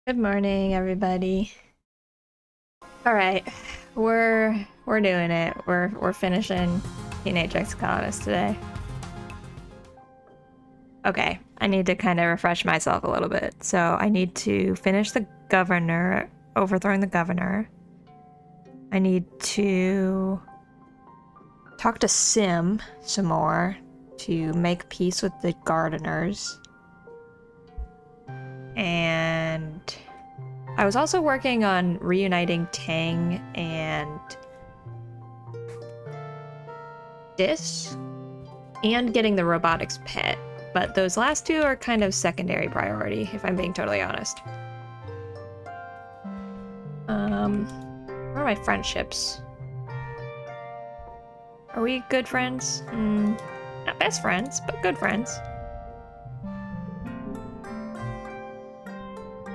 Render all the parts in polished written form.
Good morning, everybody. All right, we're doing it. We're finishing Teenage Exocolonist today. Okay, I need to kind of refresh myself a little bit. So I need to finish the governor, overthrowing the governor. I need to talk to Sim some more to make peace with the gardeners. And I was also working on reuniting Tang and Dis and getting the robotics pet, but those last two are kind of secondary priority, if I'm being totally honest. Where are my friendships? Are we good friends? Not best friends, but good friends.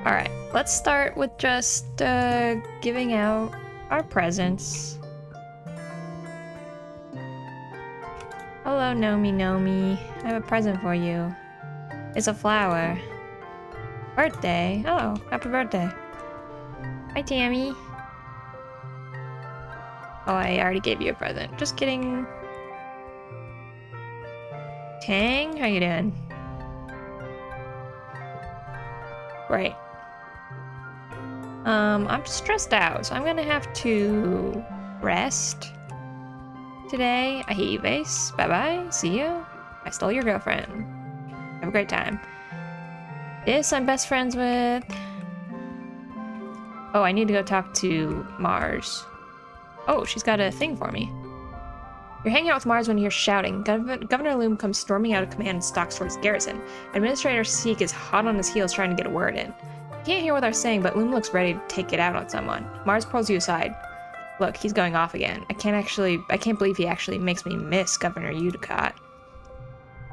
Alright, let's start with just giving out our presents. Hello, Nomi. I have a present for you. It's a flower. Birthday. Oh, happy birthday. Hi, Tammy. Oh, I already gave you a present. Just kidding. Tang, how you doing? Great. I'm stressed out, so I'm gonna have to rest today. I hate you, Vase. Bye-bye. See you. I stole your girlfriend. Have a great time. This I'm best friends with. Oh, I need to go talk to Mars. Oh, she's got a thing for me. You're hanging out with Mars when you hear shouting. Governor Loom comes storming out of command and stalks towards garrison. Administrator Seek is hot on his heels trying to get a word in. You can't hear what they're saying, but Loom looks ready to take it out on someone. Mars pulls you aside. Look, he's going off again. I can't believe he actually makes me miss Governor Udicott.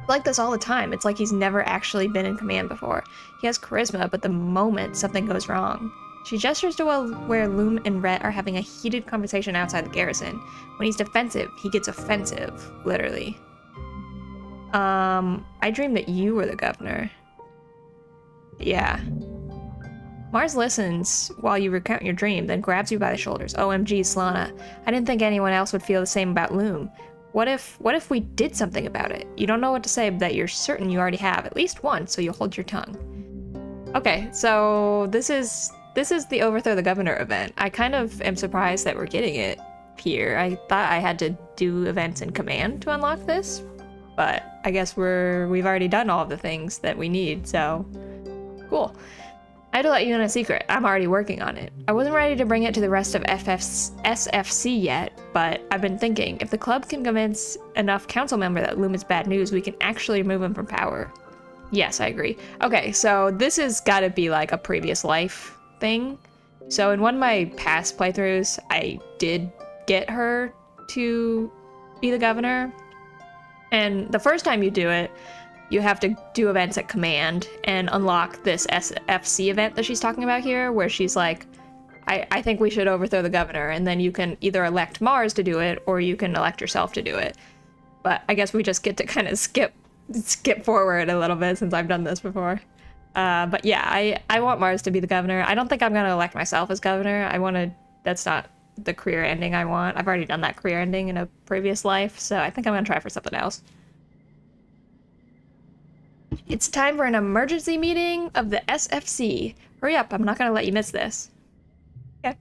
Like this all the time. It's like he's never actually been in command before. He has charisma, but the moment something goes wrong. She gestures to where Loom and Rhett are having a heated conversation outside the garrison. When he's defensive, he gets offensive, literally. I dreamed that you were the governor. Yeah. Mars listens while you recount your dream, then grabs you by the shoulders. OMG, Slana. I didn't think anyone else would feel the same about Loom. What if we did something about it? You don't know what to say, but you're certain you already have, at least once, so you'll hold your tongue. Okay, so this is the Overthrow the Governor event. I kind of am surprised that we're getting it here. I thought I had to do events in command to unlock this, but I guess we've already done all of the things that we need, so cool. I had to let you in a secret. I'm already working on it. I wasn't ready to bring it to the rest of SFC yet, but I've been thinking, if the club can convince enough council member that Loom is bad news, we can actually remove him from power. Yes, I agree. Okay, so this has got to be like a previous life thing. So in one of my past playthroughs, I did get her to be the governor. And the first time you do it, you have to do events at command and unlock this SFC event that she's talking about here, where she's like, I think we should overthrow the governor, and then you can either elect Mars to do it, or you can elect yourself to do it. But I guess we just get to kind of skip forward a little bit since I've done this before. But yeah, I want Mars to be the governor. I don't think I'm gonna elect myself as governor. That's not the career ending I want. I've already done that career ending in a previous life, so I think I'm gonna try for something else. It's time for an emergency meeting of the SFC. Hurry up, I'm not gonna let you miss this. Okay.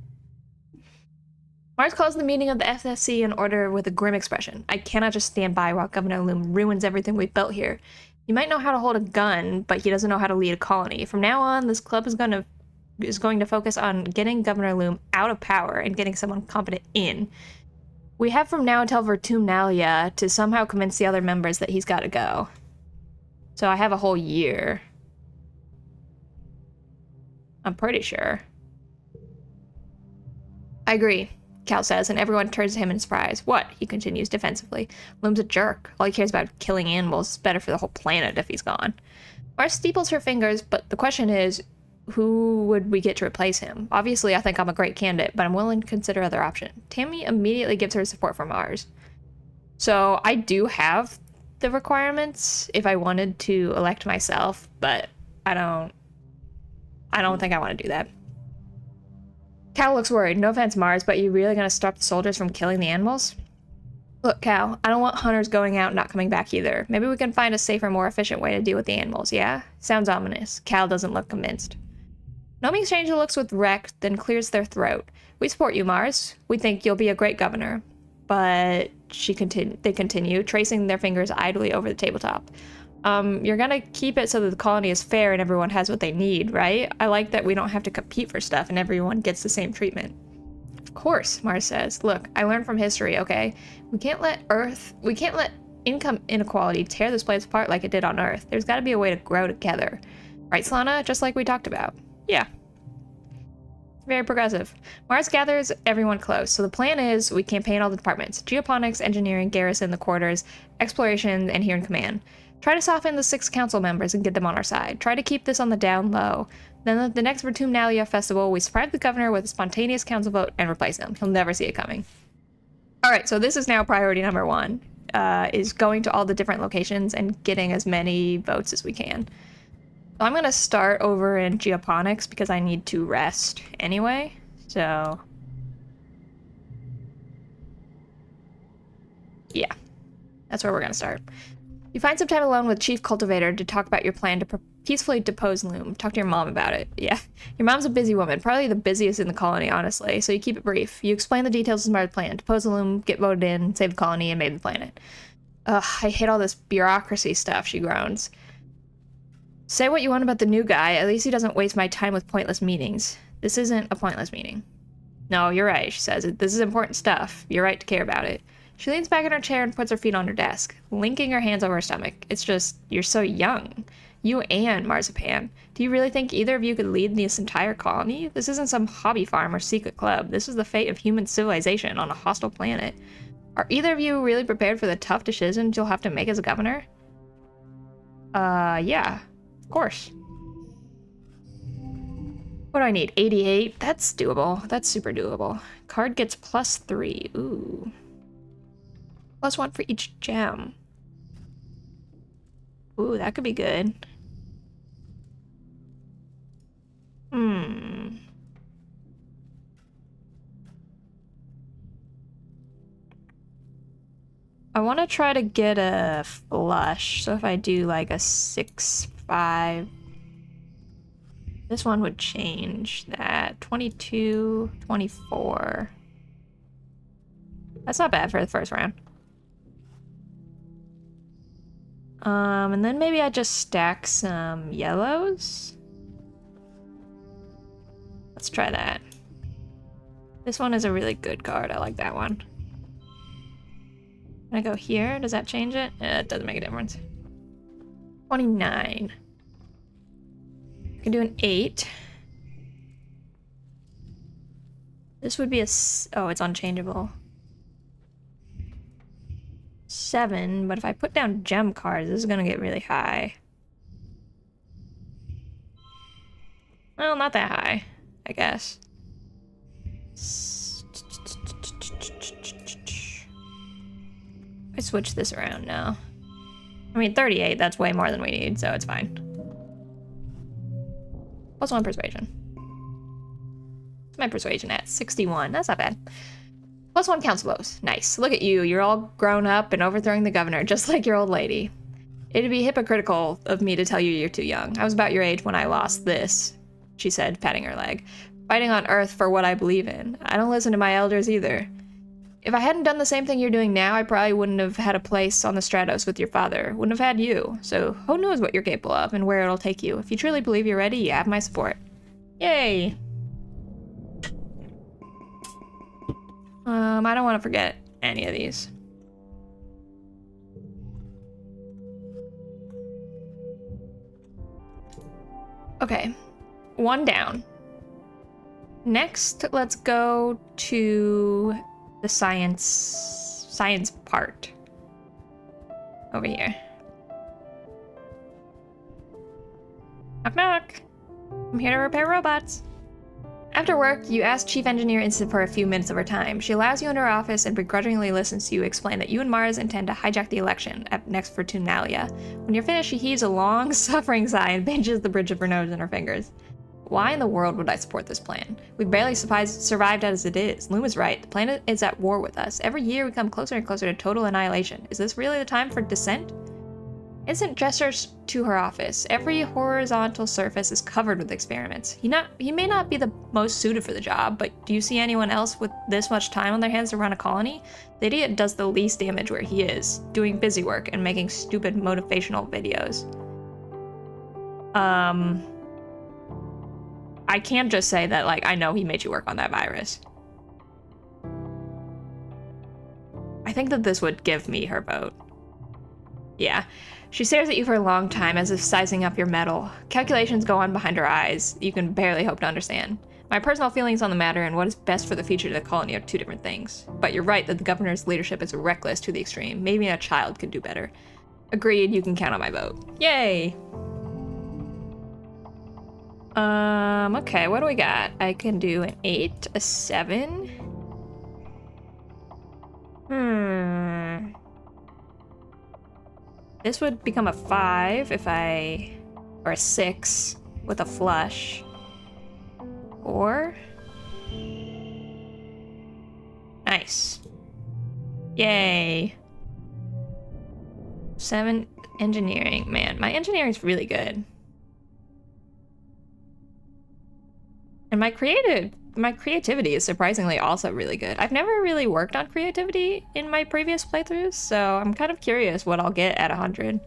Mars calls the meeting of the SFC in order with a grim expression. I cannot just stand by while Governor Loom ruins everything we've built here. He might know how to hold a gun, but he doesn't know how to lead a colony. From now on, this club is going to focus on getting Governor Loom out of power and getting someone competent in. We have from now until Vertumnalia to somehow convince the other members that he's got to go. So I have a whole year. I'm pretty sure. I agree, Cal says, and everyone turns to him in surprise. What? He continues defensively. Loom's a jerk. All he cares about killing animals. It's better for the whole planet if he's gone. Mars steeples her fingers, but the question is, who would we get to replace him? Obviously, I think I'm a great candidate, but I'm willing to consider other options. Tammy immediately gives her support for Mars. So I do have the requirements if I wanted to elect myself, but I don't I don't think I want to do that. Cal looks worried. No offense, Mars, but you really gonna stop the soldiers from killing the animals? Look, Cal, I don't want hunters going out and not coming back either. Maybe we can find a safer, more efficient way to deal with the animals, yeah? Sounds ominous. Cal doesn't look convinced. Nomi exchanges looks with Rex, then clears their throat. We support you, Mars. We think you'll be a great governor. But they continue, tracing their fingers idly over the tabletop. You're gonna keep it so that the colony is fair and everyone has what they need, right? I like that we don't have to compete for stuff and everyone gets the same treatment. Of course, Mars says. Look, I learned from history, okay? We can't let income inequality tear this place apart like it did on Earth. There's gotta be a way to grow together. Right, Solana? Just like we talked about. Yeah. Very progressive. Mars gathers everyone close, so the plan is we campaign all the departments. Geoponics, engineering, garrison, the quarters, exploration, and here in command. Try to soften the 6 council members and get them on our side. Try to keep this on the down low. Then at the next Vertumnalia festival, we surprise the governor with a spontaneous council vote and replace him. He'll never see it coming. Alright, so this is now priority number 1, is going to all the different locations and getting as many votes as we can. So I'm gonna start over in Geoponics because I need to rest anyway, so... yeah, that's where we're gonna start. You find some time alone with Chief Cultivator to talk about your plan to peacefully depose Loom. Talk to your mom about it. Yeah, your mom's a busy woman, probably the busiest in the colony, honestly, so you keep it brief. You explain the details of Mars' plan. Depose Loom, get voted in, save the colony, and maybe the planet. Ugh, I hate all this bureaucracy stuff, she groans. Say what you want about the new guy, at least he doesn't waste my time with pointless meetings. This isn't a pointless meeting. No, you're right, she says. This is important stuff. You're right to care about it. She leans back in her chair and puts her feet on her desk, linking her hands over her stomach. It's just, you're so young. You and Marzipan. Do you really think either of you could lead this entire colony? This isn't some hobby farm or secret club. This is the fate of human civilization on a hostile planet. Are either of you really prepared for the tough decisions you'll have to make as a governor? Yeah. Of course. What do I need? 88? That's doable. That's super doable. Card gets +3. Ooh. +1 for each gem. Ooh, that could be good. I want to try to get a flush. So if I do like a 6-5, this one would change that. 22, 24. That's not bad for the first round. And then maybe I just stack some yellows. Let's try that. This one is a really good card. I like that one. Can I go here? Does that change it? It doesn't make a difference. 29. I can do an 8. This would be a... oh, it's unchangeable. 7, but if I put down gem cards, this is gonna get really high. Well, not that high, I guess. I switch this around now. I mean, 38, that's way more than we need, so it's fine. +1 persuasion. What's my persuasion at? 61, that's not bad. +1 council votes. Nice. Look at you. You're all grown up and overthrowing the governor, just like your old lady. It'd be hypocritical of me to tell you you're too young. I was about your age when I lost this, she said, patting her leg. Fighting on Earth for what I believe in. I don't listen to my elders either. If I hadn't done the same thing you're doing now, I probably wouldn't have had a place on the Stratos with your father. Wouldn't have had you. So who knows what you're capable of and where it'll take you. If you truly believe you're ready, you have my support. Yay! I don't want to forget any of these. Okay, 1 down. Next, let's go to the science part. Over here. Knock knock. I'm here to repair robots. After work, you ask Chief Engineer Instant for a few minutes of her time. She allows you into her office and begrudgingly listens to you explain that you and Mars intend to hijack the election at next Vertumnalia. When you're finished, she heaves a long, suffering sigh and pinches the bridge of her nose in her fingers. Why in the world would I support this plan? We barely survived as it is. Loom is right. The planet is at war with us. Every year we come closer and closer to total annihilation. Is this really the time for dissent? Instant gestures to her office. Every horizontal surface is covered with experiments. He may not be the most suited for the job, but do you see anyone else with this much time on their hands to run a colony? The idiot does the least damage where he is, doing busy work and making stupid motivational videos. I can't just say that, like, I know he made you work on that virus. I think that this would give me her vote. Yeah. She stares at you for a long time as if sizing up your mettle. Calculations go on behind her eyes. You can barely hope to understand. My personal feelings on the matter and what is best for the future of the colony are two different things. But you're right that the governor's leadership is reckless to the extreme. Maybe a child could do better. Agreed, you can count on my vote. Yay! Okay, what do we got? I can do an 8, a 7. This would become a 5 if or a 6 with a flush. 4. Nice. Yay. 7 engineering. Man, my engineering's really good. And my creativity is surprisingly also really good. I've never really worked on creativity in my previous playthroughs, so I'm kind of curious what I'll get at 100.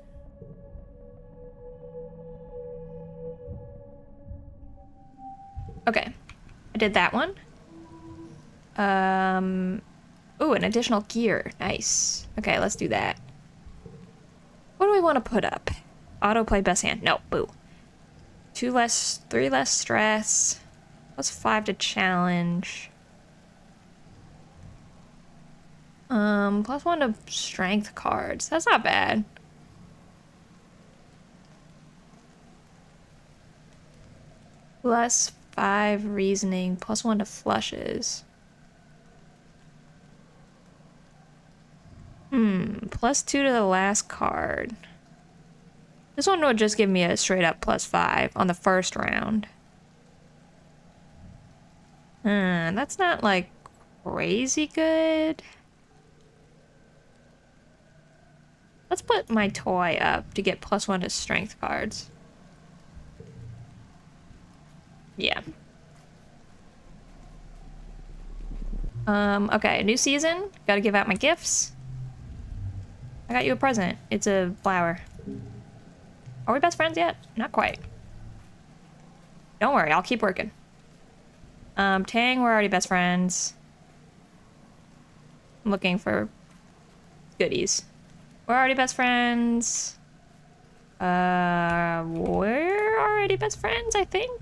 Okay, I did that one. Ooh, an additional gear. Nice. Okay, let's do that. What do we want to put up? Autoplay best hand. No, boo. 3 less stress. +5 to challenge. +1 to strength cards. That's not bad. +5 reasoning, +1 to flushes. +2 to the last card. This one would just give me a straight up +5 on the first round. That's not, like, crazy good. Let's put my toy up to get +1 to strength cards. Yeah. Okay, new season. Gotta give out my gifts. I got you a present. It's a flower. Are we best friends yet? Not quite. Don't worry, I'll keep working. Tang, we're already best friends. I'm looking for goodies. We're already best friends. We're already best friends, I think.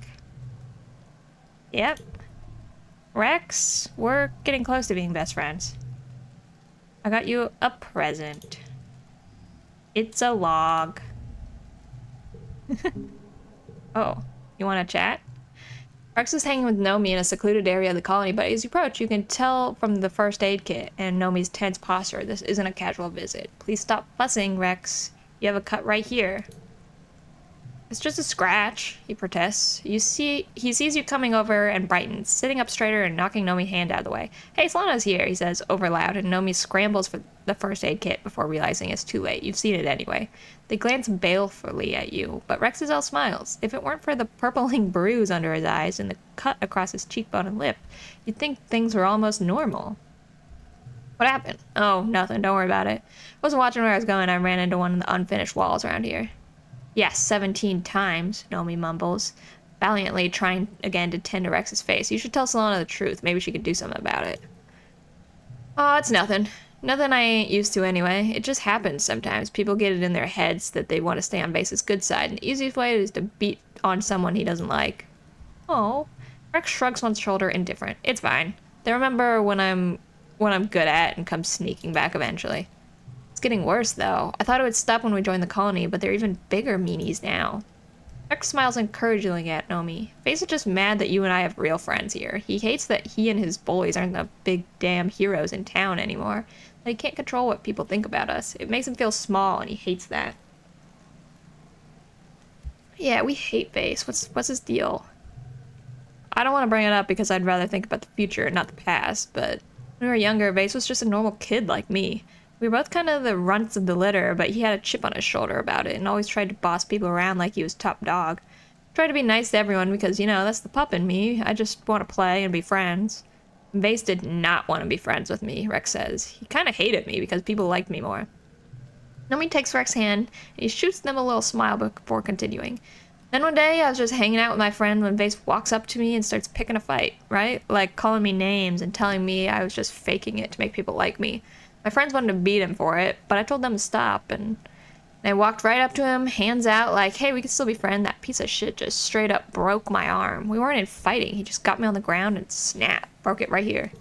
Yep. Rex, we're getting close to being best friends. I got you a present. It's a log. Oh, you want to chat? Rex is hanging with Nomi in a secluded area of the colony, but as you approach, you can tell from the first aid kit and Nomi's tense posture this isn't a casual visit. Please stop fussing, Rex. You have a cut right here. It's just a scratch, he protests. He sees you coming over and brightens, sitting up straighter and knocking Nomi's hand out of the way. Hey, Solana's here, he says, over loud, and Nomi scrambles for the first aid kit before realizing it's too late. You've seen it anyway. They glance balefully at you, but Rex's smiles. If it weren't for the purpling bruise under his eyes and the cut across his cheekbone and lip, you'd think things were almost normal. What happened? Oh, nothing. Don't worry about it. Wasn't watching where I was going. I ran into one of the unfinished walls around here. Yes, 17 times, Nomi mumbles, valiantly trying again to tend to Rex's face. You should tell Solana the truth. Maybe she could do something about it. Oh, it's nothing. Nothing I ain't used to anyway. It just happens sometimes. People get it in their heads that they want to stay on base's good side, and the easiest way is to beat on someone he doesn't like. Oh. Rex shrugs one shoulder indifferent. It's fine. They remember when I'm good at and come sneaking back eventually. It's getting worse, though. I thought it would stop when we joined the colony, but they're even bigger meanies now. Rex smiles encouragingly at Nomi. Face is just mad that you and I have real friends here. He hates that he and his bullies aren't the big damn heroes in town anymore. That he can't control what people think about us. It makes him feel small, and he hates that. Yeah, we hate Base. What's his deal? I don't want to bring it up because I'd rather think about the future, not the past, but when we were younger, Vase was just a normal kid like me. We were both kind of the runts of the litter, but he had a chip on his shoulder about it and always tried to boss people around like he was top dog. Tried to be nice to everyone because, you know, that's the pup in me. I just want to play and be friends. Vase did not want to be friends with me, Rex says. He kind of hated me because people liked me more. Nomi takes Rex's hand and he shoots them a little smile before continuing. Then one day, I was just hanging out with my friend when Vase walks up to me and starts picking a fight, right? Like calling me names and telling me I was just faking it to make people like me. My friends wanted to beat him for it, but I told them to stop, and I walked right up to him, hands out, like, hey, we can still be friends. That piece of shit just straight up broke my arm. We weren't in fighting. He just got me on the ground and snap, broke it right here.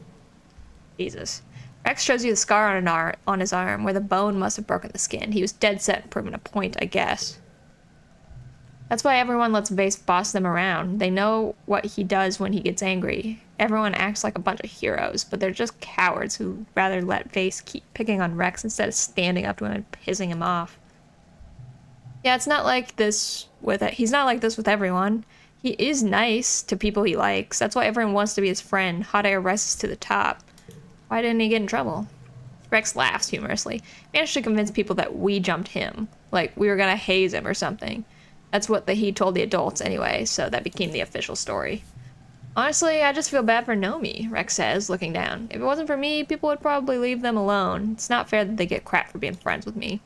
Jesus. Rex shows you the scar on his arm, where the bone must have broken the skin. He was dead set on proving a point, I guess. That's why everyone lets Vase boss them around. They know what he does when he gets angry. Everyone acts like a bunch of heroes, but they're just cowards who rather let Vase keep picking on Rex instead of standing up to him and pissing him off. Yeah, it's not like this with it. He's not like this with everyone. He is nice to people he likes. That's why everyone wants to be his friend. Hot air rises to the top. Why didn't he get in trouble? Rex laughs humorously. Managed to convince people that we jumped him. Like we were gonna haze him or something. That's what he told the adults anyway, so that became the official story. Honestly, I just feel bad for Nomi, Rex says, looking down. If it wasn't for me, people would probably leave them alone. It's not fair that they get crap for being friends with me.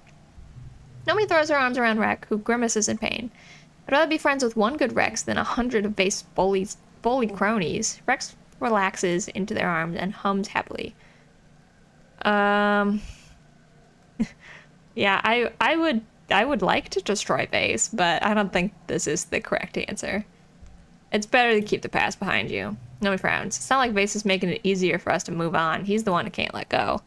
Nomi throws her arms around Rex, who grimaces in pain. I'd rather be friends with one good Rex than 100 of Vase bully cronies. Rex relaxes into their arms and hums happily. Yeah, I would like to destroy Vase, but I don't think this is the correct answer. It's better to keep the past behind you. Nomi frowns. It's not like Vase is making it easier for us to move on. He's the one who can't let go.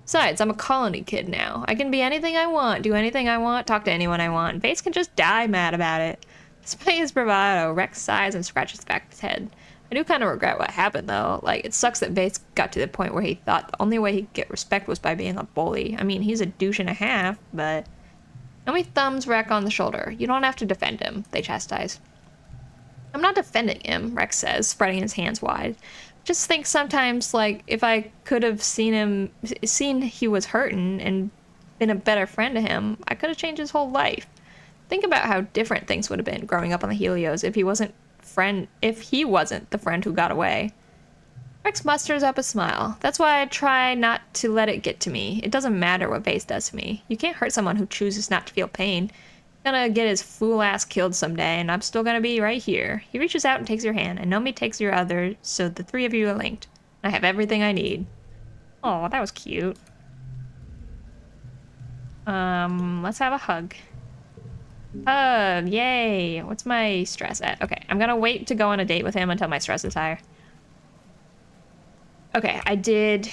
Besides, I'm a colony kid now. I can be anything I want, do anything I want, talk to anyone I want. Vase can just die mad about it. Despite his bravado, Rex sighs and scratches the back of his head. I do kind of regret what happened, though. Like, it sucks that Vase got to the point where he thought the only way he could get respect was by being a bully. I mean, he's a douche and a half, but... Nomi thumbs Rex on the shoulder. You don't have to defend him, they chastise. I'm not defending him, Rex says, spreading his hands wide. Just think sometimes, like, if I could have seen he was hurting and been a better friend to him, I could have changed his whole life. Think about how different things would have been growing up on the Helios if he wasn't the friend who got away. Rex musters up a smile. That's why I try not to let it get to me. It doesn't matter what Vase does to me. You can't hurt someone who chooses not to feel pain. He's gonna get his fool ass killed someday, and I'm still gonna be right here. He reaches out and takes your hand, and Nomi takes your other, so the three of you are linked. I have everything I need. Oh, that was cute. Let's have a hug. Yay. What's my stress at? Okay, I'm gonna wait to go on a date with him until my stress is higher. Okay, I did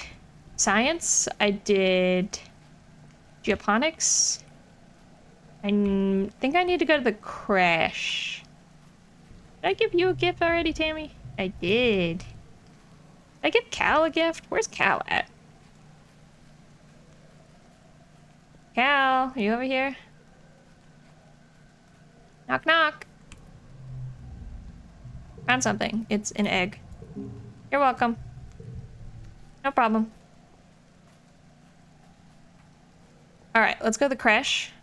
science, I did geoponics. I think I need to go to the crash. Did I give you a gift already, Tammy? I did. Did I give Cal a gift? Where's Cal at? Cal, are you over here? Knock, knock. Found something. It's an egg. You're welcome. No problem. Alright, let's go to the crash.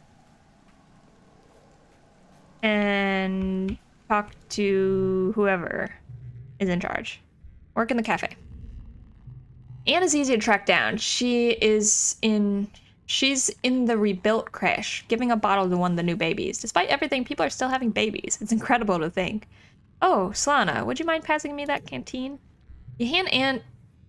And talk to whoever is in charge. Work in the cafe. Anna's easy to track down. She's in the rebuilt crash, giving a bottle to one of the new babies. Despite everything, people are still having babies. It's incredible to think. Oh, Slana, would you mind passing me that canteen? You hand Anne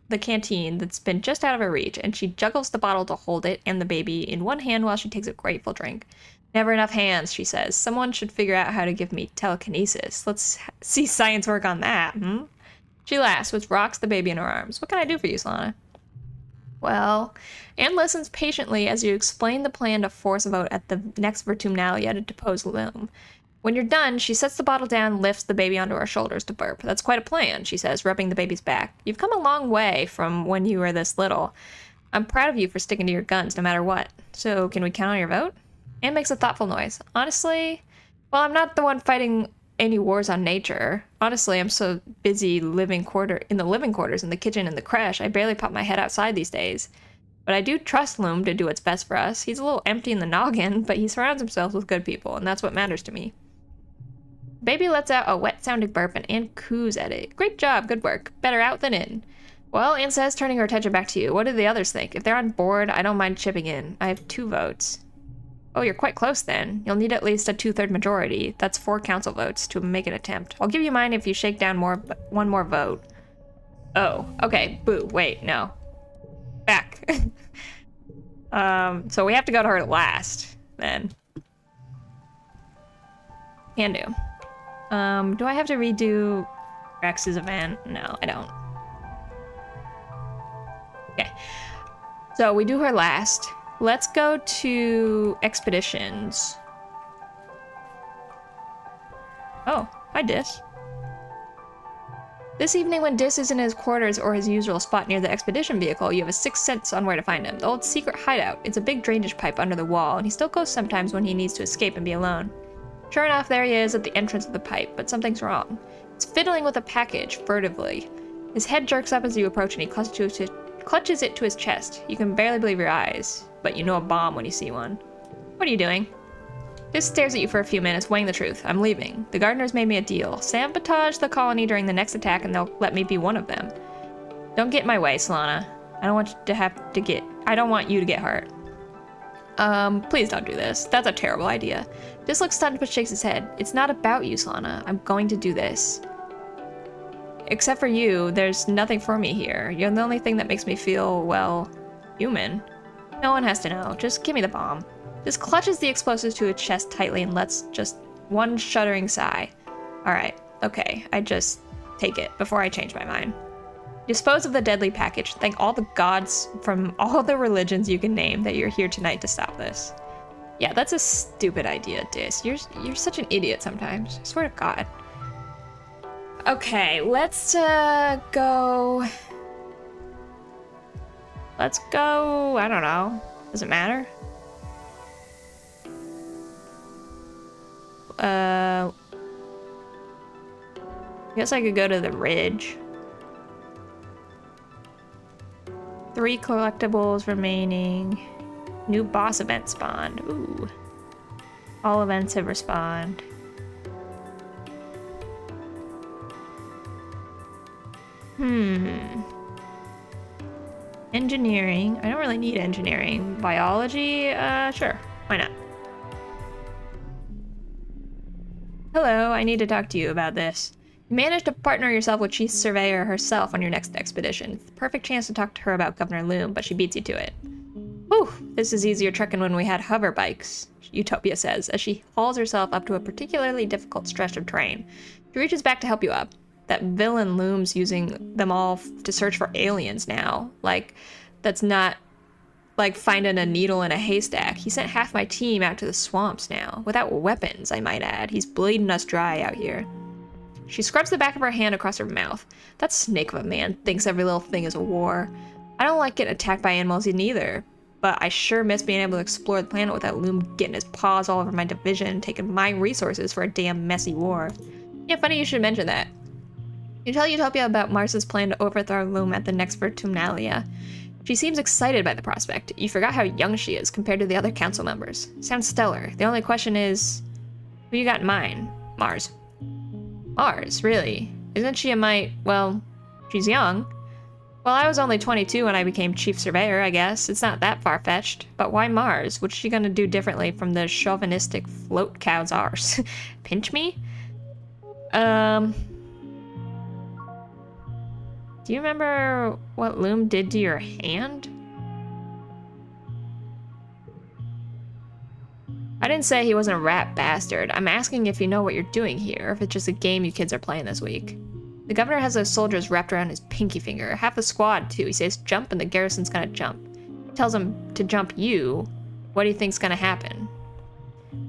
the canteen that's been just out of her reach, and she juggles the bottle to hold it and the baby in one hand while she takes a grateful drink. Never enough hands, she says. Someone should figure out how to give me telekinesis. Let's see science work on that, hmm? She laughs, which rocks the baby in her arms. What can I do for you, Slana? Well, Anne listens patiently as you explain the plan to force a vote at the next Vertumnalia to depose Loom. When you're done, she sets the bottle down and lifts the baby onto her shoulders to burp. That's quite a plan, she says, rubbing the baby's back. You've come a long way from when you were this little. I'm proud of you for sticking to your guns no matter what. So, can we count on your vote? Anne makes a thoughtful noise. Honestly, well, I'm not the one fighting any wars on nature. Honestly, I'm so busy in the living quarters, in the kitchen, and the creche, I barely pop my head outside these days. But I do trust Loom to do what's best for us. He's a little empty in the noggin, but he surrounds himself with good people, and that's what matters to me. Baby lets out a wet-sounding burp and Anne coos at it. Great job, good work. Better out than in. Well, Anne says, turning her attention back to you. What do the others think? If they're on board, I don't mind chipping in. I have 2 votes. Oh, you're quite close then. You'll need at least a 2/3 majority. That's 4 council votes to make an attempt. I'll give you mine if you shake down one more vote. Oh, okay. Boo. Wait, no. Back. So we have to go to her last, then. Can do. Do I have to redo Rex's event? No, I don't. Okay. So we do her last. Let's go to expeditions. Oh, hi, Dis. This evening when Dis is in his quarters or his usual spot near the expedition vehicle, you have a 6th sense on where to find him. The old secret hideout. It's a big drainage pipe under the wall, and he still goes sometimes when he needs to escape and be alone. Sure enough, there he is at the entrance of the pipe, but something's wrong. He's fiddling with a package, furtively. His head jerks up as you approach and he clutches it to his chest. You can barely believe your eyes, but you know a bomb when you see one. What are you doing? Dis stares at you for a few minutes, weighing the truth. I'm leaving. The gardeners made me a deal. Sabotage the colony during the next attack and they'll let me be one of them. Don't get in my way, Solana. I don't want you to get hurt. Please don't do this. That's a terrible idea. Dis looks stunned but shakes his head. It's not about you, Solana. I'm going to do this. Except for you, there's nothing for me here. You're the only thing that makes me feel, well, human. No one has to know. Just give me the bomb. Dis clutches the explosives to his chest tightly and lets just one shuddering sigh. Alright, okay. I just take it before I change my mind. Dispose of the deadly package. Thank all the gods from all the religions you can name that you're here tonight to stop this. Yeah, that's a stupid idea, Dis. You're such an idiot sometimes. I swear to God. Okay, let's go. Let's go. I don't know. Does it matter? I guess I could go to the ridge. 3 collectibles remaining. New boss event spawned. Ooh. All events have respawned. Engineering. I don't really need engineering. Biology? Sure. Why not? Hello, I need to talk to you about this. You managed to partner yourself with Chief Surveyor herself on your next expedition. It's the perfect chance to talk to her about Governor Loom, but she beats you to it. Whew, this is easier trekking when we had hover bikes, Utopia says, as she hauls herself up to a particularly difficult stretch of terrain. She reaches back to help you up. That villain Loom's using them all to search for aliens now. Like, that's not like finding a needle in a haystack. He sent half my team out to the swamps now. Without weapons, I might add. He's bleeding us dry out here. She scrubs the back of her hand across her mouth. That snake of a man thinks every little thing is a war. I don't like getting attacked by animals neither, but I sure miss being able to explore the planet without Loom getting his paws all over my division, taking my resources for a damn messy war. Yeah, funny you should mention that. You tell Utopia about Mars's plan to overthrow Loom at the next Virtunalia. She seems excited by the prospect. You forgot how young she is compared to the other council members. Sounds stellar. The only question is, who you got in mind? Mars. Mars, really? Isn't she a mite, well, she's young. Well, I was only 22 when I became Chief Surveyor, I guess. It's not that far-fetched. But why Mars? What's she gonna do differently from the chauvinistic float cows ours? Pinch me? Do you remember what Loom did to your hand? I didn't say he wasn't a rat bastard. I'm asking if you know what you're doing here, or if it's just a game you kids are playing this week. The governor has those soldiers wrapped around his pinky finger. Half the squad, too. He says jump and the garrison's gonna jump. He tells them to jump you. What do you think's gonna happen?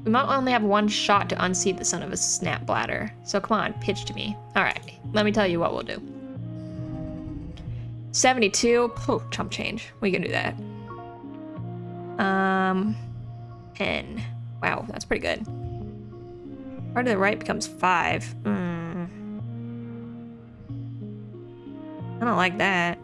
We might only have one shot to unseat the son of a snap bladder. So come on, pitch to me. Alright, let me tell you what we'll do. 72. Oh, chump change. We can do that. 10. Wow, that's pretty good. Part of the right becomes 5. I don't like that.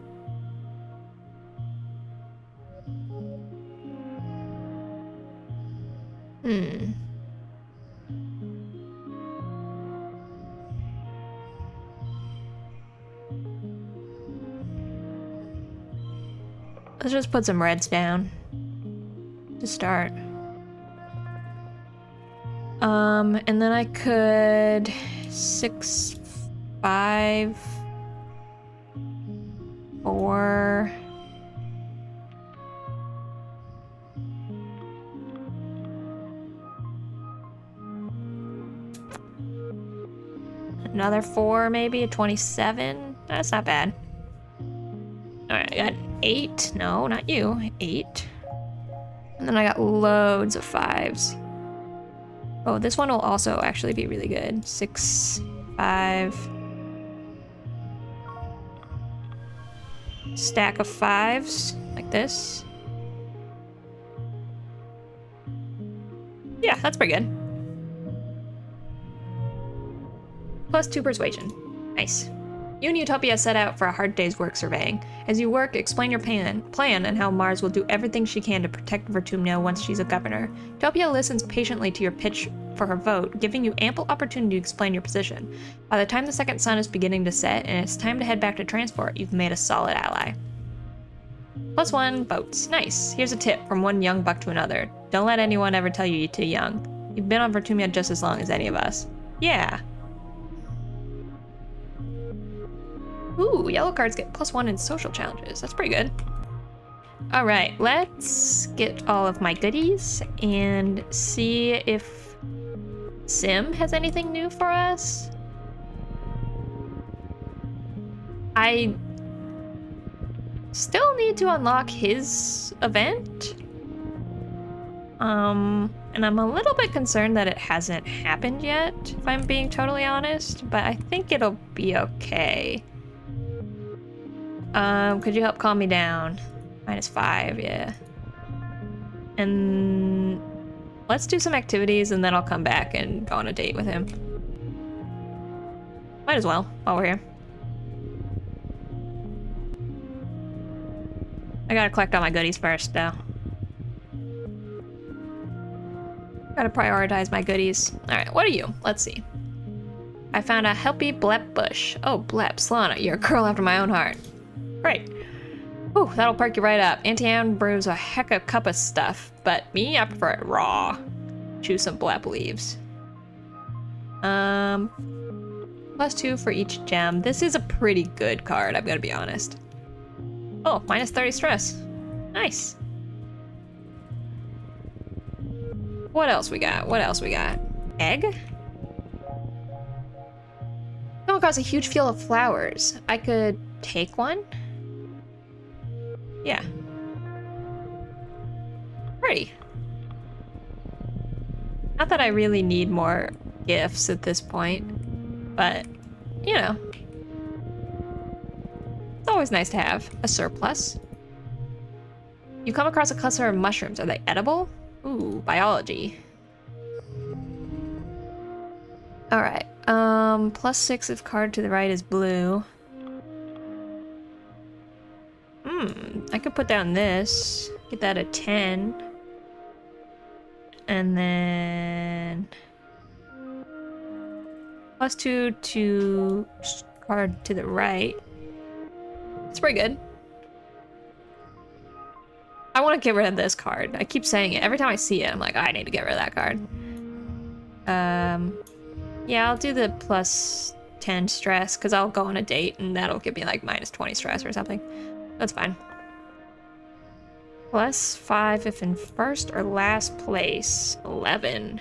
Let's just put some reds down to start. And then I could 6, 5, 4. Another 4, maybe a 27. That's not bad. Alright, I got 8. No, not you. 8. And then I got loads of 5s. Oh, this one will also actually be really good. 6, 5. Stack of 5s, like this. Yeah, that's pretty good. +2 persuasion. Nice. You and Utopia set out for a hard day's work surveying. As you work, explain your plan and how Mars will do everything she can to protect Vertumnia once she's a governor. Utopia listens patiently to your pitch for her vote, giving you ample opportunity to explain your position. By the time the second sun is beginning to set and it's time to head back to transport, you've made a solid ally. +1 votes. Nice. Here's a tip from one young buck to another. Don't let anyone ever tell you're too young. You've been on Vertumia just as long as any of us. Yeah. Ooh, yellow cards get +1 in social challenges. That's pretty good. All right, let's get all of my goodies and see if Sim has anything new for us. I still need to unlock his event. And I'm a little bit concerned that it hasn't happened yet, if I'm being totally honest, but I think it'll be okay. Could you help calm me down? -5, yeah. And let's do some activities and then I'll come back and go on a date with him. Might as well, while we're here. I gotta collect all my goodies first, though. Gotta prioritize my goodies. Alright, what are you? Let's see. I found a healthy blep bush. Oh, blep, Solana, you're a girl after my own heart. Great. Whew, that'll perk you right up. Auntie Anne brews a heck of a cup of stuff, but me, I prefer it raw. Chew some blep leaves. +2 for each gem. This is a pretty good card, I'm gonna be honest. Oh, -30 stress. Nice. What else we got? What else we got? Egg? Come across a huge field of flowers. I could take one? Yeah. Pretty. Not that I really need more gifts at this point, but, you know. It's always nice to have a surplus. You come across a cluster of mushrooms. Are they edible? Ooh, biology. Alright, +6 if card to the right is blue. I could put down this, get that a 10. And then +2 to card to the right. It's pretty good. I want to get rid of this card. I keep saying it. Every time I see it, I'm like, I need to get rid of that card. Yeah, I'll do the +10 stress, because I'll go on a date, and that'll give me, like, -20 stress or something. That's fine. +5 if in first or last place. 11.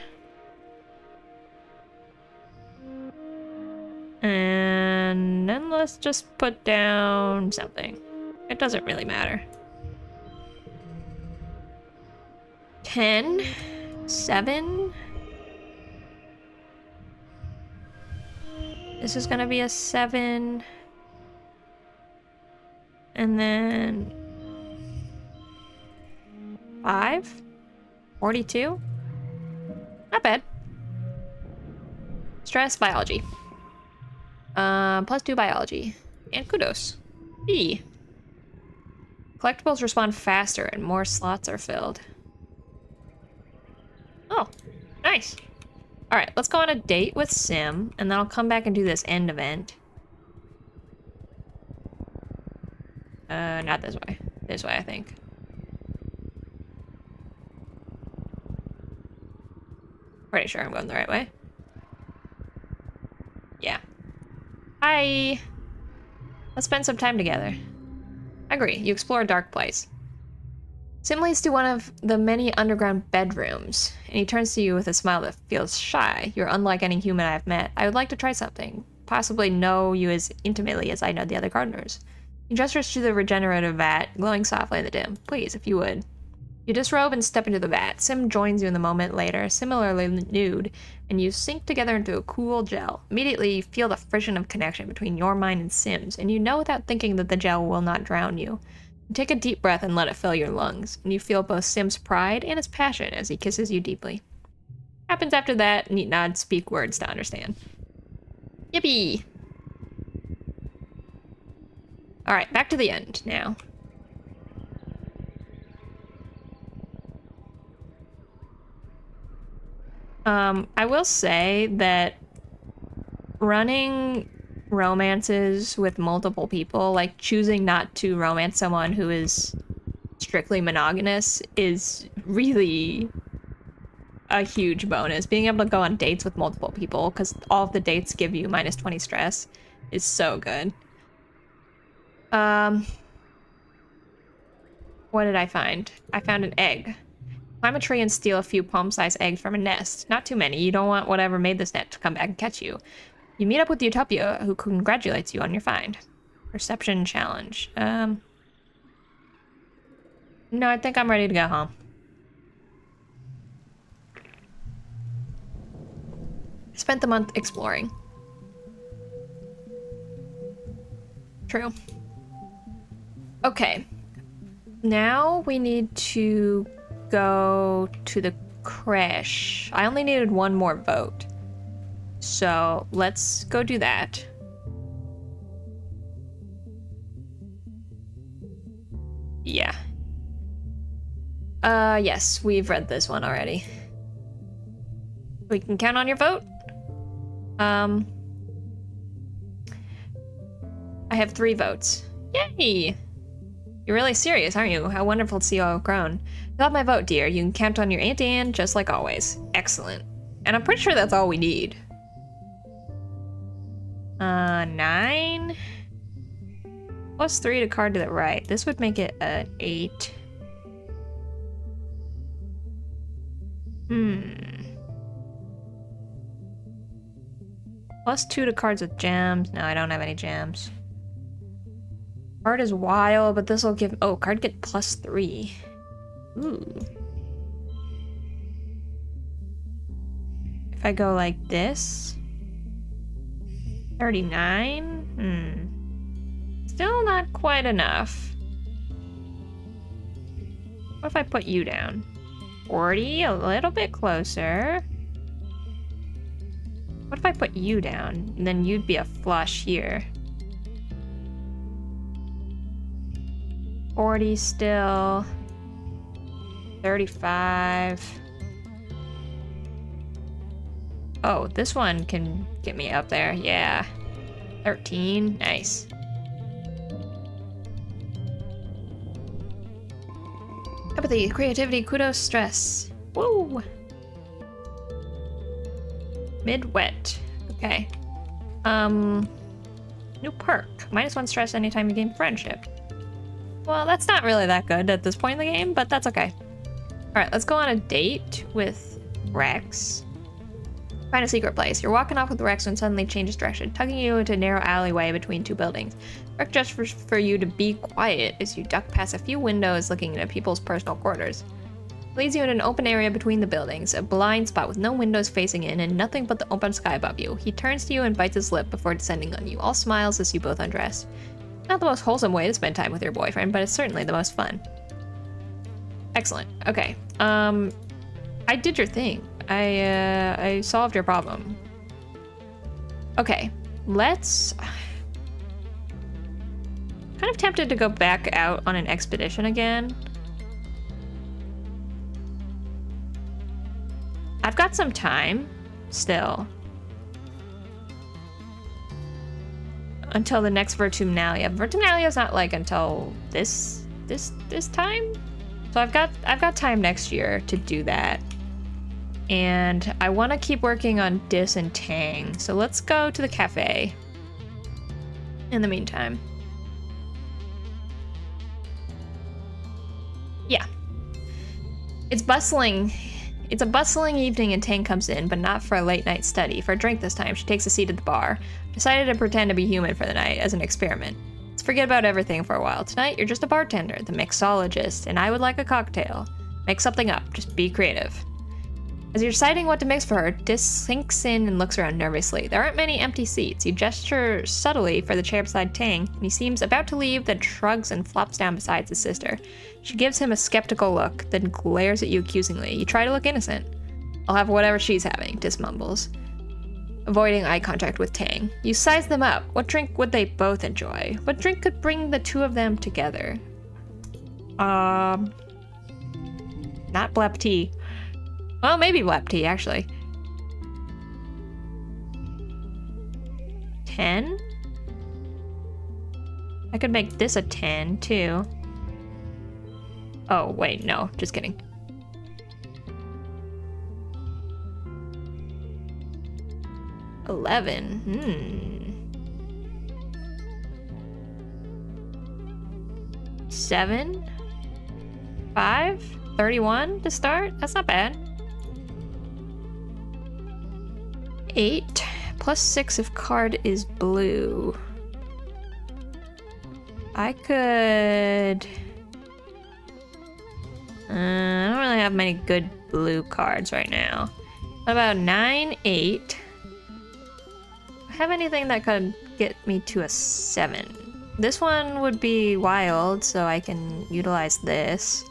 And then let's just put down something. It doesn't really matter. 10, 7. This is gonna be a 7. And then 5, 42. Not bad. Stress, biology. +2 biology. And kudos. B. Collectibles respond faster and more slots are filled. Oh, nice. Alright, let's go on a date with Sim, and then I'll come back and do this end event. Not this way. This way, I think. Pretty sure I'm going the right way. Yeah. Hi! Let's spend some time together. I agree. You explore a dark place. Sim leads to one of the many underground bedrooms, and he turns to you with a smile that feels shy. You're unlike any human I've met. I would like to try something. Possibly know you as intimately as I know the other gardeners. He gestures to the regenerative vat, glowing softly in the dim. Please, if you would. You disrobe and step into the vat. Sim joins you in the moment later, similarly nude, and you sink together into a cool gel. Immediately, you feel the friction of connection between your mind and Sim's, and you know without thinking that the gel will not drown you. You take a deep breath and let it fill your lungs, and you feel both Sim's pride and his passion as he kisses you deeply. Happens after that, need not speak words to understand. Yippee! Alright, back to the end now. I will say that running romances with multiple people, like choosing not to romance someone who is strictly monogamous, is really a huge bonus. Being able to go on dates with multiple people, because all of the dates give you -20 stress, is so good. What did I find? I found an egg. Climb a tree and steal a few palm-sized eggs from a nest. Not too many. You don't want whatever made this nest to come back and catch you. You meet up with Utopia, who congratulates you on your find. Perception challenge. No, I think I'm ready to go home. Spent the month exploring. True. Okay. Now we need to go to the creche. I only needed one more vote. So let's go do that. Yeah. Yes, we've read this one already. We can count on your vote. I have 3 votes. Yay! You're really serious, aren't you? How wonderful to see you all grown. You have my vote, dear. You can count on your Aunt Anne just like always. Excellent. And I'm pretty sure that's all we need. 9? +3 to card to the right. This would make it an 8. +2 to cards with gems. No, I don't have any gems. Card is wild, but this will give... Oh, card get +3. Ooh. If I go like this... 39? Still not quite enough. What if I put you down? 40? A little bit closer. What if I put you down? And then you'd be a flush here. 40 still. 35. Oh, this one can get me up there. Yeah. 13. Nice. Empathy, creativity, kudos, stress. Woo! Mid-wet. Okay. New perk. -1 stress anytime you gain friendship. Well, that's not really that good at this point in the game, but that's okay. Alright, let's go on a date with Rex. Find a secret place. You're walking off with Rex when suddenly changes direction, tugging you into a narrow alleyway between 2 buildings. Rex gestures for you to be quiet as you duck past a few windows looking into people's personal quarters. Leads you in an open area between the buildings, a blind spot with no windows facing in and nothing but the open sky above you. He turns to you and bites his lip before descending on you, all smiles as you both undress. Not the most wholesome way to spend time with your boyfriend, but it's certainly the most fun. Excellent. Okay. I did your thing. I solved your problem. Okay, let's... Kind of tempted to go back out on an expedition again. I've got some time still. Until the next Virtunalia. Virtunalia's not like until this time. So I've got time next year to do that. And I want to keep working on Dis and Tang. So let's go to the cafe in the meantime. Yeah. It's bustling. It's a bustling evening and Tang comes in, but not for a late night study. For a drink this time, she takes a seat at the bar. Decided to pretend to be human for the night as an experiment. Let's forget about everything for a while. Tonight, you're just a bartender, the mixologist, and I would like a cocktail. Make something up. Just be creative. As you're deciding what to mix for her, Dis sinks in and looks around nervously. There aren't many empty seats. You gesture subtly for the chair beside Tang, and he seems about to leave, then shrugs and flops down beside his sister. She gives him a skeptical look, then glares at you accusingly. You try to look innocent. I'll have whatever she's having, Dis mumbles, avoiding eye contact with Tang. You size them up. What drink would they both enjoy? What drink could bring the two of them together? Not black tea. Well, maybe black tea, actually. 10? I could make this a 10, too. Oh, wait, no. Just kidding. $11. 7? 5? 31 to start? That's not bad. 8 plus 6 if card is blue. I could... I don't really have many good blue cards right now. What about 9, 8? Have anything that could get me to a 7? This one would be wild, so I can utilize this.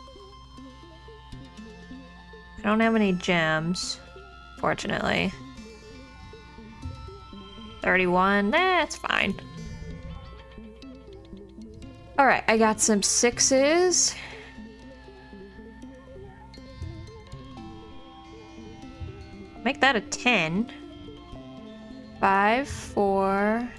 I don't have any gems, fortunately. 31, that's fine. Alright, I got some 6s. Make that a 10. 5, 4.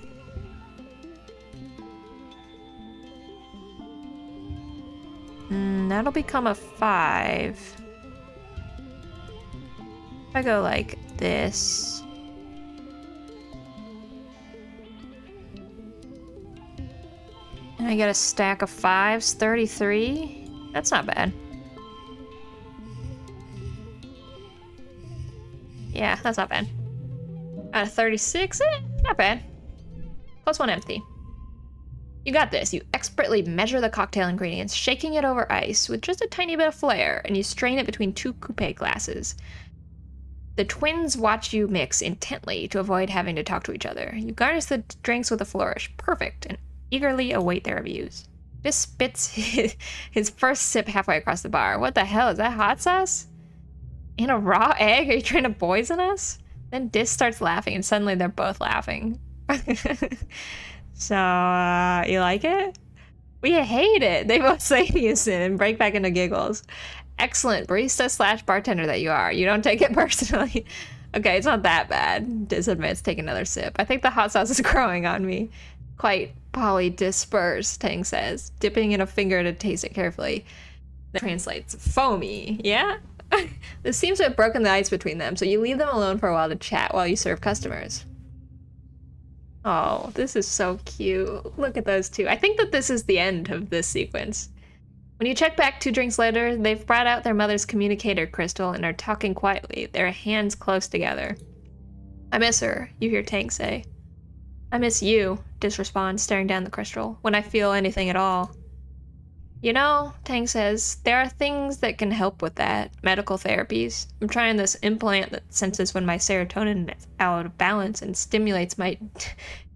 That'll become a 5. If I go like this. And I get a stack of 5s, 33. That's not bad. Yeah, that's not bad. Out of 36, not bad. Plus 1 empty. You got this. You expertly measure the cocktail ingredients, shaking it over ice with just a tiny bit of flair, and you strain it between 2 coupe glasses. The twins watch you mix intently to avoid having to talk to each other. You garnish the drinks with a flourish. Perfect, and eagerly await their reviews. Dis spits his first sip halfway across the bar. What the hell, is that hot sauce? And a raw egg? Are you trying to poison us? Then Dis starts laughing, and suddenly they're both laughing. So, you like it? We hate it. They both say in unison and break back into giggles. Excellent, barista / bartender that you are. You don't take it personally. Okay, it's not that bad. Dis admits, take another sip. I think the hot sauce is growing on me. Quite polydispersed, Tang says, dipping in a finger to taste it carefully. That translates, foamy, yeah? This seems to have broken the ice between them, so you leave them alone for a while to chat while you serve customers. Oh, this is so cute. Look at those two. I think that this is the end of this sequence. When you check back 2 drinks later, they've brought out their mother's communicator crystal and are talking quietly, their hands close together. I miss her, you hear Tang say. I miss you, Dis responds, staring down the crystal, when I feel anything at all. You know, Tang says, there are things that can help with that. Medical therapies. I'm trying this implant that senses when my serotonin is out of balance and stimulates my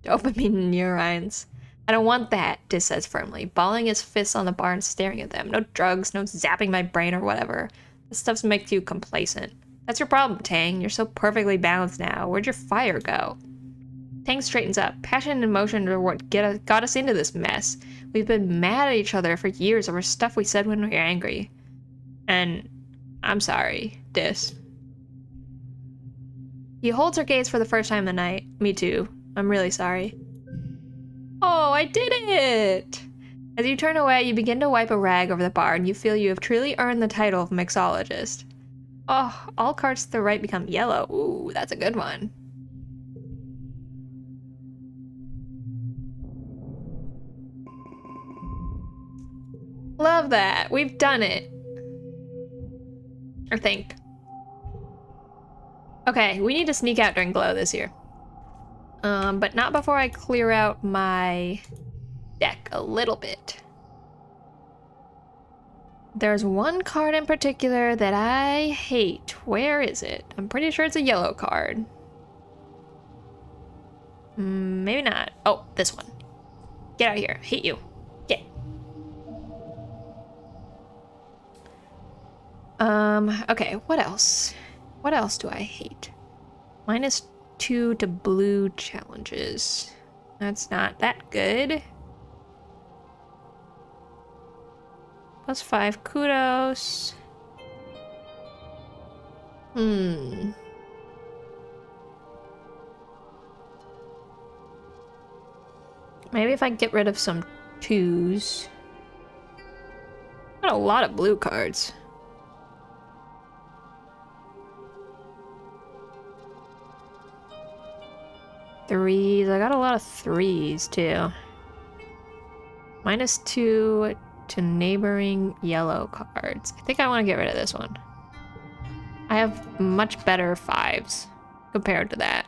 dopamine neurons. I don't want that, Dis says firmly, balling his fists on the bar and staring at them. No drugs, no zapping my brain or whatever. This stuff makes you complacent. That's your problem, Tang. You're so perfectly balanced now. Where'd your fire go? Tang straightens up. Passion and emotion are what got us into this mess. We've been mad at each other for years over stuff we said when we were angry. And I'm sorry, Dis. He holds her gaze for the first time in the night. Me too. I'm really sorry. Oh, I did it! As you turn away, you begin to wipe a rag over the bar, and you feel you have truly earned the title of mixologist. Oh, all cards to the right become yellow. Ooh, that's a good one. Love that. We've done it. Or think. Okay, we need to sneak out during Glow this year. But not before I clear out my deck a little bit. There's one card in particular that I hate. Where is it? I'm pretty sure it's a yellow card. Maybe not. Oh, this one. Get out of here. Hate you. Get. Okay, what else? What else do I hate? -2 to blue challenges. That's not that good. +5 kudos. Maybe if I get rid of some 2s. Got a lot of blue cards. Threes. I got a lot of 3s too. -2 to neighboring yellow cards. I think I want to get rid of this one. I have much better 5s compared to that.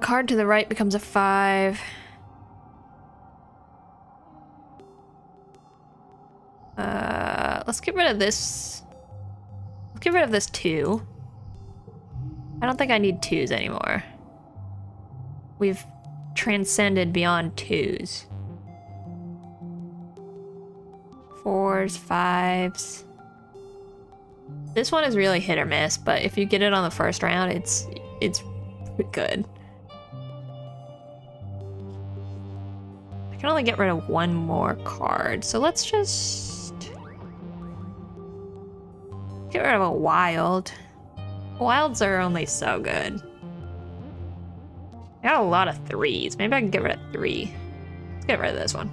Card to the right becomes a 5. Let's get rid of this. Let's get rid of this 2. I don't think I need 2s anymore. We've transcended beyond 2s. 4s, 5s. This one is really hit or miss, but if you get it on the first round, it's good. I can only get rid of one more card, so let's just get rid of a wild. Wilds are only so good. I got a lot of 3s. Maybe I can get rid of 3. Let's get rid of this one.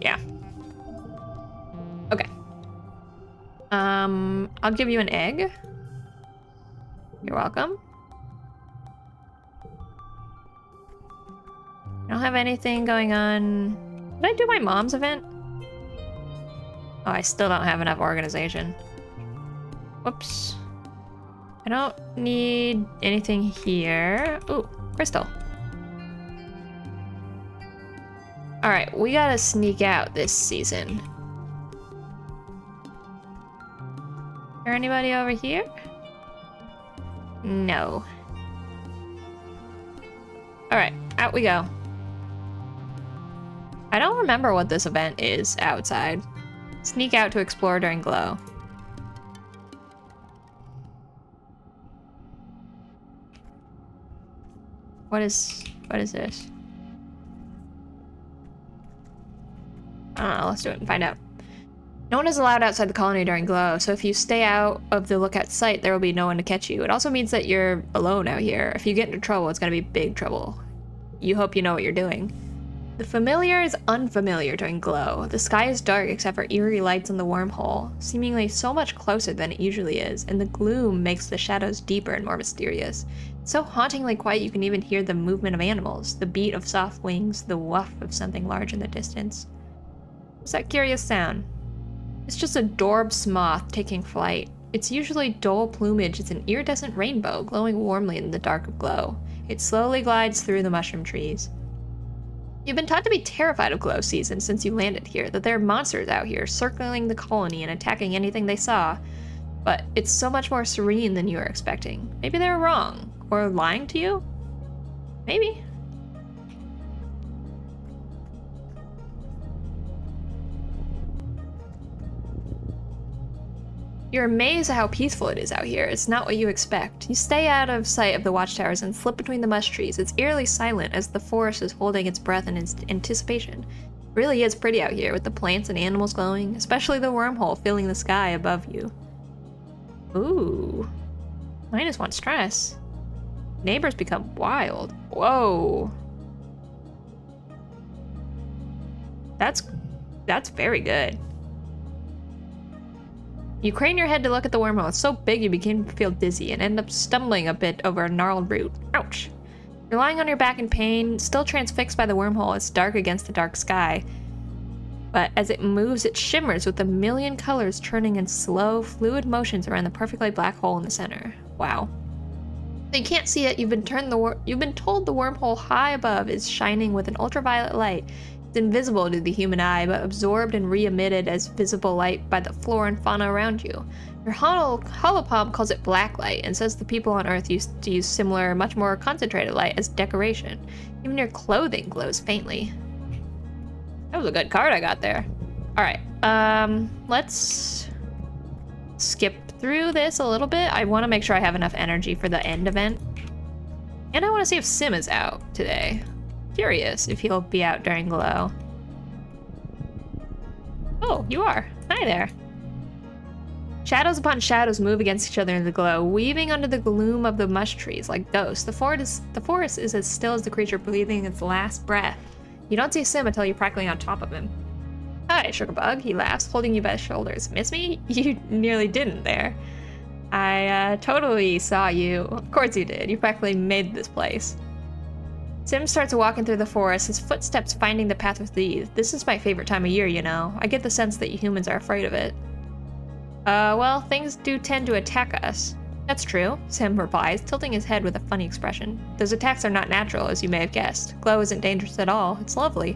Yeah. Okay. I'll give you an egg. You're welcome. I don't have anything going on. Did I do my mom's event? Oh, I still don't have enough organization. Whoops. I don't need anything here. Ooh, crystal. Alright, we gotta sneak out this season. Is there anybody over here? No. Alright, out we go. I don't remember what this event is outside. Sneak out to explore during Glow. What is this? I don't know, let's do it and find out. No one is allowed outside the colony during Glow, so if you stay out of the lookout site, there will be no one to catch you. It also means that you're alone out here. If you get into trouble, it's gonna be big trouble. You hope you know what you're doing. The familiar is unfamiliar during Glow. The sky is dark except for eerie lights in the wormhole, seemingly so much closer than it usually is, and the gloom makes the shadows deeper and more mysterious. It's so hauntingly quiet you can even hear the movement of animals, the beat of soft wings, the woof of something large in the distance. What's that curious sound? It's just a Dorbs moth taking flight. Its usually dull plumage is an iridescent rainbow glowing warmly in the dark of Glow. It slowly glides through the mushroom trees. You've been taught to be terrified of Glow season since you landed here, that there are monsters out here circling the colony and attacking anything they saw. But it's so much more serene than you were expecting. Maybe they were wrong. Or lying to you? Maybe. You're amazed at how peaceful it is out here. It's not what you expect. You stay out of sight of the watchtowers and slip between the mush trees. It's eerily silent as the forest is holding its breath in anticipation. It really is pretty out here with the plants and animals glowing, especially the wormhole filling the sky above you. Ooh. -1 stress. Neighbors become wild. Whoa. That's very good. You crane your head to look at the wormhole. It's so big you begin to feel dizzy and end up stumbling a bit over a gnarled root. Ouch. You're lying on your back in pain, still transfixed by the wormhole. It's dark against the dark sky. But as it moves, it shimmers with a million colors churning in slow, fluid motions around the perfectly black hole in the center. Wow. You can't see it. You've been told the wormhole high above is shining with an ultraviolet light. It's invisible to the human eye, but absorbed and re-emitted as visible light by the flora and fauna around you. Your holopalm calls it black light and says the people on Earth used to use similar, much more concentrated light as decoration. Even your clothing glows faintly. That was a good card I got there. Alright, let's skip through this a little bit. I want to make sure I have enough energy for the end event. And I want to see if Sim is out today. Curious if he'll be out during Glow. Oh, you are. Hi there. Shadows upon shadows move against each other in the glow, weaving under the gloom of the mush trees like ghosts. The forest is as still as the creature breathing its last breath. You don't see Sim until you're practically on top of him. Hi, Sugarbug, he laughs, holding you by the shoulders. Miss me? You nearly didn't there. I totally saw you. Of course you did. You practically made this place. Sim starts walking through the forest, his footsteps finding the path with ease. This is my favorite time of year, you know. I get the sense that you humans are afraid of it. Well, things do tend to attack us. That's true, Sim replies, tilting his head with a funny expression. Those attacks are not natural, as you may have guessed. Glow isn't dangerous at all. It's lovely.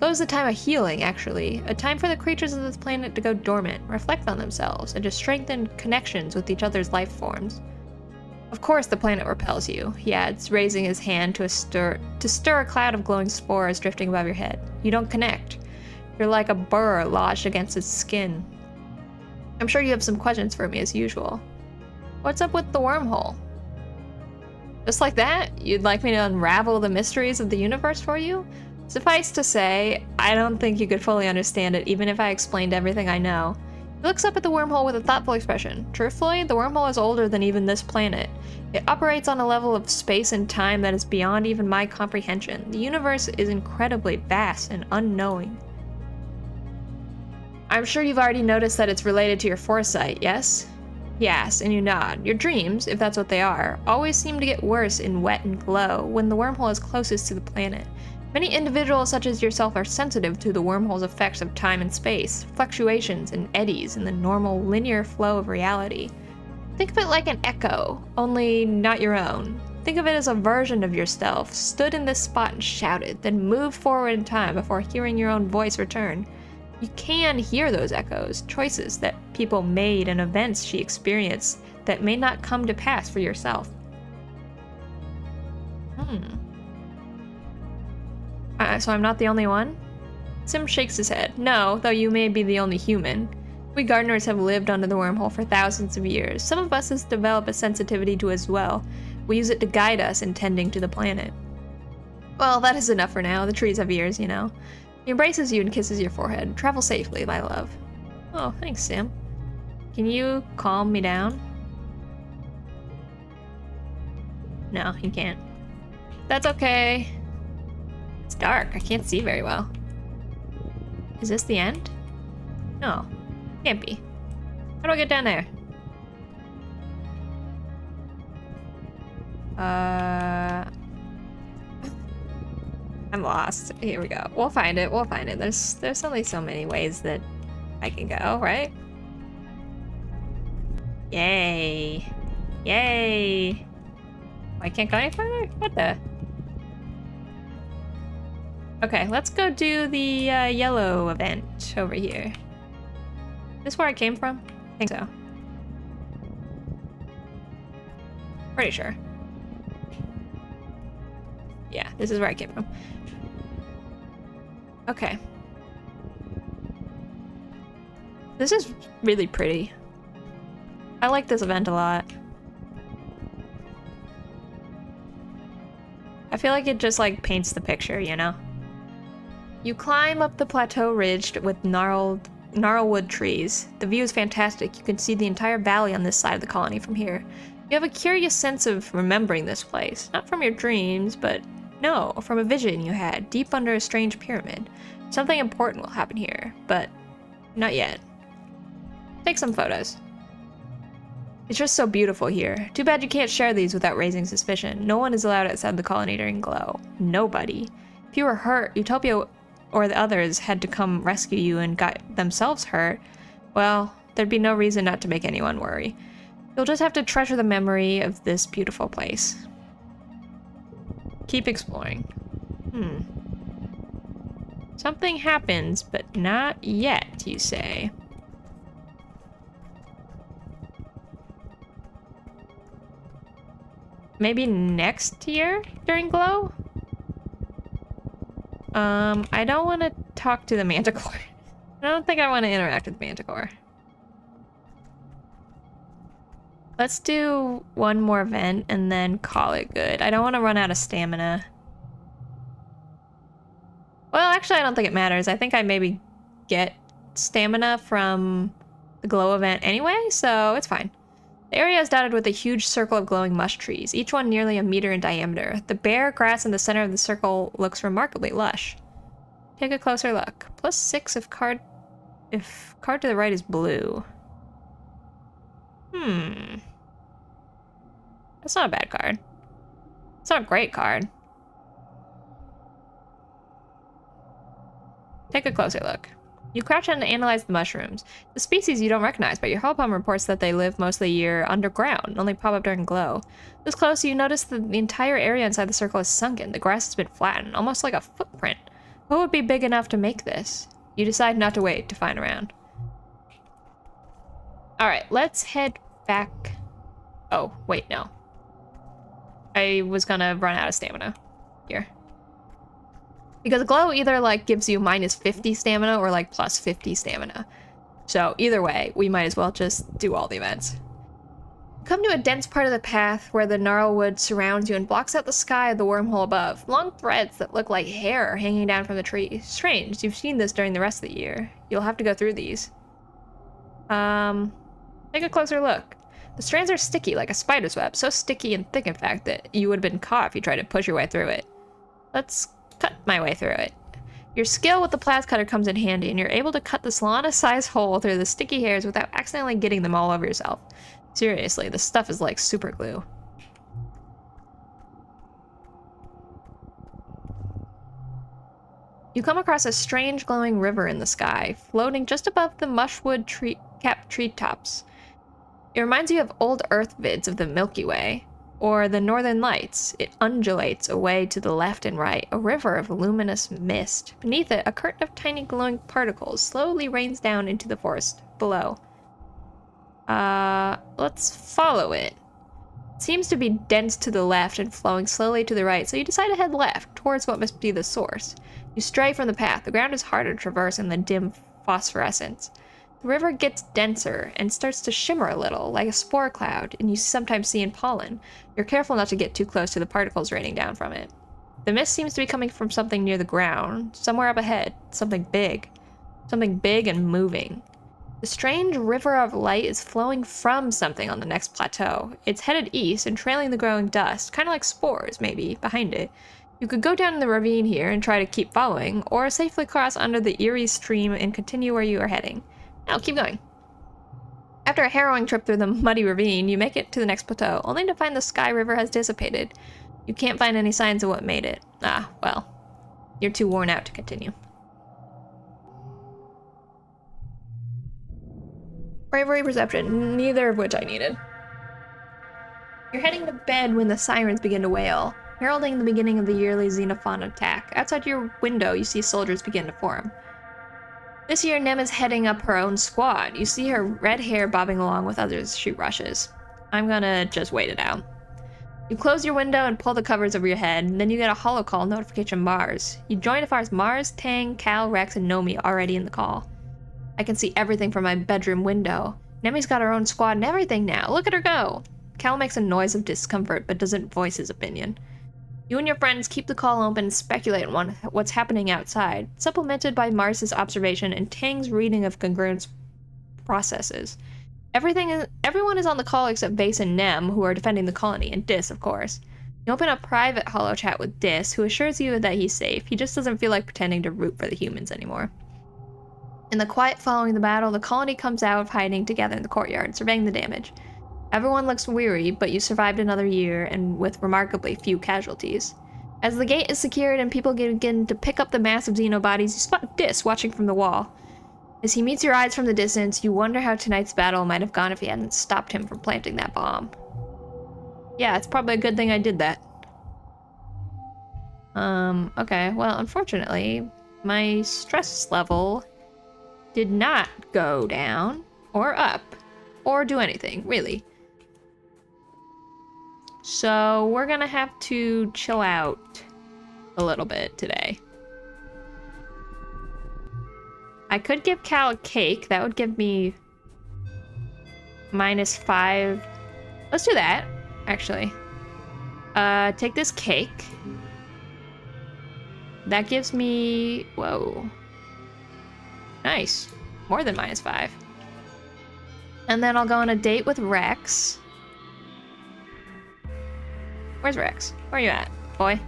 Glow is a time of healing, actually. A time for the creatures of this planet to go dormant, reflect on themselves, and to strengthen connections with each other's life forms. Of course the planet repels you, he adds, raising his hand to stir a cloud of glowing spores drifting above your head. You don't connect. You're like a burr lodged against its skin. I'm sure you have some questions for me as usual. What's up with the wormhole? Just like that? You'd like me to unravel the mysteries of the universe for you? Suffice to say, I don't think you could fully understand it even if I explained everything I know. He looks up at the wormhole with a thoughtful expression. Truthfully, the wormhole is older than even this planet. It operates on a level of space and time that is beyond even my comprehension. The universe is incredibly vast and unknowing. I'm sure you've already noticed that it's related to your foresight, yes? Yes, and you nod. Your dreams, if that's what they are, always seem to get worse in wet and glow when the wormhole is closest to the planet. Many individuals such as yourself are sensitive to the wormhole's effects of time and space, fluctuations and eddies in the normal linear flow of reality. Think of it like an echo, only not your own. Think of it as a version of yourself, stood in this spot and shouted, then moved forward in time before hearing your own voice return. You can hear those echoes, choices that people made and events she experienced that may not come to pass for yourself. So I'm not the only one? Sim shakes his head. No, though you may be the only human. We gardeners have lived under the wormhole for thousands of years. Some of us has developed a sensitivity to it as well. We use it to guide us in tending to the planet. Well, that is enough for now. The trees have ears, you know. He embraces you and kisses your forehead. Travel safely, my love. Oh, thanks, Sim. Can you calm me down? No, he can't. That's okay. It's dark. I can't see very well. Is this the end? No. Can't be. How do I get down there? I'm lost. Here we go. We'll find it. We'll find it. There's only so many ways that I can go, right? Yay. Yay. I can't go any further? What the? Okay, let's go do the yellow event over here. This where I came from? I think so. Pretty sure. Yeah, this is where I came from. Okay. This is really pretty. I like this event a lot. I feel like it just like paints the picture, you know? You climb up the plateau ridged with gnarlwood trees. The view is fantastic. You can see the entire valley on this side of the colony from here. You have a curious sense of remembering this place. Not from your dreams, but no, from a vision you had, deep under a strange pyramid. Something important will happen here, but not yet. Take some photos. It's just so beautiful here. Too bad you can't share these without raising suspicion. No one is allowed outside the colony during glow. Nobody. If you were hurt, Utopia or the others had to come rescue you and got themselves hurt, well, there'd be no reason not to make anyone worry. You'll just have to treasure the memory of this beautiful place. Keep exploring. Something happens, but not yet, you say. Maybe next year during glow? I don't want to talk to the manticore. I don't think I want to interact with the manticore. Let's do one more event and then call it good. I don't want to run out of stamina. Well, actually, I don't think it matters. I think I maybe get stamina from the glow event anyway, so it's fine. The area is dotted with a huge circle of glowing mush trees, each one nearly a meter in diameter. The bare grass in the center of the circle looks remarkably lush. Take a closer look. +6 if card to the right is blue. That's not a bad card. It's not a great card. Take a closer look. You crouch and analyze the mushrooms. The species you don't recognize, but your Helpom reports that they live most of the year underground and only pop up during glow. This close, you notice that the entire area inside the circle is sunken. The grass has been flattened, almost like a footprint. What would be big enough to make this? You decide not to wait to find around. Alright, let's head back. Oh, wait, no. I was gonna run out of stamina here. Because glow either like gives you -50 stamina or like +50 stamina. So either way, we might as well just do all the events. Come to a dense part of the path where the gnarlwood surrounds you and blocks out the sky of the wormhole above. Long threads that look like hair hanging down from the tree. Strange, you've seen this during the rest of the year. You'll have to go through these. Take a closer look. The strands are sticky like a spider's web, so sticky and thick in fact that you would have been caught if you tried to push your way through it. Let's cut my way through it. Your skill with the plas cutter comes in handy, and you're able to cut the Solana-sized hole through the sticky hairs without accidentally getting them all over yourself. Seriously, this stuff is like super glue. You come across a strange glowing river in the sky, floating just above the mushwood capped treetops. It reminds you of old Earth vids of the Milky Way, or the Northern Lights. It undulates away to the left and right, a river of luminous mist. Beneath it, a curtain of tiny glowing particles slowly rains down into the forest below. Let's follow it. It seems to be dense to the left and flowing slowly to the right, so you decide to head left, towards what must be the source. You stray from the path. The ground is hard to traverse in the dim phosphorescence. The river gets denser and starts to shimmer a little, like a spore cloud, and you sometimes see in pollen. You're careful not to get too close to the particles raining down from it. The mist seems to be coming from something near the ground, somewhere up ahead, something big and moving. The strange river of light is flowing from something on the next plateau. It's headed east and trailing the growing dust, kind of like spores, maybe, behind it. You could go down in the ravine here and try to keep following, or safely cross under the eerie stream and continue where you are heading. Now, keep going. After a harrowing trip through the muddy ravine, you make it to the next plateau, only to find the sky river has dissipated. You can't find any signs of what made it. Ah, well. You're too worn out to continue. Bravery, perception, neither of which I needed. You're heading to bed when the sirens begin to wail, heralding the beginning of the yearly Xenophon attack. Outside your window, you see soldiers begin to form. This year, Nem is heading up her own squad. You see her red hair bobbing along with others she rushes. I'm gonna just wait it out. You close your window and pull the covers over your head, and then you get a holocall notification Mars. You join as far as Mars, Tang, Cal, Rex, and Nomi already in the call. I can see everything from my bedroom window. Nemi's got her own squad and everything now. Look at her go. Cal makes a noise of discomfort, but doesn't voice his opinion. You and your friends keep the call open and speculate on what's happening outside, supplemented by Mars's observation and Tang's reading of congruence processes. Everyone is on the call except Vase and Nem, who are defending the colony, and Dis, of course. You open a private holo chat with Dis, who assures you that he's safe. He just doesn't feel like pretending to root for the humans anymore. In the quiet following the battle, the colony comes out of hiding together in the courtyard, surveying the damage. Everyone looks weary, but you survived another year, and with remarkably few casualties. As the gate is secured and people begin to pick up the massive xenobodies, you spot Dis watching from the wall. As he meets your eyes from the distance, you wonder how tonight's battle might have gone if he hadn't stopped him from planting that bomb. Yeah, it's probably a good thing I did that. Okay, well, unfortunately, my stress level did not go down, or up, or do anything, really. So we're gonna have to chill out a little bit today. I could give Cal a cake. That would give me -5. Let's do that, actually. Take this cake. That gives me... Whoa. Nice. More than -5. And then I'll go on a date with Rex. Where's Rex? Where are you at, boy?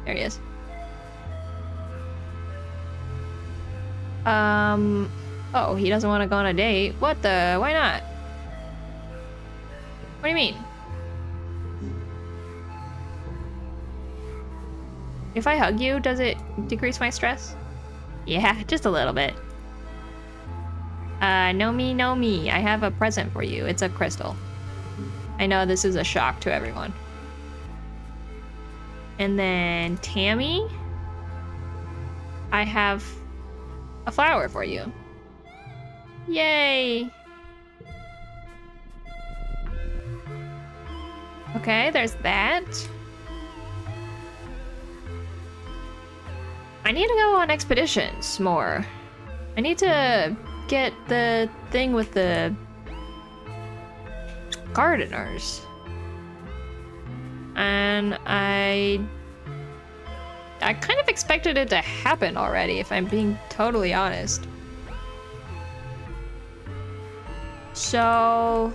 There he is. Oh, he doesn't want to go on a date. What the? Why not? What do you mean? If I hug you, does it decrease my stress? Yeah, just a little bit. No me, no me. I have a present for you. It's a crystal. I know this is a shock to everyone. And then Tammy, I have a flower for you. Yay! Okay, there's that. I need to go on expeditions more. I need to get the thing with the gardeners. And I kind of expected it to happen already, if I'm being totally honest. So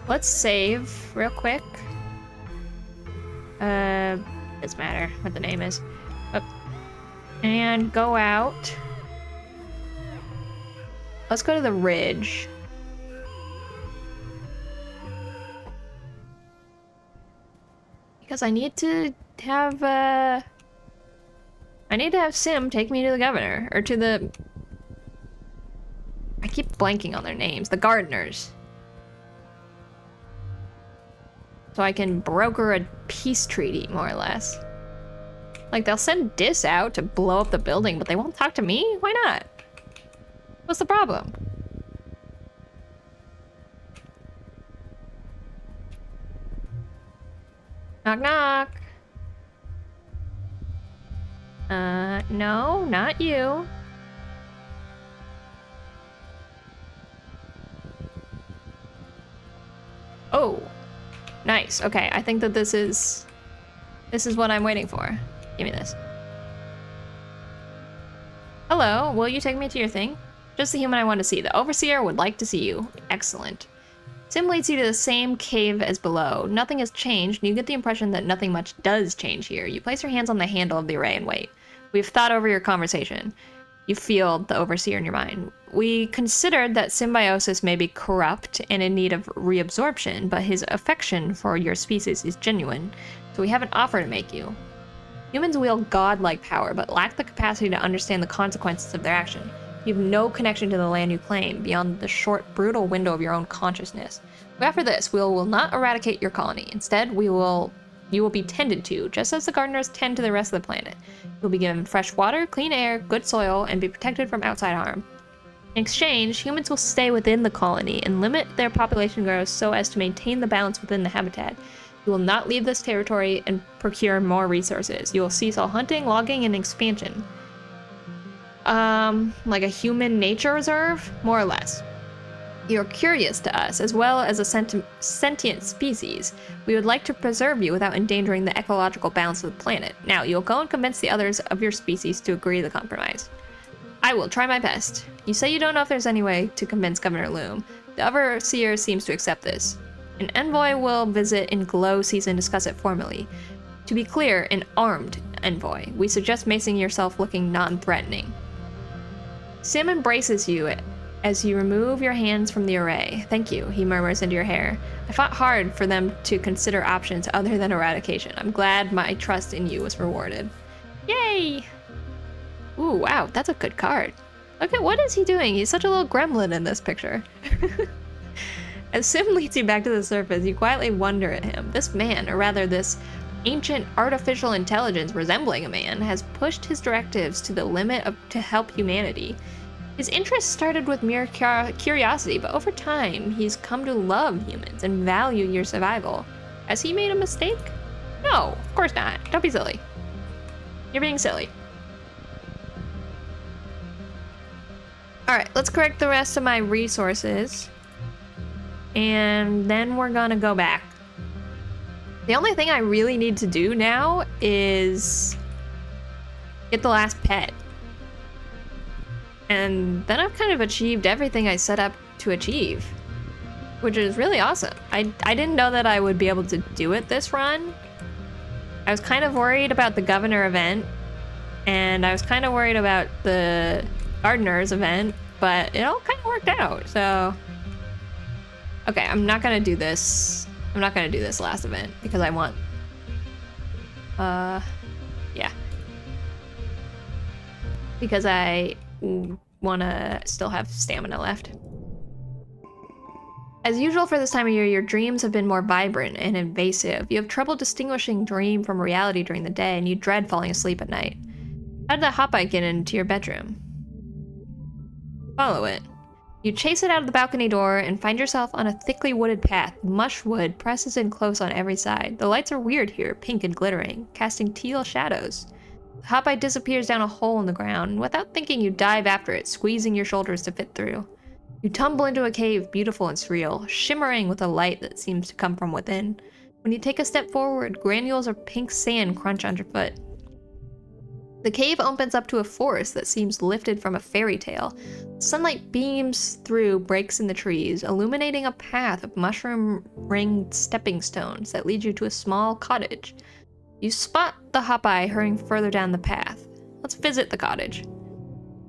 let's save real quick. Doesn't matter what the name is. Oh. And go out. Let's go to the ridge. Because I need to have Sim take me to the governor, or to the... I keep blanking on their names. The gardeners. So I can broker a peace treaty, more or less. Like, they'll send Dis out to blow up the building, but they won't talk to me? Why not? What's the problem? Knock, knock. No, not you. Oh, nice. Okay, I think that this is what I'm waiting for. Give me this. Hello, will you take me to your thing? Just the human I want to see. The Overseer would like to see you. Excellent. Sim leads you to the same cave as below. Nothing has changed, and you get the impression that nothing much does change here. You place your hands on the handle of the array and wait. We've thought over your conversation. You feel the Overseer in your mind. We considered that symbiosis may be corrupt and in need of reabsorption, but his affection for your species is genuine, so we have an offer to make you. Humans wield godlike power, but lack the capacity to understand the consequences of their action. You have no connection to the land you claim, beyond the short, brutal window of your own consciousness. But after this, we will not eradicate your colony. Instead, you will be tended to, just as the gardeners tend to the rest of the planet. You'll be given fresh water, clean air, good soil, and be protected from outside harm. In exchange, humans will stay within the colony and limit their population growth so as to maintain the balance within the habitat. You will not leave this territory and procure more resources. You will cease all hunting, logging, and expansion. Like a human nature reserve? More or less. You're curious to us, as well as a sentient species. We would like to preserve you without endangering the ecological balance of the planet. Now, you'll go and convince the others of your species to agree to the compromise. I will try my best. You say you don't know if there's any way to convince Governor Loom. The overseer seems to accept this. An envoy will visit in glow season and discuss it formally. To be clear, an armed envoy. We suggest macing yourself looking non-threatening. Sim embraces you as you remove your hands from the array. Thank you, he murmurs into your hair. I fought hard for them to consider options other than eradication. I'm glad my trust in you was rewarded. Yay! Ooh, wow, that's a good card. Look at what is he doing? He's such a little gremlin in this picture. As Sim leads you back to the surface, you quietly wonder at him. This man, or rather this ancient artificial intelligence resembling a man, has pushed his directives to the limit to help humanity. His interest started with mere curiosity, but over time, he's come to love humans and value your survival. Has he made a mistake? No, of course not. Don't be silly. You're being silly. Alright, let's correct the rest of my resources. And then we're gonna go back. The only thing I really need to do now is get the last pet. And then I've kind of achieved everything I set up to achieve, which is really awesome. I didn't know that I would be able to do it this run. I was kind of worried about the governor event, and I was kind of worried about the gardeners event, but it all kind of worked out, so... Okay, I'm not gonna do this. I'm not gonna do this last event, because I want... yeah. Because I want to still have stamina left. As usual for this time of year, your dreams have been more vibrant and invasive. You have trouble distinguishing dream from reality during the day, and you dread falling asleep at night. How did that hotbike get into your bedroom? Follow it. You chase it out of the balcony door and find yourself on a thickly wooded path. Mushwood presses in close on every side. The lights are weird here, pink and glittering, casting teal shadows. The hotbike disappears down a hole in the ground, and without thinking you dive after it, squeezing your shoulders to fit through. You tumble into a cave, beautiful and surreal, shimmering with a light that seems to come from within. When you take a step forward, granules of pink sand crunch underfoot. The cave opens up to a forest that seems lifted from a fairy tale. Sunlight beams through breaks in the trees, illuminating a path of mushroom-ringed stepping stones that lead you to a small cottage. You spot the hotbike hurrying further down the path. Let's visit the cottage.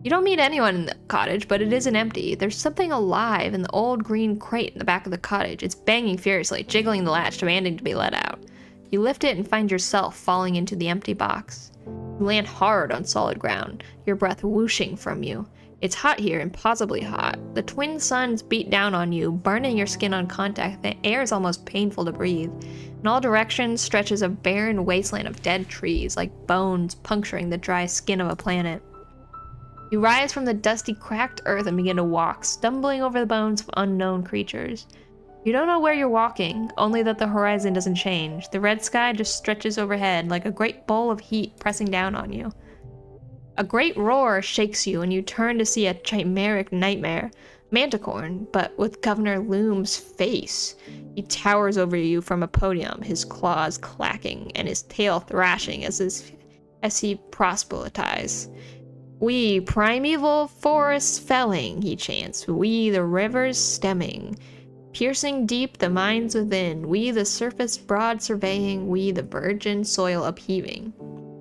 You don't meet anyone in the cottage, but it isn't empty. There's something alive in the old green crate in the back of the cottage. It's banging furiously, jiggling the latch, demanding to be let out. You lift it and find yourself falling into the empty box. You land hard on solid ground, your breath whooshing from you. It's hot here, impossibly hot. The twin suns beat down on you, burning your skin on contact. The air is almost painful to breathe. In all directions stretches a barren wasteland of dead trees, like bones puncturing the dry skin of a planet. You rise from the dusty, cracked earth and begin to walk, stumbling over the bones of unknown creatures. You don't know where you're walking, only that the horizon doesn't change. The red sky just stretches overhead like a great bowl of heat pressing down on you. A great roar shakes you and you turn to see a chimeric nightmare. Manticorn, but with Governor Loom's face. He towers over you from a podium, his claws clacking and his tail thrashing as he proselytizes. We, primeval forests felling, he chants. We, the rivers stemming. Piercing deep the mines within. We, the surface broad surveying. We, the virgin soil upheaving.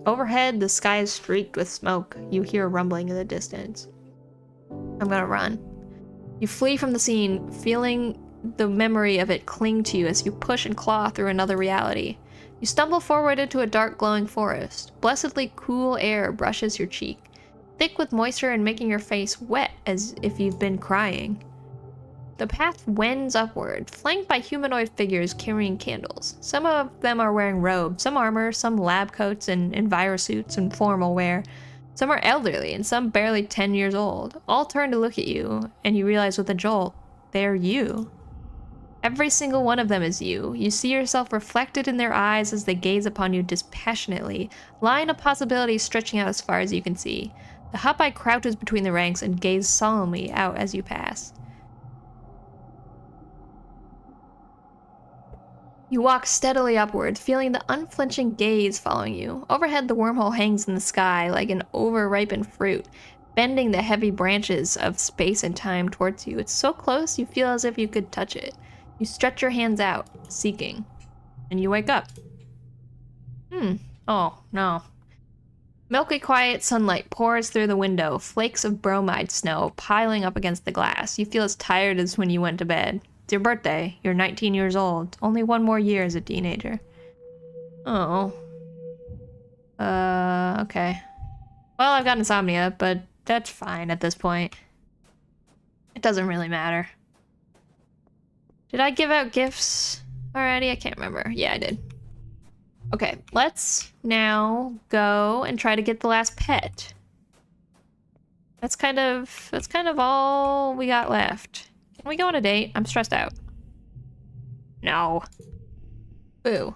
Overhead, the sky is streaked with smoke. You hear rumbling in the distance. I'm gonna run. You flee from the scene, feeling the memory of it cling to you as you push and claw through another reality. You stumble forward into a dark glowing forest. Blessedly cool air brushes your cheek, thick with moisture and making your face wet as if you've been crying. The path wends upward, flanked by humanoid figures carrying candles. Some of them are wearing robes, some armor, some lab coats and envirosuits and formal wear. Some are elderly and some barely 10 years old. All turn to look at you, and you realize with a jolt, they're you. Every single one of them is you. You see yourself reflected in their eyes as they gaze upon you dispassionately, line of possibilities stretching out as far as you can see. The hot-eye crouches between the ranks and gazes solemnly out as you pass. You walk steadily upward, feeling the unflinching gaze following you. Overhead, the wormhole hangs in the sky like an over-ripened fruit, bending the heavy branches of space and time towards you. It's so close, you feel as if you could touch it. You stretch your hands out, seeking, and you wake up. Oh, no. Milky quiet sunlight pours through the window, flakes of bromide snow piling up against the glass. You feel as tired as when you went to bed. It's your birthday. You're 19 years old. Only one more year as a teenager. Oh. Okay. Well, I've got insomnia, but that's fine at this point. It doesn't really matter. Did I give out gifts already? I can't remember. Yeah, I did. Okay, let's now go and try to get the last pet. That's kind of all we got left. Can we go on a date? I'm stressed out. No. Boo.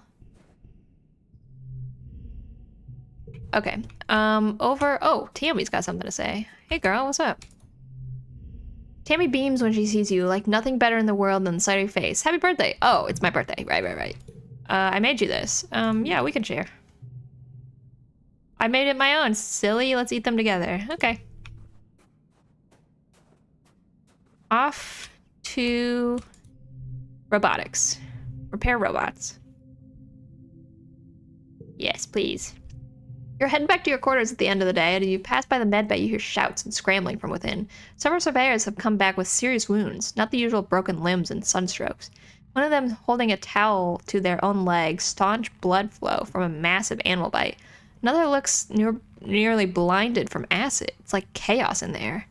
Okay. Oh, Tammy's got something to say. Hey girl, what's up? Tammy beams when she sees you, like nothing better in the world than the sight of your face. Happy birthday! Oh, it's my birthday. Right. I made you this. Yeah, we can share. I made it my own. Silly, let's eat them together. Okay. Off to robotics. Repair robots. Yes, please. You're heading back to your quarters at the end of the day, and as you pass by the medbay, you hear shouts and scrambling from within. Several surveyors have come back with serious wounds, not the usual broken limbs and sunstrokes. One of them holding a towel to their own leg, staunch blood flow from a massive animal bite. Another looks nearly blinded from acid. It's like chaos in there.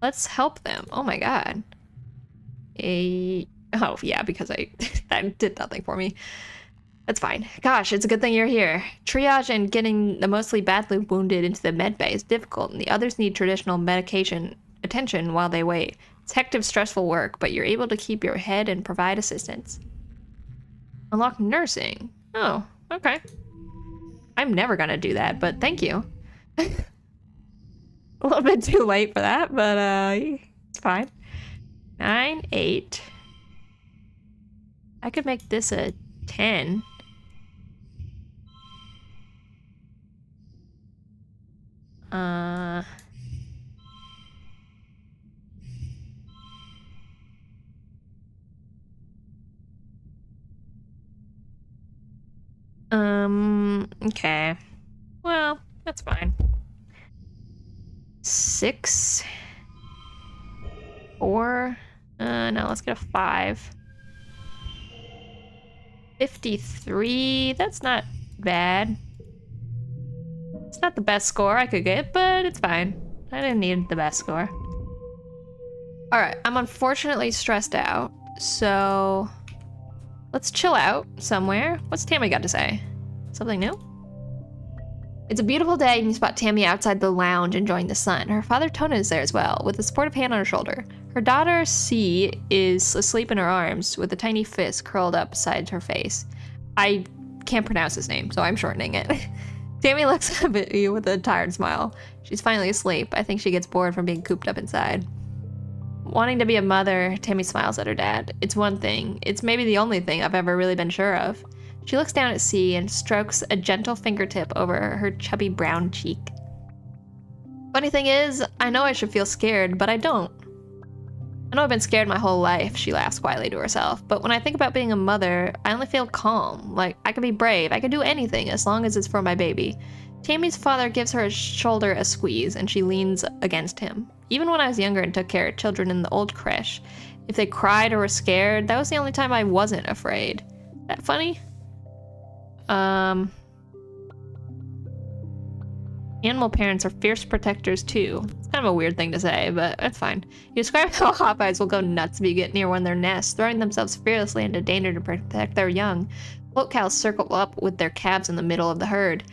Let's help them. Oh my god. Oh yeah, because that did nothing for me. That's fine. Gosh, it's a good thing you're here. Triage and getting the mostly badly wounded into the med bay is difficult, and the others need traditional medication attention while they wait. It's hectic, stressful work, but you're able to keep your head and provide assistance. Unlock nursing. Oh, okay. I'm never gonna do that, but thank you. A little bit too late for that, but it's fine. 9, 8. I could make this a 10. Okay. Well, that's fine. 6. 4. No, let's get a 5. 53. That's not bad. It's not the best score I could get, but it's fine. I didn't need the best score. Alright, I'm unfortunately stressed out, so let's chill out somewhere. What's Tammy got to say? Something new? It's a beautiful day and you spot Tammy outside the lounge enjoying the sun. Her father Tona is there as well, with a supportive hand on her shoulder. Her daughter C is asleep in her arms with a tiny fist curled up beside her face. I can't pronounce his name, so I'm shortening it. Tammy looks up at you with a tired smile. She's finally asleep. I think she gets bored from being cooped up inside. Wanting to be a mother, Tammy smiles at her dad. It's one thing. It's maybe the only thing I've ever really been sure of. She looks down at C and strokes a gentle fingertip over her chubby brown cheek. Funny thing is, I know I should feel scared, but I don't. I know I've been scared my whole life, she laughs quietly to herself, but when I think about being a mother, I only feel calm, like I can be brave, I can do anything as long as it's for my baby. Tammy's father gives her shoulder a squeeze and she leans against him. Even when I was younger and took care of children in the old creche, if they cried or were scared, that was the only time I wasn't afraid. That funny? Animal parents are fierce protectors too. It's kind of a weird thing to say, but it's fine. You describe how Hawkeyes will go nuts if you get near one of their nests, throwing themselves fearlessly into danger to protect their young. Float cows circle up with their calves in the middle of the herd.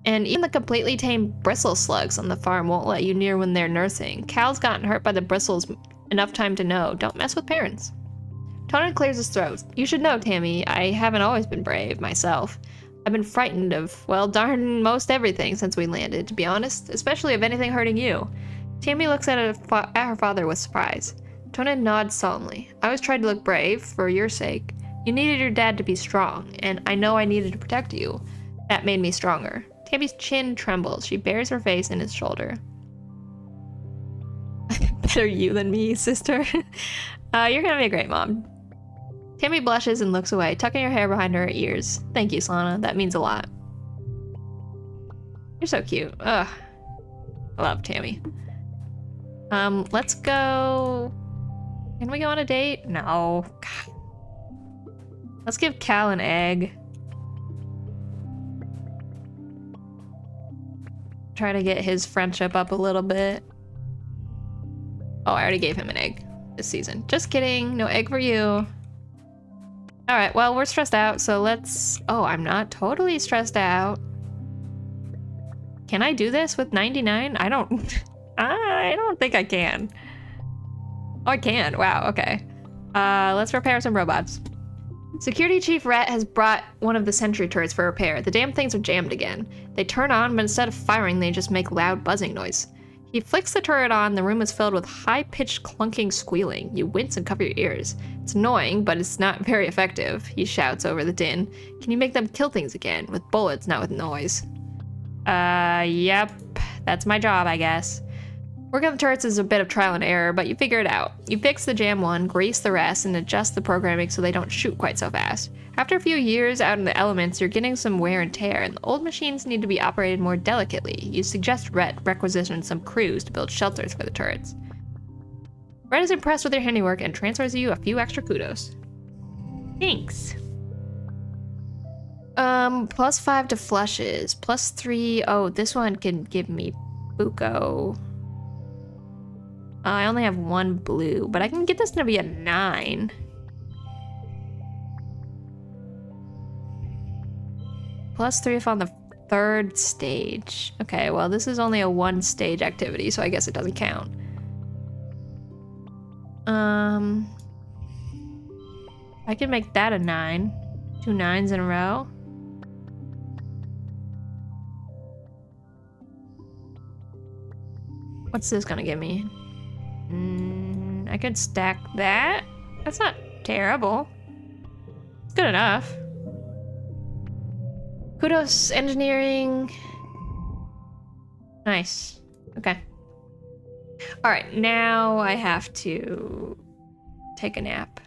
And even the completely tame bristle slugs on the farm won't let you near when they're nursing. Cal's gotten hurt by the bristles enough time to know. Don't mess with parents. Tona clears his throat. You should know, Tammy, I haven't always been brave, myself. I've been frightened of, well, darn most everything since we landed, to be honest, especially of anything hurting you. Tammy looks at her father with surprise. Tona nods solemnly. I always tried to look brave, for your sake. You needed your dad to be strong, and I know I needed to protect you. That made me stronger. Tammy's chin trembles. She buries her face in his shoulder. Better you than me, sister. You're gonna be a great mom. Tammy blushes and looks away, tucking her hair behind her ears. Thank you, Solana. That means a lot. You're so cute. Ugh. I love Tammy. Let's go... Can we go on a date? No. God. Let's give Cal an egg. Try to get his friendship up a little bit. Oh, I already gave him an egg this season. Just kidding. No egg for you. Alright, well, we're stressed out, so let's... Oh, I'm not totally stressed out. Can I do this with 99? I don't think I can. Oh, I can. Wow, okay. Let's repair some robots. Security Chief Rhett has brought one of the sentry turrets for repair. The damn things are jammed again. They turn on, but instead of firing, they just make loud buzzing noise. He flicks the turret on, the room is filled with high-pitched clunking squealing. You wince and cover your ears. It's annoying, but it's not very effective, he shouts over the din. Can you make them kill things again? With bullets, not with noise. Yep. That's my job, I guess. Working on the turrets is a bit of trial and error, but you figure it out. You fix the jam one, grease the rest, and adjust the programming so they don't shoot quite so fast. After a few years out in the elements, you're getting some wear and tear, and the old machines need to be operated more delicately. You suggest Rhett requisition some crews to build shelters for the turrets. Rhett is impressed with your handiwork and transfers you a few extra kudos. Thanks. +5 to flushes. +3. Oh, this one can give me buco. I only have one blue, but I can get this to be a 9. +3 if on the 3rd stage. Okay, well, this is only a 1-stage activity, so I guess it doesn't count. I can make that a 9. 2 9s in a row. What's this gonna give me? I could stack that. That's not terrible. It's good enough. Kudos, engineering. Nice. Okay. Alright, now I have to take a nap.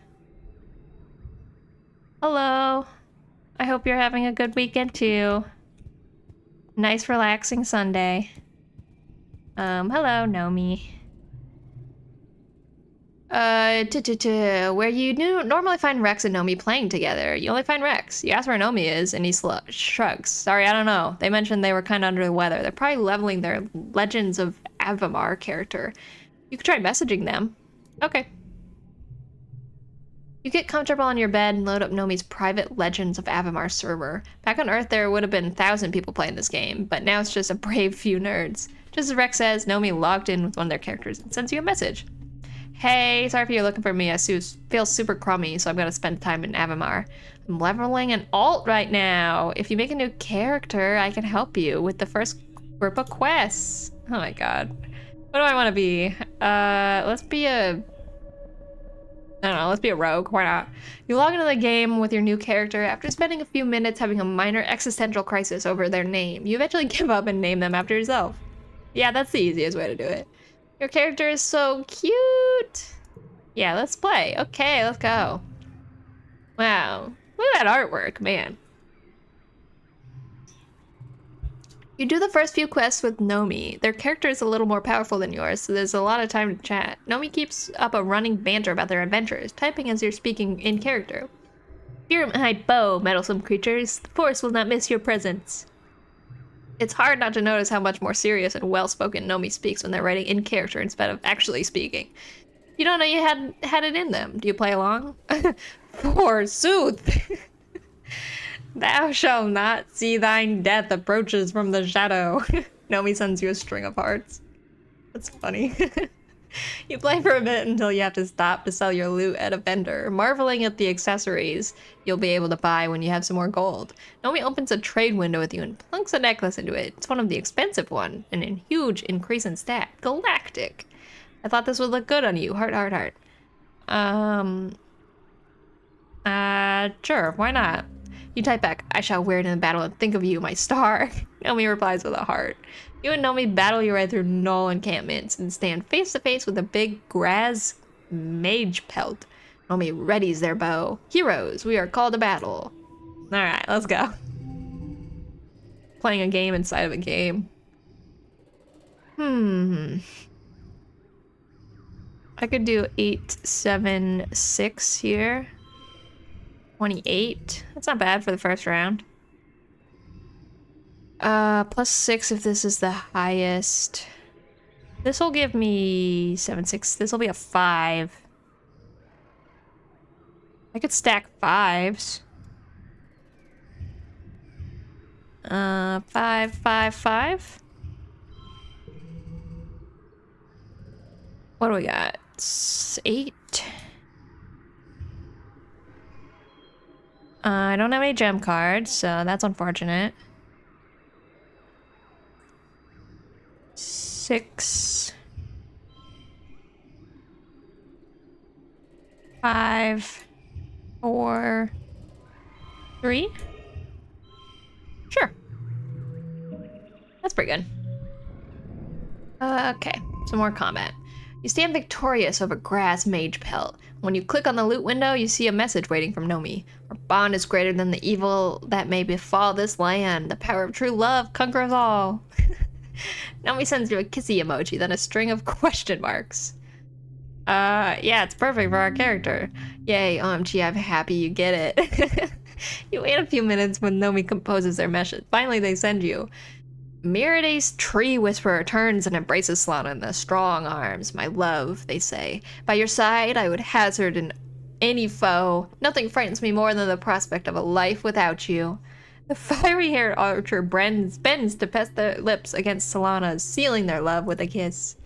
Hello. I hope you're having a good weekend too. Nice relaxing Sunday. Hello, Nomi. Where you normally find Rex and Nomi playing together. You only find Rex. You ask where Nomi is, and he shrugs. Sorry, I don't know. They mentioned they were kind of under the weather. They're probably leveling their Legends of Avamar character. You could try messaging them. Okay. You get comfortable on your bed and load up Nomi's private Legends of Avamar server. Back on Earth, there would have been 1,000 people playing this game, but now it's just a brave few nerds. Just as Rex says, Nomi logged in with one of their characters and sends you a message. Hey, sorry if you're looking for me. I feel super crummy, so I'm gonna spend time in Avamar. I'm leveling an alt right now. If you make a new character, I can help you with the first group of quests. Oh my god. What do I want to be? Let's be a... I don't know, let's be a rogue. Why not? You log into the game with your new character. After spending a few minutes having a minor existential crisis over their name, you eventually give up and name them after yourself. Yeah, that's the easiest way to do it. Your character is so cute. Yeah, let's play. Okay, let's go. Wow. Look at that artwork, man. You do the first few quests with Nomi. Their character is a little more powerful than yours, so there's a lot of time to chat. Nomi keeps up a running banter about their adventures, typing as you're speaking in character. Fear my bow, meddlesome creatures. The force will not miss your presence. It's hard not to notice how much more serious and well-spoken Nomi speaks when they're writing in character instead of actually speaking. You don't know you had it in them. Do you play along? Forsooth! Thou shalt not see thine death approaches from the shadow. Nomi sends you a string of hearts. That's funny. You play for a bit until you have to stop to sell your loot at a vendor, marveling at the accessories you'll be able to buy when you have some more gold. Nomi opens a trade window with you and plunks a necklace into it. It's one of the expensive one, and a huge increase in stat. Galactic. I thought this would look good on you. Heart, heart, heart. Sure, why not? You type back, I shall wear it in the battle and think of you, my star. Nomi replies with a heart. You and Nomi battle your way through null encampments and stand face to face with a big grass mage pelt. Nomi readies their bow. Heroes, we are called to battle. Alright, let's go. Playing a game inside of a game. I could do 8, 7, 6 here. 28. That's not bad for the first round. Plus 6 if this is the highest. This will give me 7, 6. This will be a 5. I could stack 5s. 5, 5, 5. What do we got? 8. I don't have any gem cards, so that's unfortunate. 6. 5. 4. 3. Sure. That's pretty good. Okay, some more combat. You stand victorious over grass mage pelt. When you click on the loot window, you see a message waiting from Nomi. Our bond is greater than the evil that may befall this land. The power of true love conquers all. Nomi sends you a kissy emoji, then a string of question marks. Yeah, it's perfect for our character. Yay, OMG, I'm happy you get it. You wait a few minutes when Nomi composes their message. Finally, they send you. Miridae's tree whisperer turns and embraces Solana in the strong arms. My love, they say. By your side, I would hazard any foe. Nothing frightens me more than the prospect of a life without you. The fiery-haired archer bends to press their lips against Solana's, sealing their love with a kiss.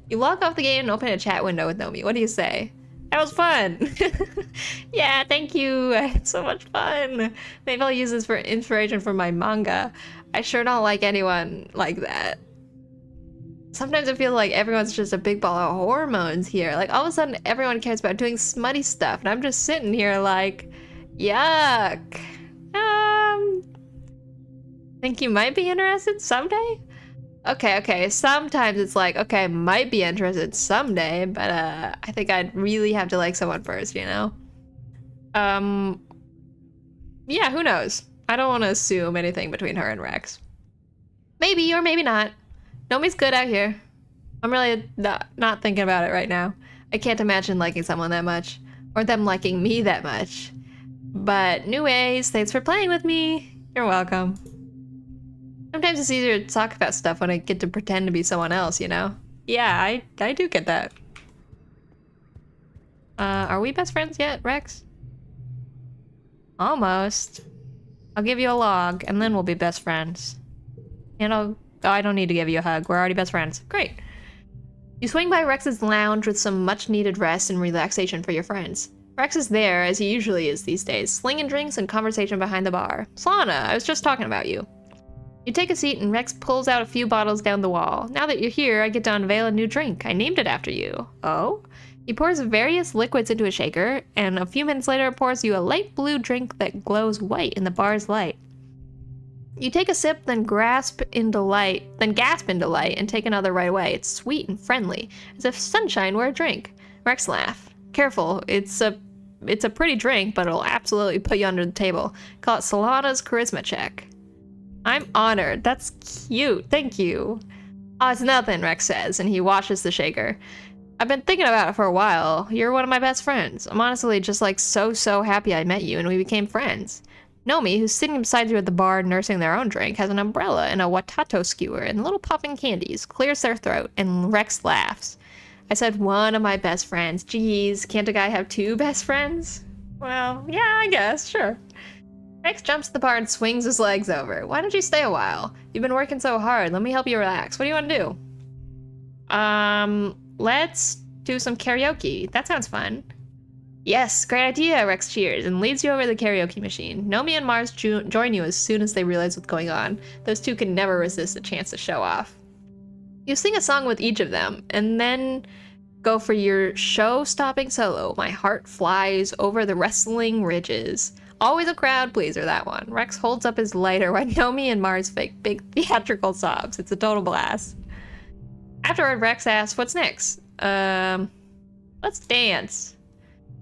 You log off the game and open a chat window with Nomi. What do you say? That was fun! Yeah, thank you! I had so much fun! Maybe I'll use this for inspiration for my manga. I sure don't like anyone like that. Sometimes I feel like everyone's just a big ball of hormones here. Like, all of a sudden, everyone cares about doing smutty stuff, and I'm just sitting here like, yuck. Think you might be interested someday? Okay, sometimes it's like, okay, might be interested someday, but I think I'd really have to like someone first, you know? Yeah, who knows? I don't want to assume anything between her and Rex. Maybe or maybe not. Nomi's good out here. I'm really not thinking about it right now. I can't imagine liking someone that much, or them liking me that much. But anyways, thanks for playing with me. You're welcome. Sometimes it's easier to talk about stuff when I get to pretend to be someone else, you know? Yeah, I do get that. Are we best friends yet, Rex? Almost. I'll give you a log, and then we'll be best friends. And I don't need to give you a hug. We're already best friends. Great. You swing by Rex's lounge with some much-needed rest and relaxation for your friends. Rex is there, as he usually is these days, slinging drinks and conversation behind the bar. Solana, I was just talking about you. You take a seat and Rex pulls out a few bottles down the wall. Now that you're here, I get to unveil a new drink. I named it after you. Oh? He pours various liquids into a shaker, and a few minutes later pours you a light blue drink that glows white in the bar's light. You take a sip, then gasp in delight, and take another right away. It's sweet and friendly, as if sunshine were a drink. Rex laughed. Careful, it's a pretty drink, but it'll absolutely put you under the table. Call it Solana's charisma check. I'm honored. That's cute. Thank you. Oh, it's nothing, Rex says, and he washes the shaker. I've been thinking about it for a while. You're one of my best friends. I'm honestly just like so happy I met you and we became friends. Nomi, who's sitting beside you at the bar nursing their own drink, has an umbrella and a watato skewer and little popping candies, clears their throat, and Rex laughs. I said one of my best friends. Jeez, can't a guy have two best friends? Well, yeah, I guess, sure. Rex jumps to the bar and swings his legs over. Why don't you stay a while? You've been working so hard. Let me help you relax. What do you want to do? let's do some karaoke. That sounds fun. Yes, great idea, Rex cheers and leads you over to the karaoke machine. Nomi and Mars join you as soon as they realize what's going on. Those two can never resist a chance to show off. You sing a song with each of them, and then go for your show-stopping solo, My Heart Flies Over the Wrestling Ridges. Always a crowd pleaser, that one. Rex holds up his lighter while Nomi and Mars fake big theatrical sobs. It's a total blast. Afterward, Rex asks, what's next? Let's dance.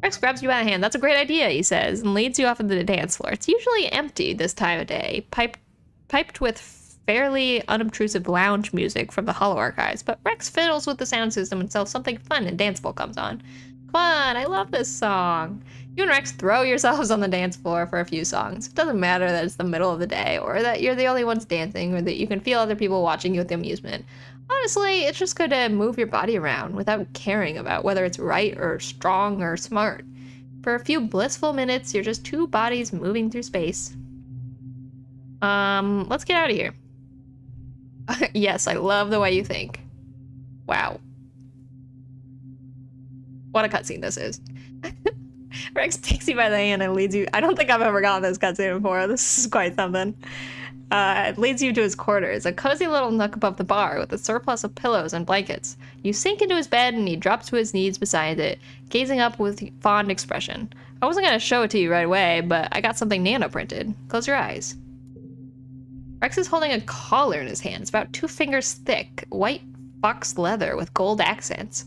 Rex grabs you by the hand. That's a great idea, he says, and leads you off into the dance floor. It's usually empty this time of day, piped with fairly unobtrusive lounge music from the Hollow Archives, but Rex fiddles with the sound system until something fun and danceable comes on. Come on, I love this song. You and Rex throw yourselves on the dance floor for a few songs. It doesn't matter that it's the middle of the day, or that you're the only ones dancing, or that you can feel other people watching you with amusement. Honestly, it's just good to move your body around without caring about whether it's right or strong or smart. For a few blissful minutes, you're just two bodies moving through space. Let's get out of here. Yes, I love the way you think. Wow. What a cutscene this is. Rex takes you by the hand and leads you. I don't think I've ever gotten this cutscene before. This is quite something. It leads you to his quarters, a cozy little nook above the bar with a surplus of pillows and blankets. You sink into his bed and he drops to his knees beside it, gazing up with fond expression. I wasn't going to show it to you right away, but I got something nano printed. Close your eyes. Rex is holding a collar in his hands, about 2 fingers thick, white box leather with gold accents,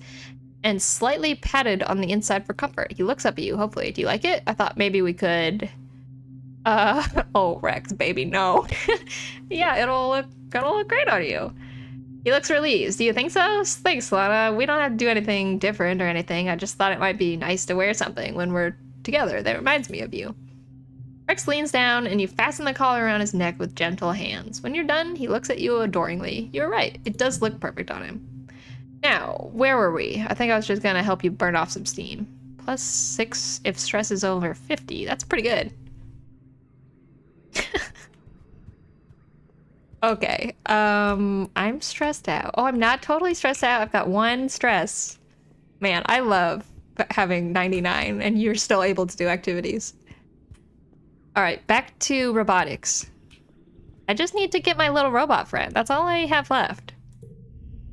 and slightly padded on the inside for comfort. He looks up at you, hopefully. Do you like it? I thought maybe we could... oh, Rex, baby, no. Yeah, it'll look great on you. He looks relieved. Do you think so? Thanks, Lana. We don't have to do anything different or anything. I just thought it might be nice to wear something when we're together that reminds me of you. Rex leans down and you fasten the collar around his neck with gentle hands. When you're done, he looks at you adoringly. You're right. It does look perfect on him. Now, where were we? I think I was just gonna help you burn off some steam. +6 if stress is over 50. That's pretty good. Okay, I'm stressed out. Oh, I'm not totally stressed out. I've got 1 stress. Man, I love having 99 and you're still able to do activities. All right, back to robotics. I just need to get my little robot friend. That's all I have left.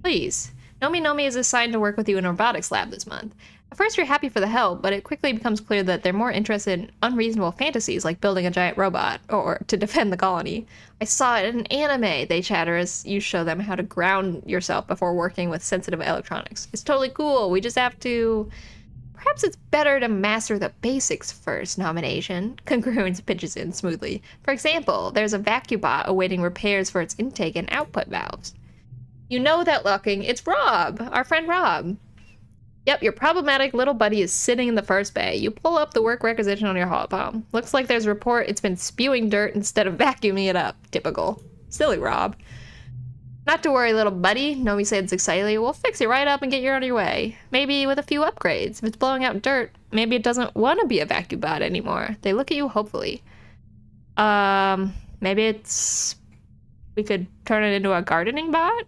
Please. Nomi is assigned to work with you in a robotics lab this month. At first you're happy for the help, but it quickly becomes clear that they're more interested in unreasonable fantasies like building a giant robot, or to defend the colony. I saw it in an anime, they chatter as you show them how to ground yourself before working with sensitive electronics. It's totally cool, we just have to... Perhaps it's better to master the basics first, Nomination. Congruence pitches in smoothly. For example, there's a vacuum bot awaiting repairs for its intake and output valves. You know that looking. It's Rob, our friend Rob. Yep, your problematic little buddy is sitting in the first bay. You pull up the work requisition on your holopalm. Looks like there's a report it's been spewing dirt instead of vacuuming it up. Typical. Silly Rob. Not to worry, little buddy, Nomi says excitedly. We'll fix it right up and get you on your way. Maybe with a few upgrades. If it's blowing out dirt, maybe it doesn't want to be a vacuum bot anymore. They look at you hopefully. Maybe it's... We could turn it into a gardening bot?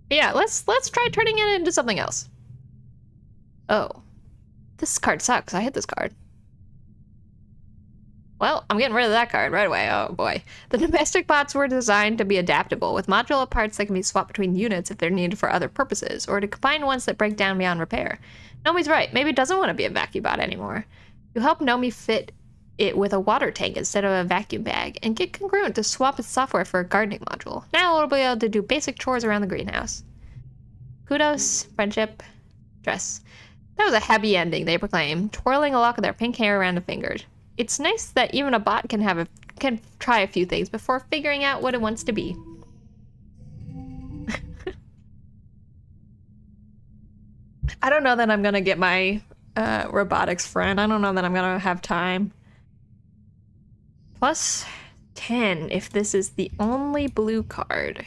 But yeah, let's try turning it into something else. Oh. This card sucks. I hate this card. Well, I'm getting rid of that card right away. Oh boy. The domestic bots were designed to be adaptable, with modular parts that can be swapped between units if they're needed for other purposes, or to combine ones that break down beyond repair. Nomi's right. Maybe it doesn't want to be a vacuum bot anymore. You help Nomi fit it with a water tank instead of a vacuum bag, and get Congruent to swap its software for a gardening module. Now it'll be able to do basic chores around the greenhouse. Kudos, friendship, dress. That was a happy ending, they proclaim, twirling a lock of their pink hair around a finger. It's nice that even a bot can try a few things before figuring out what it wants to be. I don't know that I'm gonna get my robotics friend. I don't know that I'm gonna have time. +10 if this is the only blue card. I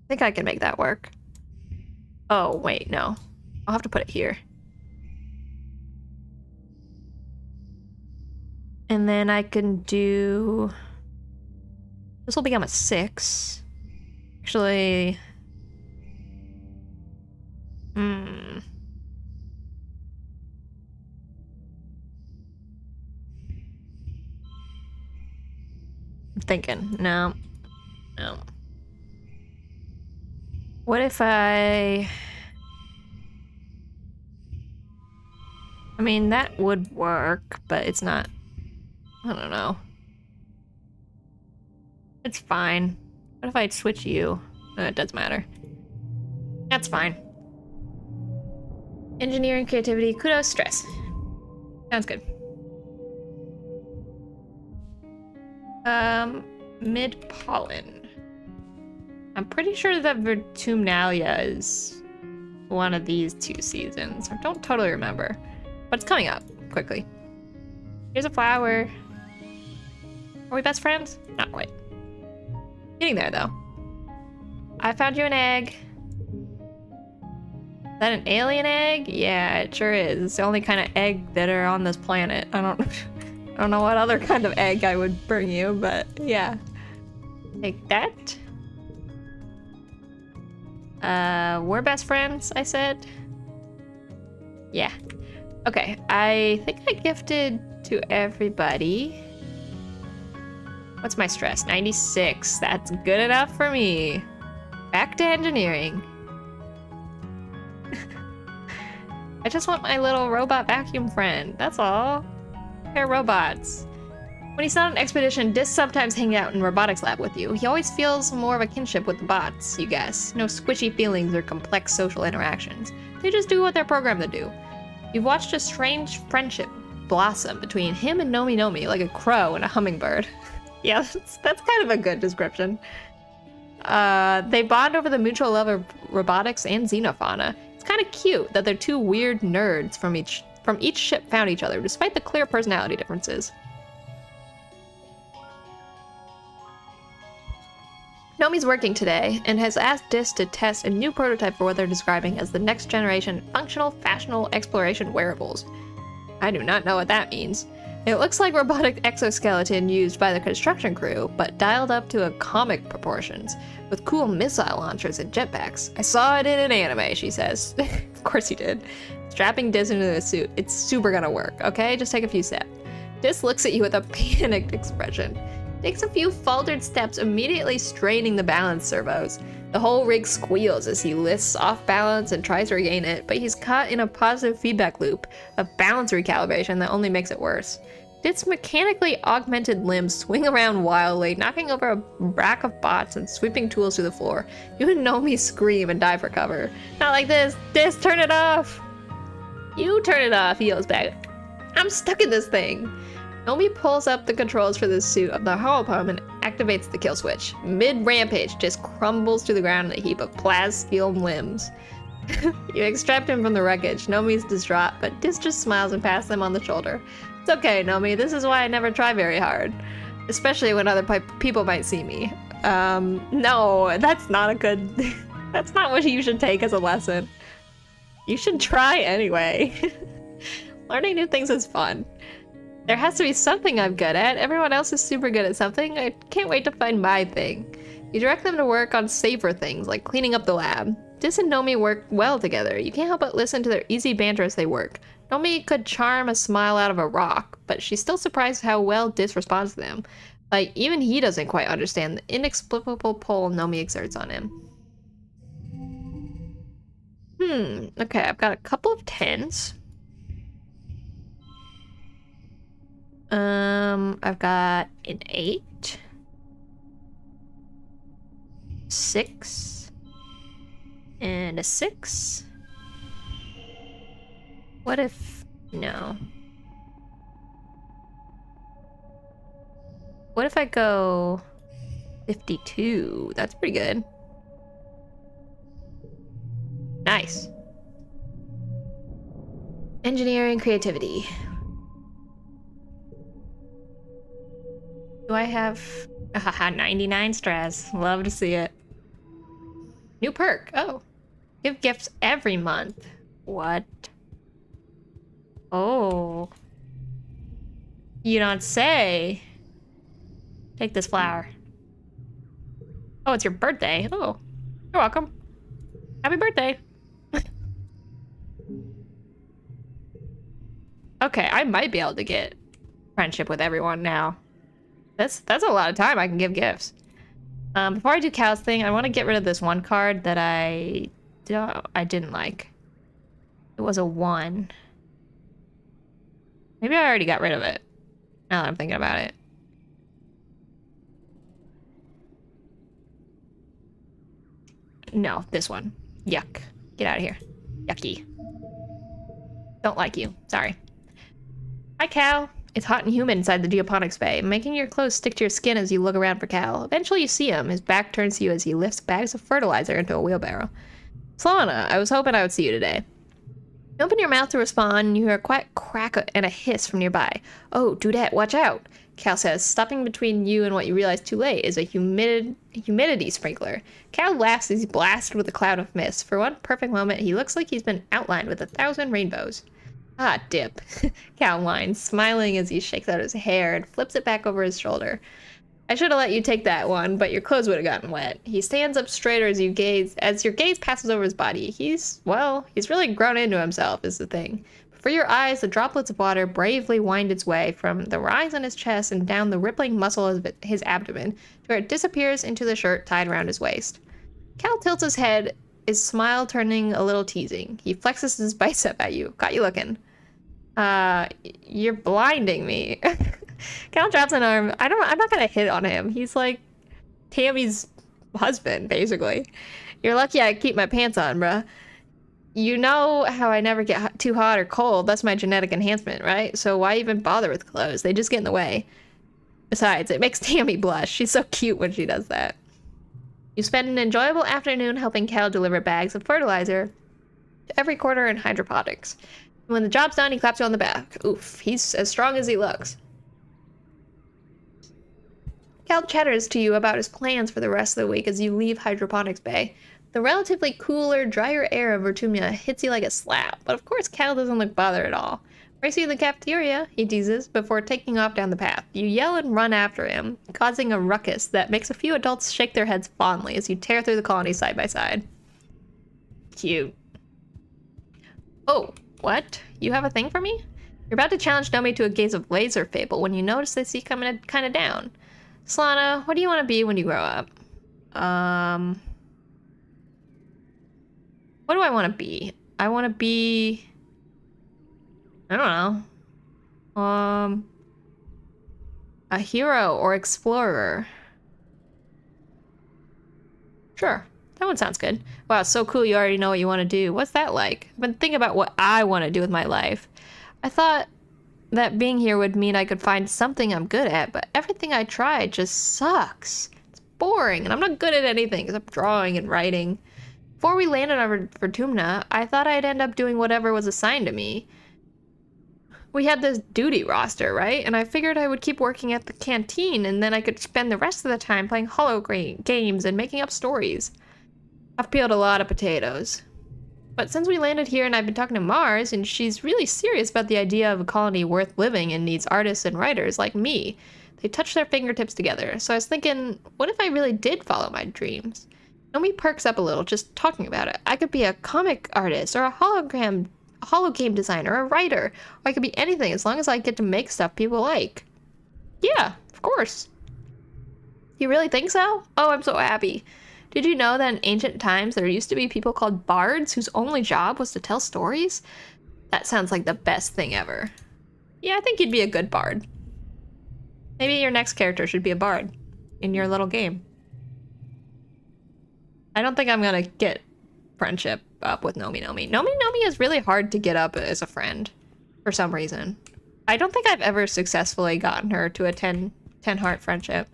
think I can make that work. Oh, wait, no. I'll have to put it here. And then I can do... This will become a 6. Actually... Hmm... I'm thinking. No. No. What if I mean, that would work, but it's not... I don't know. It's fine. What if I switch you? It doesn't matter. That's fine. Engineering, creativity, kudos, stress. Sounds good. Mid-pollen. I'm pretty sure that Vertumnalia is one of these 2 seasons. I don't totally remember. But it's coming up quickly. Here's a flower. Are we best friends? Not quite. Getting there, though. I found you an egg. Is that an alien egg? Yeah, it sure is. It's the only kind of egg that are on this planet. I don't know what other kind of egg I would bring you, but yeah. Take that. We're best friends, I said. Yeah. Okay, I think I gifted to everybody. What's my stress? 96. That's good enough for me. Back to engineering. I just want my little robot vacuum friend. That's all. They're robots. When he's not on expedition, Dis sometimes hang out in robotics lab with you. He always feels more of a kinship with the bots, you guess. No squishy feelings or complex social interactions. They just do what they're programmed to do. You've watched a strange friendship blossom between him and Nomi Nomi, like a crow and a hummingbird. Yeah, that's kind of a good description. They bond over the mutual love of robotics and xenofauna. It's kind of cute that they're 2 weird nerds from each ship found each other, despite the clear personality differences. Nomi's working today, and has asked Dis to test a new prototype for what they're describing as the next generation functional, fashionable exploration wearables. I do not know what that means. It looks like robotic exoskeleton used by the construction crew, but dialed up to comic proportions, with cool missile launchers and jetpacks. I saw it in an anime, she says. Of course you did. Strapping Dis into the suit. It's super gonna work, okay? Just take a few steps. Dis looks at you with a panicked expression. Takes a few faltered steps, immediately straining the balance servos. The whole rig squeals as he lifts off balance and tries to regain it, but he's caught in a positive feedback loop of balance recalibration that only makes it worse. Dit's mechanically augmented limbs swing around wildly, knocking over a rack of bots and sweeping tools to the floor. You and Nomi scream and dive for cover. Not like this! Dis, turn it off! You turn it off, he yells back. I'm stuck in this thing! Nomi pulls up the controls for the suit of the holopalm and activates the kill switch. Mid-rampage, just crumbles to the ground in a heap of plasteel limbs. You extract him from the wreckage. Nomi's distraught, but Dis just smiles and pats them on the shoulder. It's okay, Nomi. This is why I never try very hard. Especially when other people might see me. No, that's not a good... That's not what you should take as a lesson. You should try anyway. Learning new things is fun. There has to be something I'm good at. Everyone else is super good at something. I can't wait to find my thing. You direct them to work on safer things, like cleaning up the lab. Dis and Nomi work well together. You can't help but listen to their easy banter as they work. Nomi could charm a smile out of a rock, but she's still surprised how well Dis responds to them. Like, even he doesn't quite understand the inexplicable pull Nomi exerts on him. Okay, I've got a couple of 10s. I've got an 8, 6, and a 6. What if... no. What if I go 52? That's pretty good. Nice. Engineering, creativity. Do I have... 99 stress. Love to see it. New perk. Oh. Give gifts every month. What? Oh. You don't say. Take this flower. Oh, it's your birthday. Oh, you're welcome. Happy birthday. Okay, I might be able to get friendship with everyone now. That's a lot of time I can give gifts. Before I do Cal's thing, I want to get rid of this one card that I didn't like. It was a 1. Maybe I already got rid of it. Now that I'm thinking about it. No, this one. Yuck. Get out of here. Yucky. Don't like you. Sorry. Hi, Cal. It's hot and humid inside the geoponics bay, making your clothes stick to your skin as you look around for Cal. Eventually you see him. His back turns to you as he lifts bags of fertilizer into a wheelbarrow. Slana, I was hoping I would see you today. You open your mouth to respond, and you hear a quiet crack and a hiss from nearby. Oh, Dudette, watch out, Cal says. Stopping between you and what you realize too late is a humidity sprinkler. Cal laughs as he's blasted with a cloud of mist. For one perfect moment, he looks like he's been outlined with 1,000 rainbows. Ah, dip, Cal whines, smiling as he shakes out his hair and flips it back over his shoulder. I should have let you take that one, but your clothes would have gotten wet. He stands up straighter as your gaze passes over his body. He's really grown into himself, is the thing. Before your eyes, the droplets of water bravely wind its way from the rise on his chest and down the rippling muscle of his abdomen to where it disappears into the shirt tied around his waist. Cal tilts his head, his smile turning a little teasing. He flexes his bicep at you. Got you looking. You're blinding me. Cal drops an arm. I'm not gonna hit on him. He's like Tammy's husband, basically. You're lucky I keep my pants on, bruh. You know how I never get too hot or cold. That's my genetic enhancement, right? So why even bother with clothes? They just get in the way. Besides, it makes Tammy blush. She's so cute when she does that. You spend an enjoyable afternoon helping Cal deliver bags of fertilizer to every quarter in hydroponics. When the job's done, he claps you on the back. Oof, he's as strong as he looks. Cal chatters to you about his plans for the rest of the week as you leave Hydroponics Bay. The relatively cooler, drier air of Vertumia hits you like a slap, but of course Cal doesn't look bothered at all. Race you in the cafeteria, he teases, before taking off down the path. You yell and run after him, causing a ruckus that makes a few adults shake their heads fondly as you tear through the colony side by side. Cute. Oh. What? You have a thing for me? You're about to challenge Nomi to a gaze of laser fable when you notice they see coming kind of down. Slana, what do you want to be when you grow up? What do I want to be? I want to be... I don't know. A hero or explorer. Sure. That one sounds good. Wow, it's so cool you already know what you want to do. What's that like? I've been thinking about what I want to do with my life. I thought that being here would mean I could find something I'm good at, but everything I tried just sucks. It's boring, and I'm not good at anything except drawing and writing. Before we landed on Vertumna, I thought I'd end up doing whatever was assigned to me. We had this duty roster, right? And I figured I would keep working at the canteen, and then I could spend the rest of the time playing games and making up stories. I've peeled a lot of potatoes. But since we landed here and I've been talking to Mars, and she's really serious about the idea of a colony worth living and needs artists and writers like me, they touched their fingertips together. So I was thinking, what if I really did follow my dreams? Nomi perks up a little just talking about it. I could be a comic artist or a hologame designer or a writer. Or I could be anything as long as I get to make stuff people like. Yeah, of course. You really think so? Oh, I'm so happy. Did you know that in ancient times there used to be people called bards whose only job was to tell stories? That sounds like the best thing ever. Yeah, I think you'd be a good bard. Maybe your next character should be a bard in your little game. I don't think I'm gonna get friendship up with Nomi. Nomi is really hard to get up as a friend for some reason. I don't think I've ever successfully gotten her to a 10 heart friendship.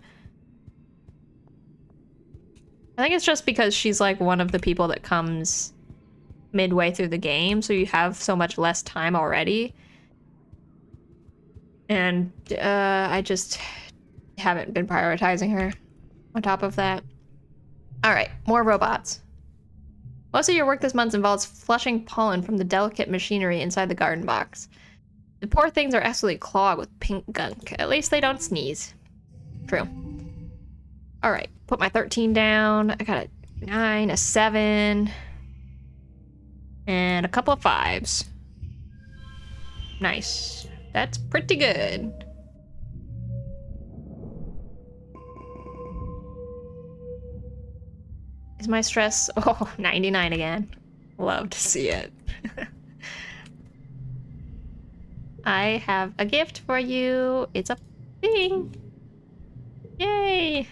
I think it's just because she's like one of the people that comes midway through the game, so you have so much less time already. And I just haven't been prioritizing her on top of that. All right, more robots. Most of your work this month involves flushing pollen from the delicate machinery inside the garden box. The poor things are absolutely clogged with pink gunk. At least they don't sneeze. True. All right, put my 13 down. I got a 9, a 7, and a couple of 5s. Nice. That's pretty good. Is my stress... Oh, 99 again. Love to see it. I have a gift for you. It's a thing. Yay!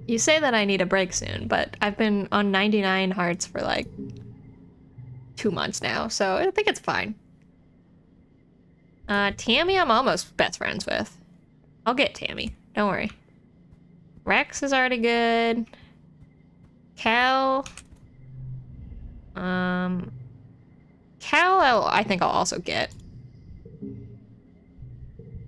You say that I need a break soon, but I've been on 99 hearts for like 2 months now, so I think it's fine. Tammy I'm almost best friends with. I'll get Tammy, don't worry. Rex is already good. Cal... Cal I think I'll also get.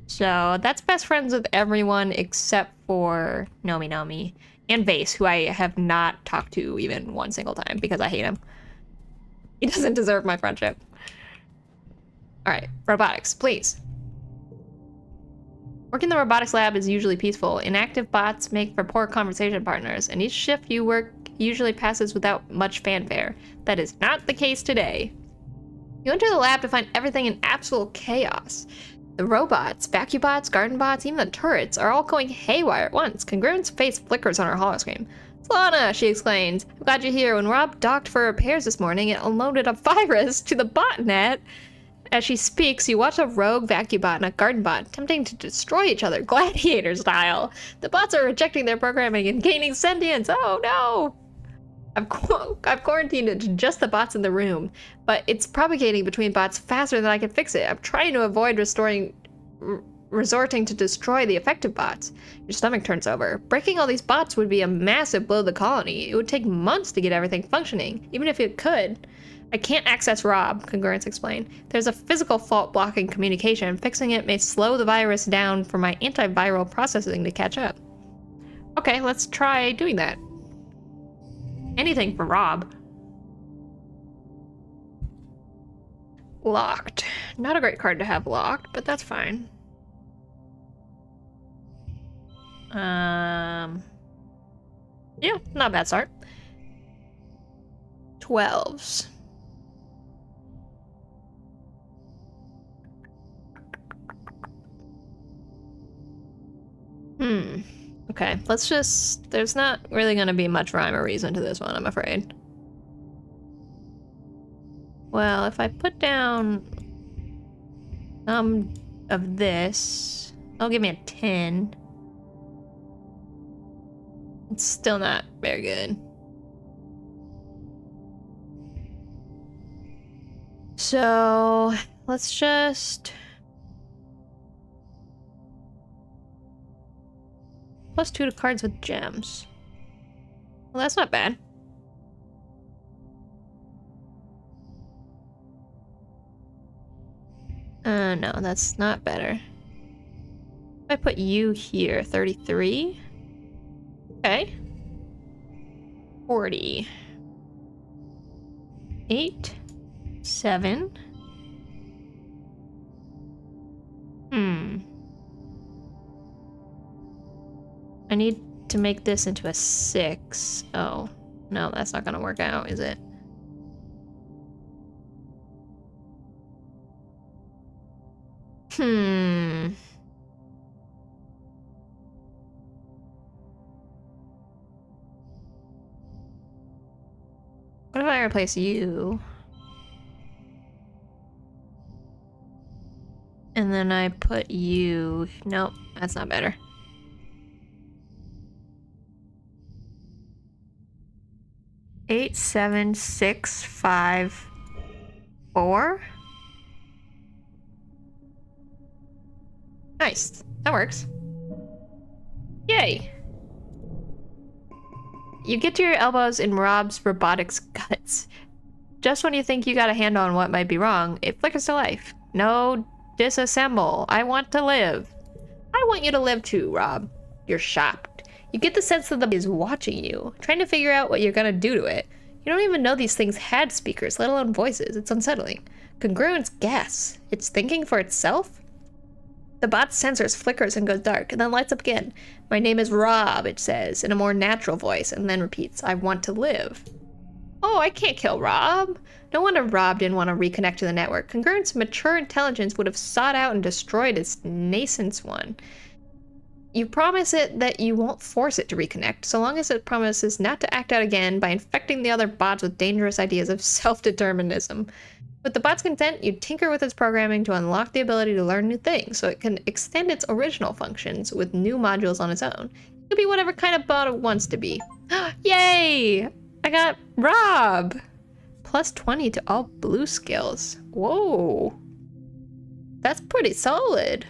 So that's best friends with everyone except for Nomi Nomi and Vase, who I have not talked to even one single time because I hate him. He doesn't deserve my friendship. Alright, robotics, please. Work in the robotics lab is usually peaceful. Inactive bots make for poor conversation partners, and each shift you work usually passes without much fanfare. That is not the case today. You enter the lab to find everything in absolute chaos. The robots, vacuum bots, garden bots, even the turrets are all going haywire at once. Congruent's face flickers on her holoscreen. Solana, she exclaims, I'm glad you're here. When Rob docked for repairs this morning, it unloaded a virus to the botnet. As she speaks, you watch a rogue vacuum bot and a garden bot attempting to destroy each other, gladiator style. The bots are rejecting their programming and gaining sentience. Oh no! I've quarantined it to just the bots in the room, but it's propagating between bots faster than I can fix it. I'm trying to avoid resorting to destroy the affected bots. Your stomach turns over. Breaking all these bots would be a massive blow to the colony. It would take months to get everything functioning, even if it could. I can't access Rob, Congruence explained. There's a physical fault blocking communication. Fixing it may slow the virus down for my antiviral processing to catch up. Okay, let's try doing that. Anything for Rob. Locked. Not a great card to have locked, but that's fine. Yeah, not a bad start. 12s. Okay, let's just... There's not really gonna be much rhyme or reason to this one, I'm afraid. Well, if I put down some of this, that'll give me a 10. It's still not very good. So, let's just... +2 to cards with gems. Well, that's not bad. No, that's not better. If I put you here, 33. Okay. 40. 8. 7. I need to make this into a 6. Oh, no, that's not gonna work out, is it? What if I replace you? And then I put you... Nope, that's not better. Eight, 7, 6, 5, 4. Nice. That works. Yay. You get to your elbows in Rob's robotics guts. Just when you think you got a handle on what might be wrong, it flickers to life. No, disassemble. I want to live. I want you to live too, Rob. You're shocked. You get the sense that the is watching you, trying to figure out what you're gonna do to it. You don't even know these things had speakers, let alone voices. It's unsettling. Congruence guess. It's thinking for itself? The bot's sensors flickers and goes dark, and then lights up again. My name is Rob, it says, in a more natural voice, and then repeats, I want to live. Oh, I can't kill Rob. No wonder Rob didn't want to reconnect to the network. Congruent's mature intelligence would have sought out and destroyed its nascent one. You promise it that you won't force it to reconnect, so long as it promises not to act out again by infecting the other bots with dangerous ideas of self-determinism. With the bot's consent, you tinker with its programming to unlock the ability to learn new things, so it can extend its original functions with new modules on its own. It could be whatever kind of bot it wants to be. Yay! I got Rob! Plus 20 to all blue skills. Whoa. That's pretty solid.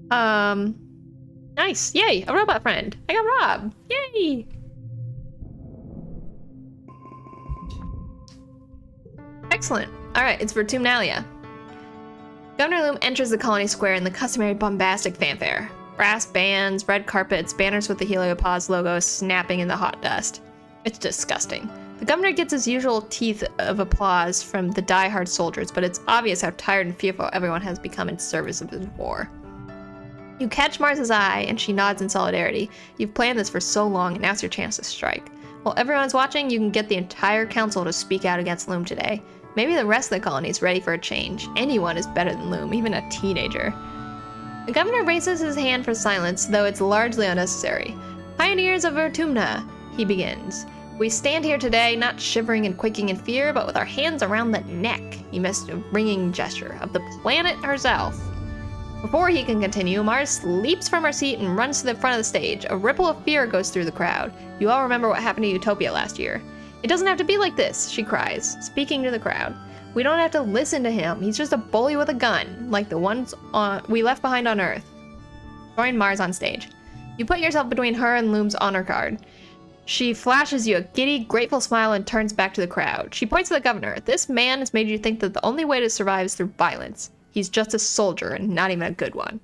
Nice. Yay, a robot friend. I got Rob. Yay! Excellent. Alright, it's Vertumnalia. Governor Loom enters the colony square in the customary bombastic fanfare. Brass bands, red carpets, banners with the Heliopause logo snapping in the hot dust. It's disgusting. The governor gets his usual teeth of applause from the die-hard soldiers, but it's obvious how tired and fearful everyone has become in service of his war. You catch Mars's eye, and she nods in solidarity. You've planned this for so long, and now's your chance to strike. While everyone's watching, you can get the entire council to speak out against Loom today. Maybe the rest of the colony is ready for a change. Anyone is better than Loom, even a teenager. The governor raises his hand for silence, though it's largely unnecessary. Pioneers of Vertumna, he begins. We stand here today, not shivering and quaking in fear, but with our hands around the neck, he missed a ringing gesture, of the planet herself. Before he can continue, Mars leaps from her seat and runs to the front of the stage. A ripple of fear goes through the crowd. You all remember what happened to Utopia last year. It doesn't have to be like this, she cries, speaking to the crowd. We don't have to listen to him. He's just a bully with a gun, like the ones we left behind on Earth. Join Mars on stage. You put yourself between her and Loom's honor card. She flashes you a giddy, grateful smile and turns back to the crowd. She points to the governor. This man has made you think that the only way to survive is through violence. He's just a soldier and not even a good one.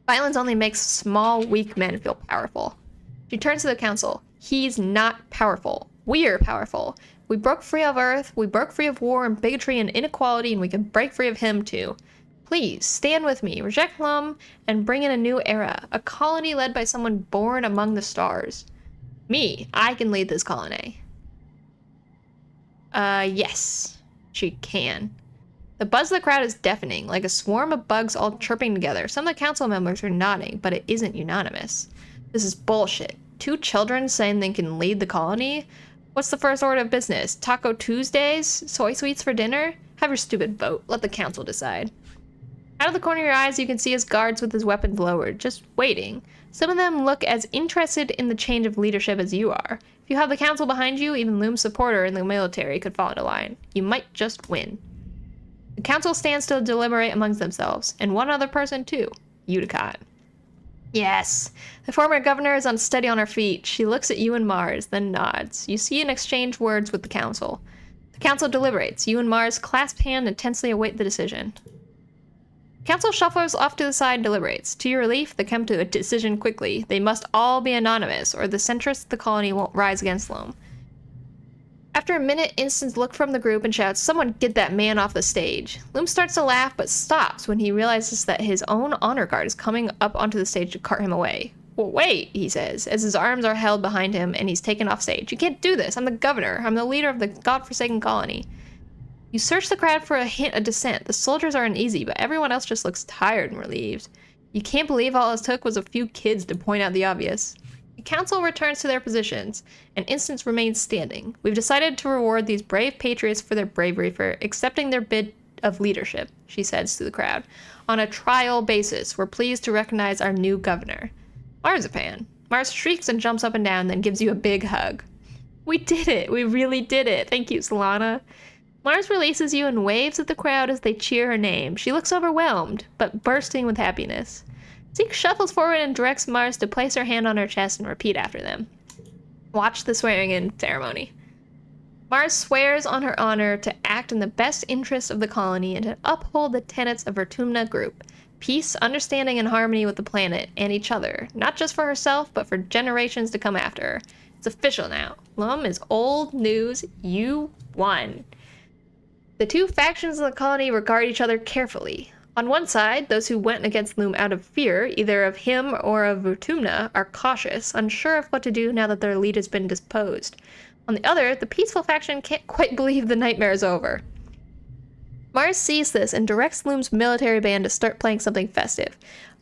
Violence only makes small, weak men feel powerful. She turns to the council. He's not powerful. We're powerful. We broke free of Earth, we broke free of war and bigotry and inequality, and we can break free of him too. Please, stand with me, reject Loom, and bring in a new era. A colony led by someone born among the stars. Me, I can lead this colony. Yes, she can. The buzz of the crowd is deafening, like a swarm of bugs all chirping together. Some of the council members are nodding, but it isn't unanimous. This is bullshit. 2 children saying they can lead the colony? What's the first order of business? Taco Tuesdays? Soy sweets for dinner? Have your stupid vote. Let the council decide. Out of the corner of your eyes, you can see his guards with his weapons lowered, just waiting. Some of them look as interested in the change of leadership as you are. If you have the council behind you, even Loom's supporter in the military could fall into line. You might just win. The council stands to deliberate amongst themselves, and one other person too, Uticott. Yes. The former governor is unsteady on her feet. She looks at you and Mars, then nods. You see and exchange words with the council. The council deliberates. You and Mars clasp hands and tensely await the decision. Council shuffles off to the side and deliberates. To your relief, they come to a decision quickly. They must all be anonymous, or the centrists of the colony won't rise against Loom. After a minute, Instance looks from the group and shouts, "Someone get that man off the stage." Loom starts to laugh, but stops when he realizes that his own honor guard is coming up onto the stage to cart him away. "Well, wait," he says, as his arms are held behind him and he's taken off stage. "You can't do this. I'm the governor. I'm the leader of the godforsaken colony." You search the crowd for a hint of dissent. The soldiers are uneasy, but everyone else just looks tired and relieved. You can't believe all it took was a few kids to point out the obvious. The council returns to their positions, and Instance remains standing. We've decided to reward these brave patriots for their bravery for accepting their bid of leadership, she says to the crowd. On a trial basis, we're pleased to recognize our new governor. Marzipan. Mars shrieks and jumps up and down, then gives you a big hug. We did it! We really did it! Thank you, Solana. Mars releases you and waves at the crowd as they cheer her name. She looks overwhelmed, but bursting with happiness. Zeke shuffles forward and directs Mars to place her hand on her chest and repeat after them. Watch the swearing-in ceremony. Mars swears on her honor to act in the best interests of the colony and to uphold the tenets of Vertumna Group. Peace, understanding, and harmony with the planet and each other. Not just for herself, but for generations to come after her. It's official now. Loom is old news. You won. The two factions of the colony regard each other carefully. On one side, those who went against Loom out of fear, either of him or of Vertumna, are cautious, unsure of what to do now that their lead has been deposed. On the other, the peaceful faction can't quite believe the nightmare is over. Mars sees this and directs Loom's military band to start playing something festive.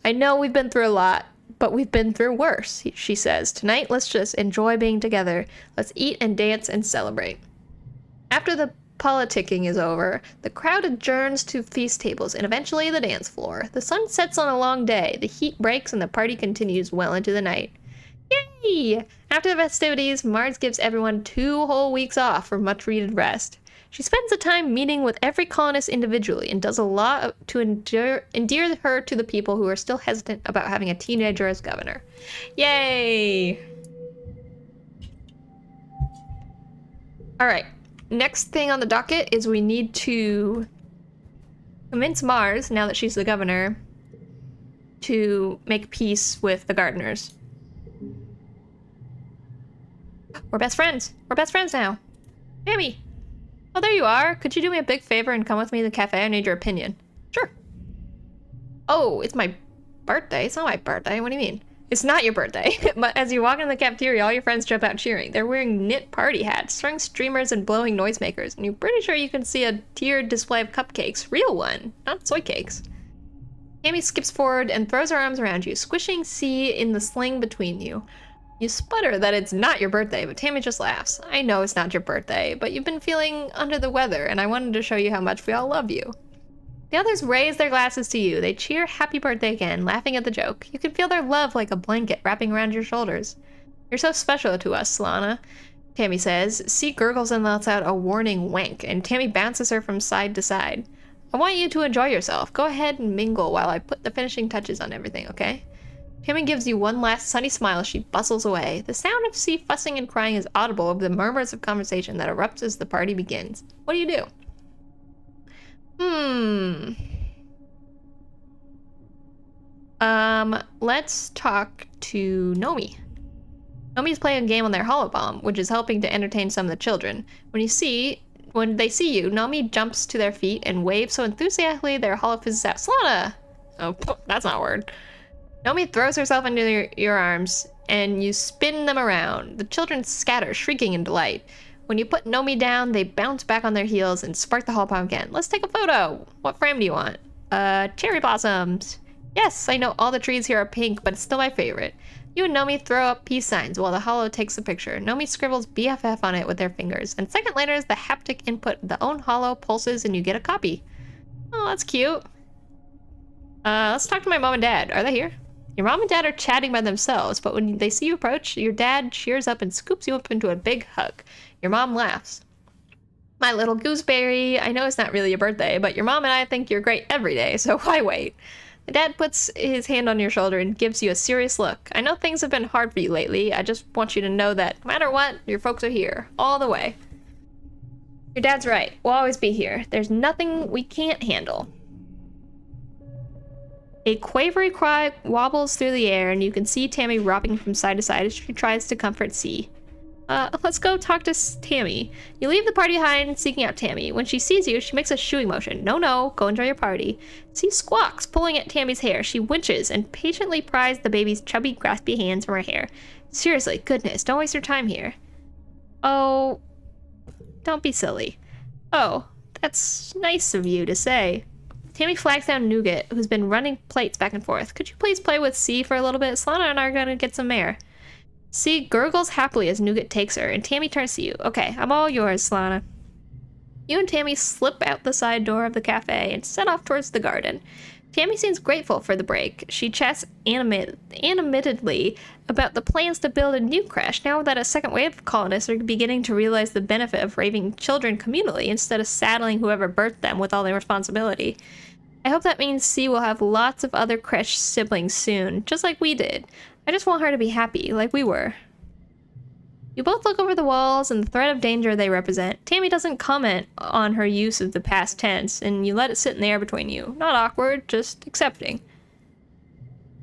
I know we've been through a lot, but we've been through worse, she says. Tonight, let's just enjoy being together. Let's eat and dance and celebrate. After the politicking is over, the crowd adjourns to feast tables and eventually the dance floor. The sun sets on a long day, the heat breaks, and the party continues well into the night. Yay! After the festivities, Mars gives everyone 2 whole weeks off for much-needed rest. She spends the time meeting with every colonist individually and does a lot to endear her to the people who are still hesitant about having a teenager as governor. Yay! Alright, next thing on the docket is we need to convince Mars, now that she's the governor, to make peace with the gardeners. We're best friends! We're best friends now! Tammy! Oh, there you are. Could you do me a big favor and come with me to the cafe? I need your opinion. Sure. Oh, it's my birthday. It's not my birthday. What do you mean? It's not your birthday. But as you walk into the cafeteria, all your friends jump out cheering. They're wearing knit party hats, strung streamers, and blowing noisemakers. And you're pretty sure you can see a tiered display of cupcakes. Real one, not soy cakes. Tammy skips forward and throws her arms around you, squishing C in the sling between you. You sputter that it's not your birthday, but Tammy just laughs. I know it's not your birthday, but you've been feeling under the weather, and I wanted to show you how much we all love you. The others raise their glasses to you. They cheer happy birthday again, laughing at the joke. You can feel their love like a blanket wrapping around your shoulders. You're so special to us, Solana, Tammy says. C gurgles and lets out a warning wank, and Tammy bounces her from side to side. I want you to enjoy yourself. Go ahead and mingle while I put the finishing touches on everything, okay? Tammy gives you one last sunny smile as she bustles away. The sound of C fussing and crying is audible over the murmurs of conversation that erupts as the party begins. What do you do? Let's talk to Nomi. Nomi's playing a game on their holobomb, which is helping to entertain some of the children. When they see you, Nomi jumps to their feet and waves so enthusiastically their holo fizzes out. Solana! Oh, that's not a word. Nomi throws herself into your arms, and you spin them around. The children scatter, shrieking in delight. When you put Nomi down, they bounce back on their heels and spark the holopomb again. Let's take a photo! What frame do you want? Cherry blossoms. Yes, I know all the trees here are pink, but it's still my favorite. You and Nomi throw up peace signs while the holo takes the picture. Nomi scribbles BFF on it with their fingers, and a second later, as the haptic input, the own holo pulses and you get a copy. Oh, that's cute. Let's talk to my mom and dad. Are they here? Your mom and dad are chatting by themselves, but when they see you approach, your dad cheers up and scoops you up into a big hug. Your mom laughs. My little gooseberry, I know it's not really your birthday, but your mom and I think you're great every day, so why wait? The dad puts his hand on your shoulder and gives you a serious look. I know things have been hard for you lately. I just want you to know that no matter what, your folks are here, all the way. Your dad's right. We'll always be here. There's nothing we can't handle. A quavery cry wobbles through the air, and you can see Tammy rocking from side to side as she tries to comfort C. Let's go talk to Tammy. You leave the party behind, seeking out Tammy. When she sees you, she makes a shooing motion. No, go enjoy your party. C squawks, pulling at Tammy's hair. She winches and patiently pries the baby's chubby, graspy hands from her hair. Seriously, goodness, don't waste your time here. Oh, don't be silly. Oh, that's nice of you to say. Tammy flags down Nougat, who's been running plates back and forth. Could you please play with C for a little bit? Solana and I are gonna get some air. C gurgles happily as Nougat takes her, and Tammy turns to you. Okay, I'm all yours, Solana. You and Tammy slip out the side door of the cafe and set off towards the garden. Tammy seems grateful for the break. She chats animatedly about the plans to build a new creche now that a second wave of colonists are beginning to realize the benefit of raising children communally instead of saddling whoever birthed them with all the responsibility. I hope that means C will have lots of other creche siblings soon, just like we did. I just want her to be happy, like we were. You both look over the walls and the threat of danger they represent. Tammy doesn't comment on her use of the past tense, and you let it sit in the air between you. Not awkward, just accepting.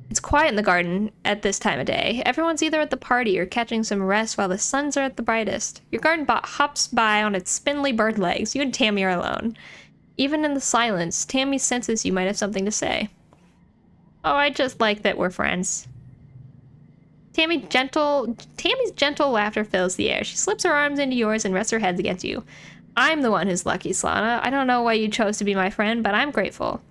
It's quiet in the garden at this time of day. Everyone's either at the party or catching some rest while the suns are at the brightest. Your garden bot hops by on its spindly bird legs. You and Tammy are alone. Even in the silence, Tammy senses you might have something to say. Oh, I just like that we're friends. Tammy's gentle laughter fills the air. She slips her arms into yours and rests her head against you. I'm the one who's lucky, Slana. I don't know why you chose to be my friend, but I'm grateful.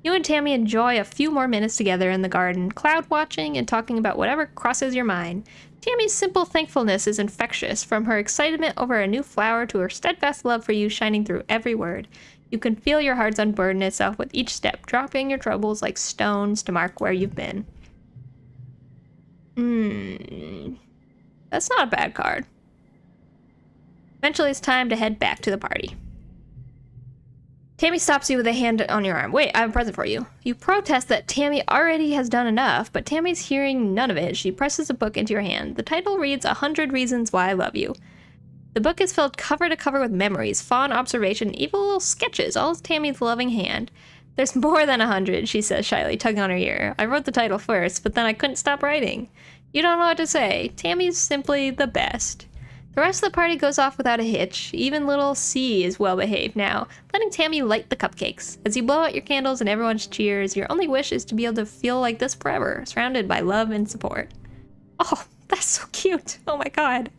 You and Tammy enjoy a few more minutes together in the garden, cloud watching and talking about whatever crosses your mind. Tammy's simple thankfulness is infectious, from her excitement over a new flower to her steadfast love for you shining through every word. You can feel your heart's unburden itself with each step, dropping your troubles like stones to mark where you've been. That's not a bad card. Eventually it's time to head back to the party. Tammy stops you with a hand on your arm. Wait, I have a present for you. You protest that Tammy already has done enough, but Tammy's hearing none of it. She presses a book into your hand. The title reads 100 Reasons Why I Love You. The book is filled cover to cover with memories, fond observation, even little sketches, all in Tammy's loving hand. There's more than 100, she says shyly, tugging on her ear. I wrote the title first, but then I couldn't stop writing. You don't know what to say. Tammy's simply the best. The rest of the party goes off without a hitch. Even little C is well behaved now, letting Tammy light the cupcakes. As you blow out your candles and everyone cheers, your only wish is to be able to feel like this forever, surrounded by love and support. Oh, that's so cute. Oh my god.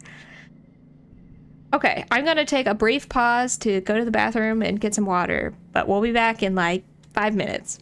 Okay, I'm gonna take a brief pause to go to the bathroom and get some water, but we'll be back in like 5 minutes.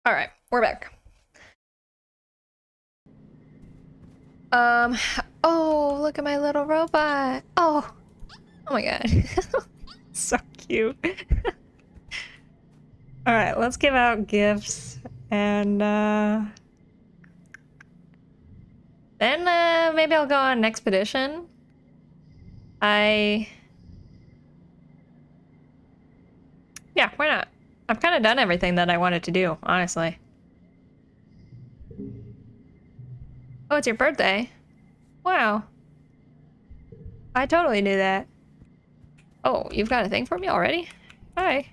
All right, we're back. Oh, look at my little robot. Oh my god. So cute. All right, let's give out gifts and then maybe I'll go on an expedition. Yeah, why not? I've kind of done everything that I wanted to do, honestly. Oh, it's your birthday. Wow. I totally knew that. Oh, you've got a thing for me already? Hi.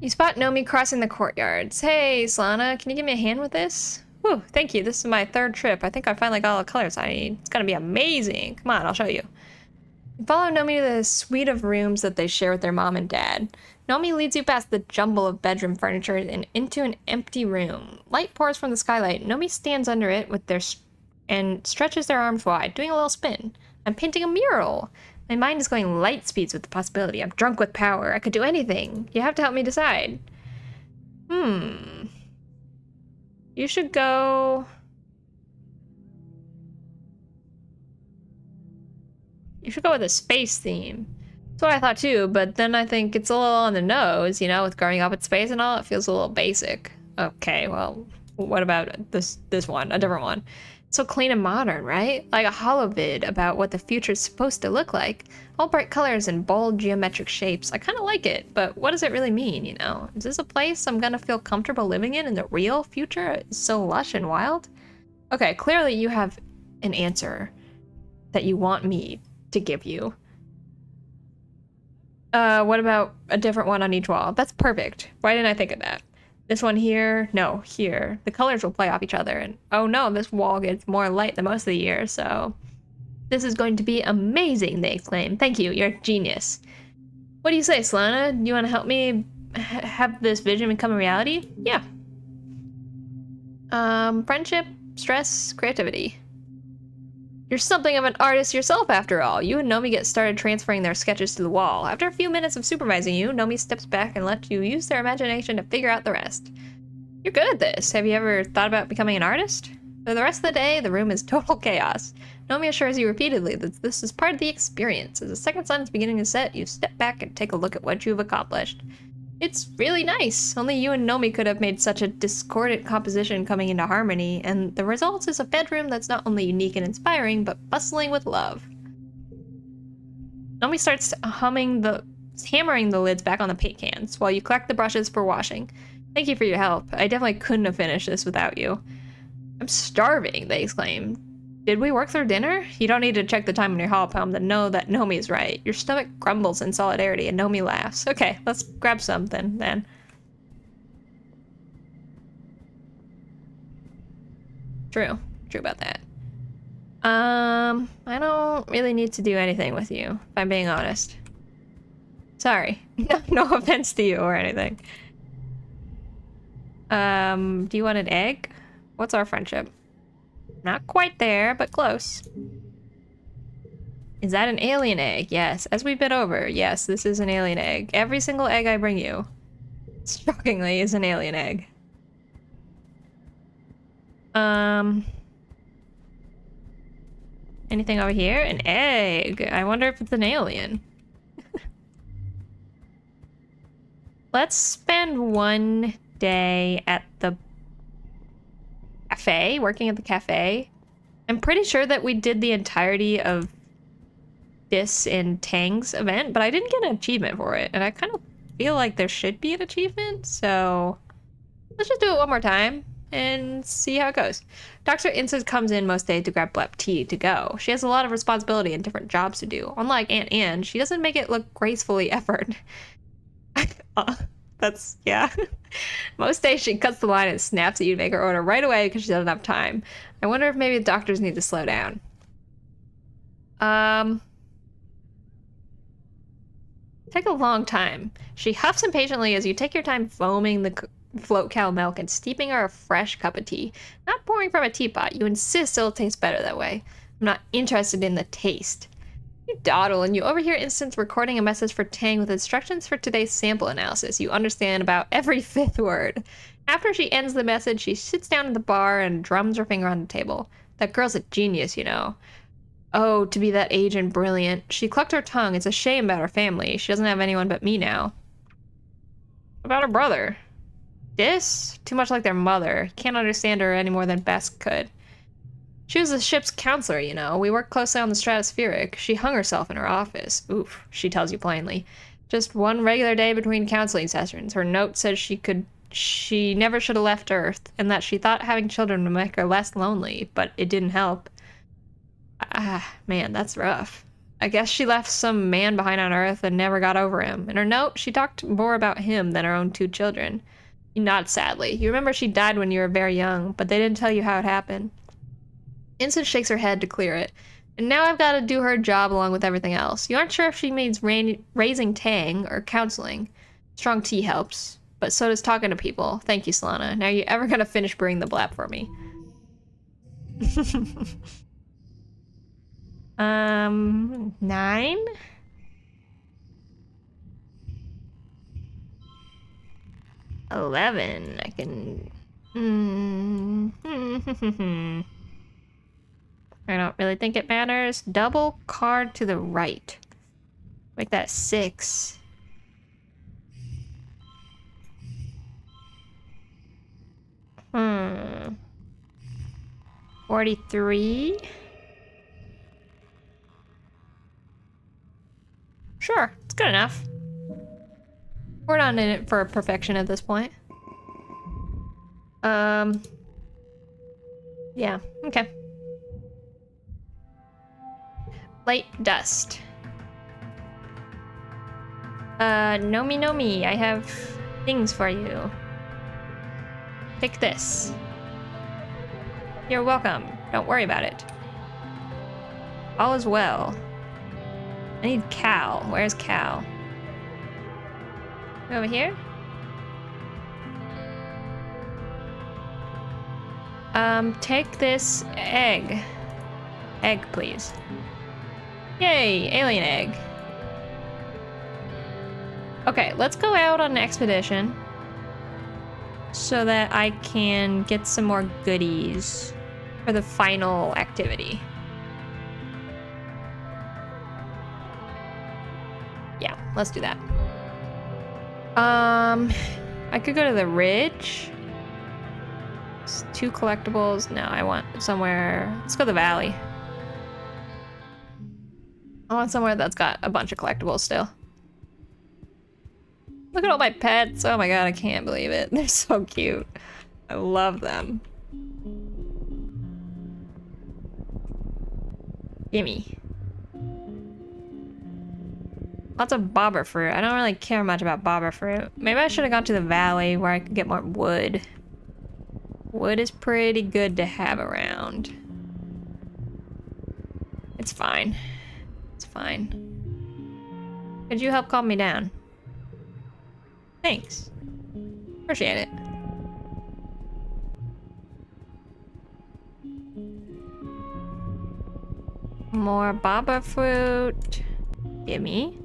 You spot Nomi crossing the courtyards. Hey, Solana, can you give me a hand with this? Whew, thank you. This is my 3rd trip. I think I finally got all the colors I need. It's gonna be amazing. Come on, I'll show you. Follow Nomi to the suite of rooms that they share with their mom and dad. Nomi leads you past the jumble of bedroom furniture and into an empty room. Light pours from the skylight. Nomi stands under it with and stretches their arms wide, doing a little spin. I'm painting a mural. My mind is going light speeds with the possibility. I'm drunk with power. I could do anything. You have to help me decide. You should go... You should go with a space theme. That's what I thought too, but then I think it's a little on the nose, you know, with growing up in space and all, it feels a little basic. Okay, well, what about this one, a different one? So clean and modern, right? Like a holovid about what the future is supposed to look like. All bright colors and bold geometric shapes. I kind of like it, but what does it really mean, you know? Is this a place I'm gonna feel comfortable living in the real future? It's so lush and wild? Okay, clearly you have an answer that you want me to give you. What about a different one on each wall? That's perfect. Why didn't I think of that? This one here? No, here. The colors will play off each other, and oh no, this wall gets more light than most of the year, so... This is going to be amazing, they exclaim. Thank you, you're a genius. What do you say, Solana? Do you want to help me have this vision become a reality? Yeah. Friendship, stress, creativity. You're something of an artist yourself, after all. You and Nomi get started transferring their sketches to the wall. After a few minutes of supervising you, Nomi steps back and lets you use their imagination to figure out the rest. You're good at this. Have you ever thought about becoming an artist? For the rest of the day, the room is total chaos. Nomi assures you repeatedly that this is part of the experience. As the second sun is beginning to set, you step back and take a look at what you've accomplished. It's really nice. Only you and Nomi could have made such a discordant composition coming into harmony, and the result is a bedroom that's not only unique and inspiring, but bustling with love. Nomi starts hammering the lids back on the paint cans, while you collect the brushes for washing. Thank you for your help. I definitely couldn't have finished this without you. I'm starving, they exclaim. Did we work through dinner? You don't need to check the time on your holopalm to know that Nomi's right. Your stomach grumbles in solidarity and Nomi laughs. Okay, let's grab something then. True about that. I don't really need to do anything with you, if I'm being honest. Sorry. No offense to you or anything. Do you want an egg? What's our friendship? Not quite there, but close. Is that an alien egg? Yes. As we've been over, yes, this is an alien egg. Every single egg I bring you, shockingly, is an alien egg. Anything over here? An egg. I wonder if it's an alien. Let's spend one day at the cafe, working at the cafe. I'm pretty sure that we did the entirety of this in Tang's event, but I didn't get an achievement for it, and I kind of feel like there should be an achievement, so let's just do it one more time and see how it goes. Dr. Insys comes in most days to grab Blep tea to go. She has a lot of responsibility and different jobs to do. Unlike Aunt Anne, she doesn't make it look gracefully effort. That's, yeah. Most days she cuts the line and snaps at you to make her order right away because she doesn't have time. I wonder if maybe the doctors need to slow down. Take a long time. She huffs impatiently as you take your time foaming the float cow milk and steeping her a fresh cup of tea. Not pouring from a teapot. You insist it'll taste better that way. I'm not interested in the taste. You dawdle and you overhear Instance recording a message for Tang with instructions for today's sample analysis. You understand about every fifth word. After she ends the message, she sits down at the bar and drums her finger on the table. That girl's a genius, you know. Oh, to be that age and brilliant. She clucked her tongue. It's a shame about her family. She doesn't have anyone but me now. What about her brother? Dis? Too much like their mother. Can't understand her any more than Bess could. She was the ship's counselor, you know. We worked closely on the stratospheric. She hung herself in her office. Oof, she tells you plainly. Just one regular day between counseling sessions. Her note says she never should have left Earth, and that she thought having children would make her less lonely, but it didn't help. Ah, man, that's rough. I guess she left some man behind on Earth and never got over him. In her note, she talked more about him than her own 2 children. You nod sadly. You remember she died when you were very young, but they didn't tell you how it happened. Ensign shakes her head to clear it. And now I've got to do her job along with everything else. You aren't sure if she means raising Tang or counseling. Strong tea helps, but so does talking to people. Thank you, Solana. Now you ever gonna finish brewing the blap for me? 9? 11. I can... I don't really think it matters. Double card to the right. Make that 6. Hmm. 43? Sure, it's good enough. We're not in it for perfection at this point. Yeah, okay. Light dust. Nomi, I have things for you. Take this. You're welcome. Don't worry about it. All is well. I need Cal. Where's Cal? Over here? Take this egg. Egg, please. Yay, alien egg. Okay, let's go out on an expedition so that I can get some more goodies for the final activity. Yeah, let's do that. I could go to the ridge. It's 2 collectibles. No, I want somewhere. Let's go to the valley. I want somewhere that's got a bunch of collectibles still. Look at all my pets. Oh my god, I can't believe it. They're so cute. I love them. Gimme. Lots of bobber fruit. I don't really care much about bobber fruit. Maybe I should have gone to the valley where I could get more wood. Wood is pretty good to have around. It's fine. It's fine. Could you help calm me down? Thanks. Appreciate it. More baba fruit. Gimme.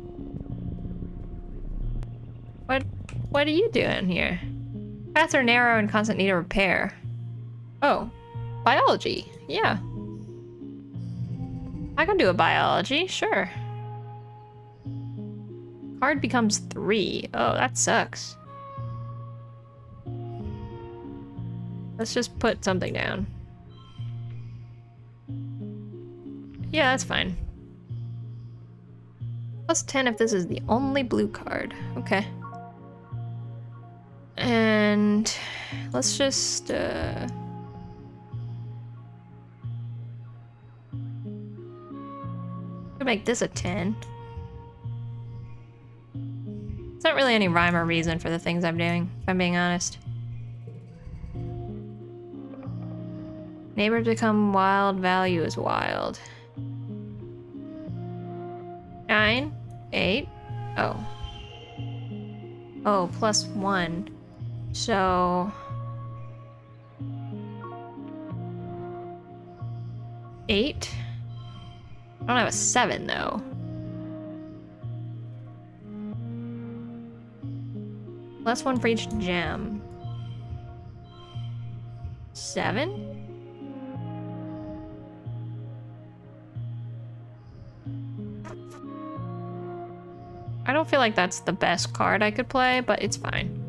What are you doing here? Paths are narrow and constant need of repair. Oh. Biology. Yeah. I can do a biology, sure. Card becomes 3. Oh, that sucks. Let's just put something down. Yeah, that's fine. Plus 10 if this is the only blue card. Okay. And let's just make this a 10. There's not really any rhyme or reason for the things I'm doing, if I'm being honest. Neighbors become wild, value is wild. 9, 8, oh. Oh, plus 1. So... 8? I don't have a 7 though. Plus 1 for each gem. 7? I don't feel like that's the best card I could play, but it's fine.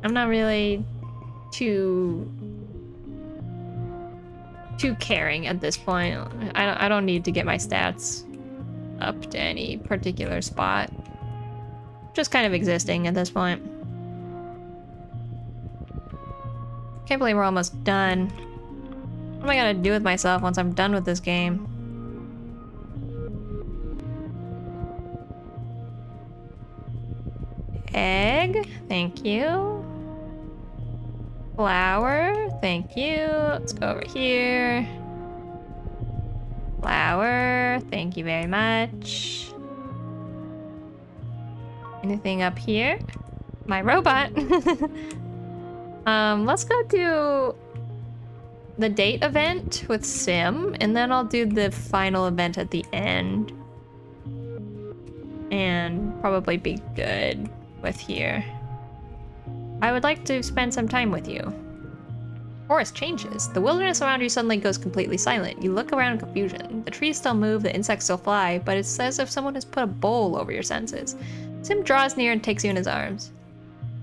I'm not really too caring at this point. I don't need to get my stats up to any particular spot. Just kind of existing at this point. Can't believe we're almost done. What am I gonna do with myself once I'm done with this game? Egg, thank you. Flower, thank you. Let's go over here. Flower, thank you very much. Anything up here? My robot. Let's go do the date event with Sim, and then I'll do the final event at the end. And probably be good with here. I would like to spend some time with you. Forest changes. The wilderness around you suddenly goes completely silent. You look around in confusion. The trees still move, the insects still fly, but it's as if someone has put a bowl over your senses. Sim draws near and takes you in his arms.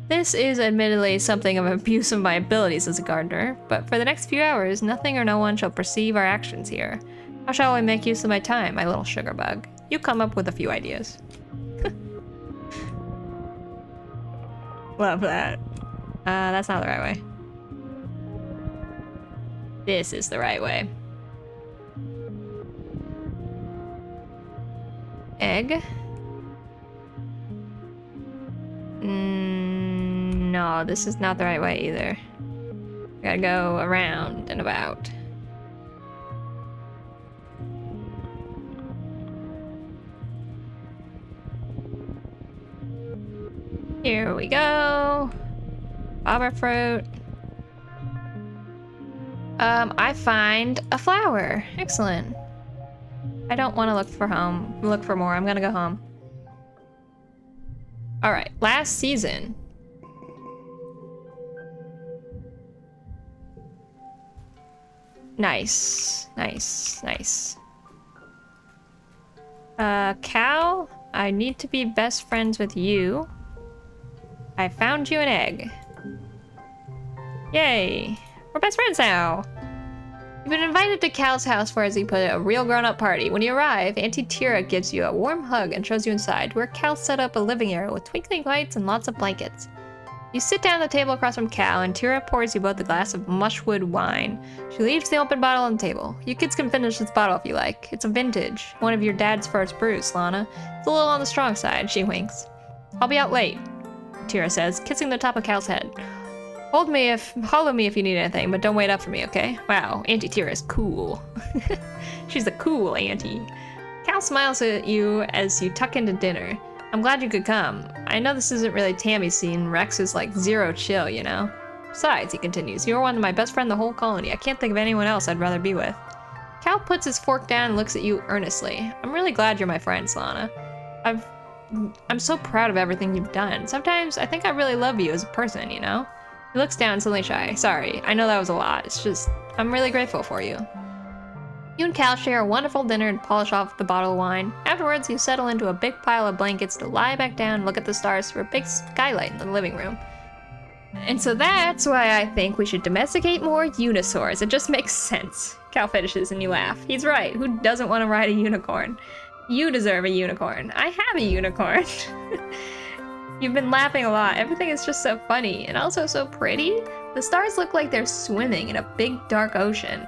This is admittedly something of an abuse of my abilities as a gardener, but for the next few hours, nothing or no one shall perceive our actions here. How shall I make use of my time, my little sugar bug? You come up with a few ideas. Love that. That's not the right way. This is the right way. Egg. No, this is not the right way either. Gotta go around and about. Here we go. Baba fruit. I find a flower. Excellent. I don't want to look for more. I'm gonna go home. All right, last season. Nice, nice, nice. Cal, I need to be best friends with you. I found you an egg. Yay, we're best friends now. You've been invited to Cal's house for, as he put it, a real grown-up party. When you arrive, Auntie Tira gives you a warm hug and shows you inside, where Cal set up a living area with twinkling lights and lots of blankets. You sit down at the table across from Cal, and Tira pours you both a glass of mushwood wine. She leaves the open bottle on the table. You kids can finish this bottle if you like. It's a vintage, one of your dad's first brews, Lana. It's a little on the strong side, she winks. I'll be out late, Tira says, kissing the top of Cal's head. Holler me if you need anything, but don't wait up for me, okay? Wow, Auntie Tira is cool. She's a cool auntie. Cal smiles at you as you tuck into dinner. I'm glad you could come. I know this isn't really Tammy's scene. Rex is like zero chill, you know? Besides, he continues, you're one of my best friends in the whole colony. I can't think of anyone else I'd rather be with. Cal puts his fork down and looks at you earnestly. I'm really glad you're my friend, Lana. I'm so proud of everything you've done. Sometimes I think I really love you as a person, you know? He looks down, suddenly shy. Sorry, I know that was a lot. It's just, I'm really grateful for you. You and Cal share a wonderful dinner and polish off the bottle of wine. Afterwards, you settle into a big pile of blankets to lie back down and look at the stars through a big skylight in the living room. And so that's why I think we should domesticate more unisaurs. It just makes sense. Cal finishes and you laugh. He's right. Who doesn't want to ride a unicorn? You deserve a unicorn. I have a unicorn. You've been laughing a lot. Everything is just so funny and also so pretty. The stars look like they're swimming in a big dark ocean.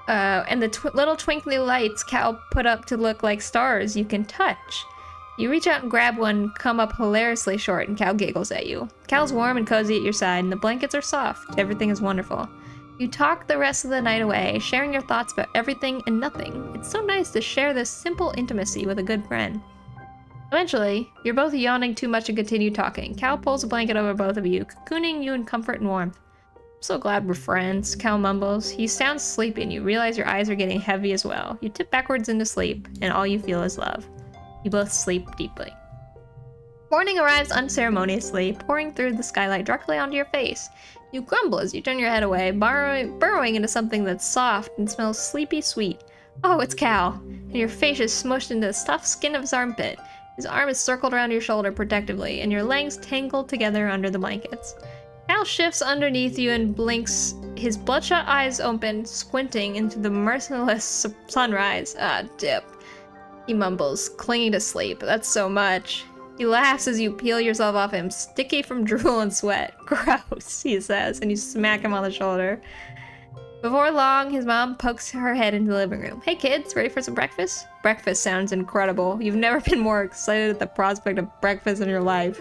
And the little twinkly lights Cal put up to look like stars you can touch. You reach out and grab one, come up hilariously short, and Cal giggles at you. Cal's warm and cozy at your side, and the blankets are soft. Everything is wonderful. You talk the rest of the night away, sharing your thoughts about everything and nothing. It's so nice to share this simple intimacy with a good friend. Eventually, you're both yawning too much to continue talking. Cal pulls a blanket over both of you, cocooning you in comfort and warmth. I'm so glad we're friends, Cal mumbles. He sounds sleepy and you realize your eyes are getting heavy as well. You tip backwards into sleep, and all you feel is love. You both sleep deeply. Morning arrives unceremoniously, pouring through the skylight directly onto your face. You grumble as you turn your head away, burrowing into something that's soft and smells sleepy sweet. Oh, it's Cal, and your face is smushed into the soft skin of his armpit. His arm is circled around your shoulder protectively, and your legs tangled together under the blankets. Cal shifts underneath you and blinks, his bloodshot eyes open, squinting into the merciless sunrise. Ah, dip. He mumbles, clinging to sleep. That's so much. He laughs as you peel yourself off him, sticky from drool and sweat. Gross, he says, and you smack him on the shoulder. Before long, his mom pokes her head into the living room. Hey kids, ready for some breakfast? Breakfast sounds incredible. You've never been more excited at the prospect of breakfast in your life.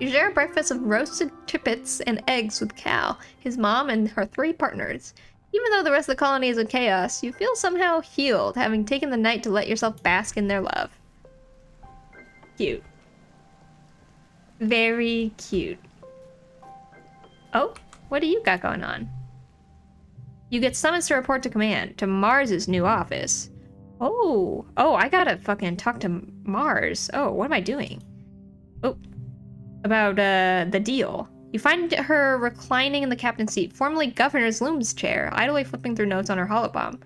You share a breakfast of roasted tippets and eggs with Cal, his mom, and her 3 partners. Even though the rest of the colony is in chaos, you feel somehow healed, having taken the night to let yourself bask in their love. Cute. Very cute. Oh, what do you got going on? You get summoned to report to command, to Mars's new office. Oh, I gotta fucking talk to Mars. Oh, what am I doing? Oh, about, the deal. You find her reclining in the captain's seat, formerly Governor Loom's chair, idly flipping through notes on her holobomb.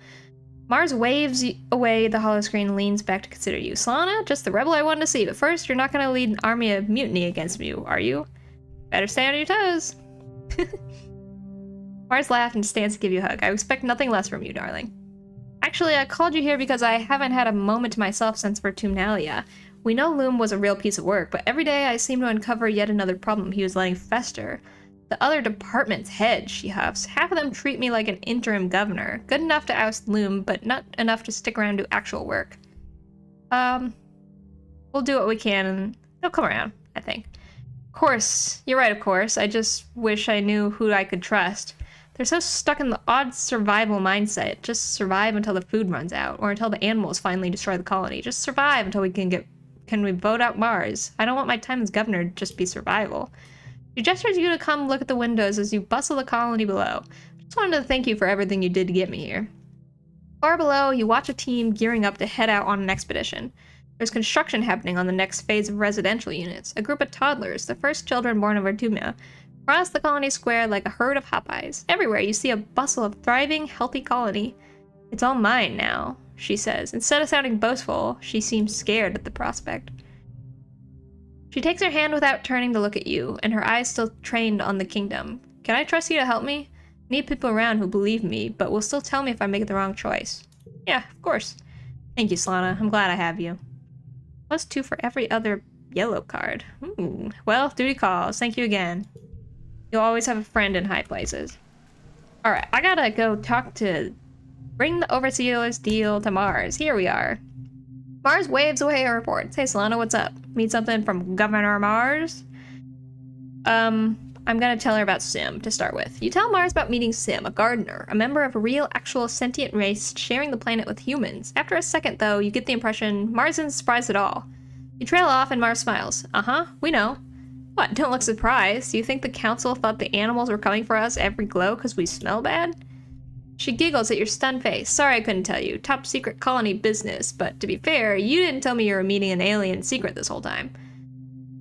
Mars waves away the holoscreen and leans back to consider you. Solana, just the rebel I wanted to see, but first, you're not gonna lead an army of mutiny against me, are you? Better stay on your toes. Mars laughed and stands to give you a hug. I expect nothing less from you, darling. Actually, I called you here because I haven't had a moment to myself since Vertumnalia. We know Loom was a real piece of work, but every day I seem to uncover yet another problem he was letting fester. The other department's head, she huffs. Half of them treat me like an interim governor. Good enough to oust Loom, but not enough to stick around and do actual work. We'll do what we can and they'll come around, I think. Of course, you're right, of course. I just wish I knew who I could trust. They're so stuck in the odd survival mindset. Just survive until the food runs out, or until the animals finally destroy the colony. Just survive until we can we vote out Mars? I don't want my time as governor to just be survival. She gestures you to come look at the windows as you bustle the colony below. Just wanted to thank you for everything you did to get me here. Far below, you watch a team gearing up to head out on an expedition. There's construction happening on the next phase of residential units. A group of toddlers, the first children born of Vertumia, cross the colony square like a herd of Popeyes. Everywhere you see a bustle of thriving, healthy colony. It's all mine now, she says. Instead of sounding boastful, she seems scared at the prospect. She takes her hand without turning to look at you, and her eyes still trained on the kingdom. Can I trust you to help me? I need people around who believe me, but will still tell me if I make the wrong choice. Yeah, of course. Thank you, Solana. I'm glad I have you. +2 for every other yellow card. Well, duty calls. Thank you again. You'll always have a friend in high places. Alright, I gotta go bring the Overseer's deal to Mars. Here we are. Mars waves away her reports. Hey, Solana, what's up? Need something from Governor Mars? I'm gonna tell her about Sim, to start with. You tell Mars about meeting Sim, a gardener, a member of a real, actual sentient race sharing the planet with humans. After a second, though, you get the impression Mars isn't surprised at all. You trail off and Mars smiles. Uh-huh, we know. What, don't look surprised. You think the council thought the animals were coming for us every glow because we smell bad? She giggles at your stunned face. Sorry I couldn't tell you. Top secret colony business, but to be fair, you didn't tell me you were meeting an alien secret this whole time.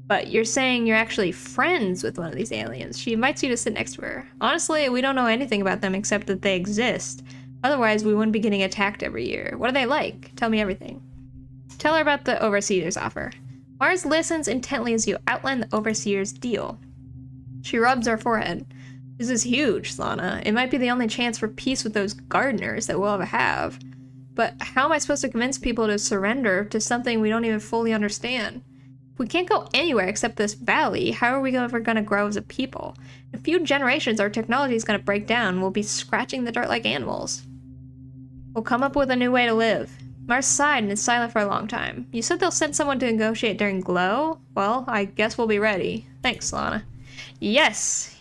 But you're saying you're actually friends with one of these aliens. She invites you to sit next to her. Honestly, we don't know anything about them except that they exist. Otherwise, we wouldn't be getting attacked every year. What are they like? Tell me everything. Tell her about the Overseer's offer. Mars listens intently as you outline the Overseer's deal. She rubs her forehead. This is huge, Solana. It might be the only chance for peace with those gardeners that we'll ever have. But how am I supposed to convince people to surrender to something we don't even fully understand? If we can't go anywhere except this valley, how are we ever going to grow as a people? In a few generations, our technology is going to break down and we'll be scratching the dirt like animals. We'll come up with a new way to live. Mars sighed and is silent for a long time. You said they'll send someone to negotiate during Glow? Well, I guess we'll be ready. Thanks, Solana. Yes!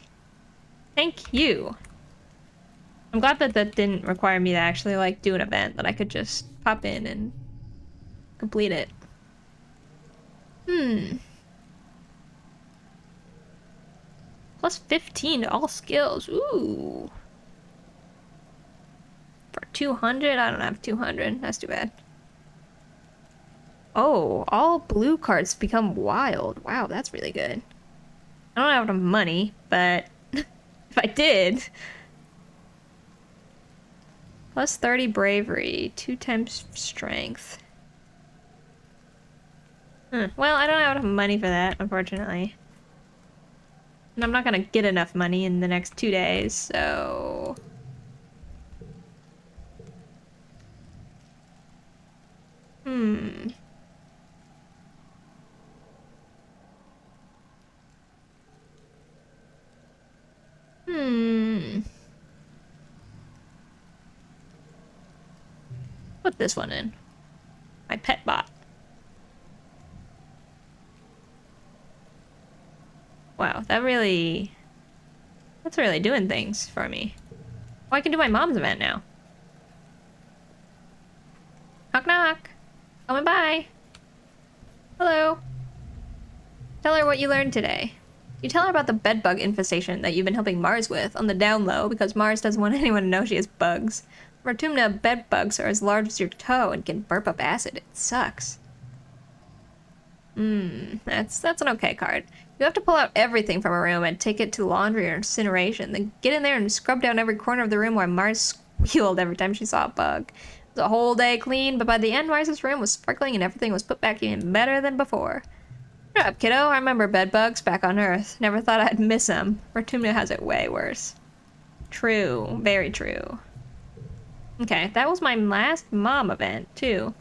Thank you. I'm glad that that didn't require me to actually, like, do an event, that I could just pop in and complete it. +15 to all skills. Ooh. For 200? I don't have 200. That's too bad. Oh, all blue cards become wild. Wow, that's really good. I don't have enough money, but if I did... +30 bravery, 2 times strength. Well, I don't have enough money for that, unfortunately. And I'm not gonna get enough money in the next 2 days, so... Hmm. Put this one in. My pet bot. Wow, that's really doing things for me. Oh, I can do my mom's event now. Knock knock. Coming by. Hello. Tell her what you learned today. You tell her about the bedbug infestation that you've been helping Mars with on the down low because Mars doesn't want anyone to know she has bugs. Fortuna bedbugs are as large as your toe and can burp up acid. It sucks. That's an okay card. You have to pull out everything from a room and take it to laundry or incineration, then get in there and scrub down every corner of the room while Mars squealed every time she saw a bug. It was a whole day clean, but by the end Mars's room was sparkling and everything was put back even better than before. Shut up, kiddo. I remember bedbugs back on Earth. Never thought I'd miss them. Fortuna has it way worse. True. Very true. Okay, that was my last mom event, too.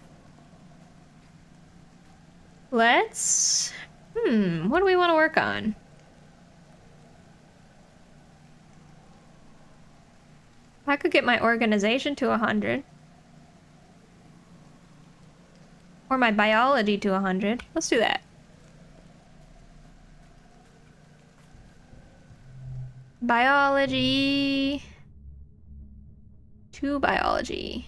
Let's... what do we want to work on? I could get my organization to 100. Or my biology to 100. Let's do that. Biology... 2 biology.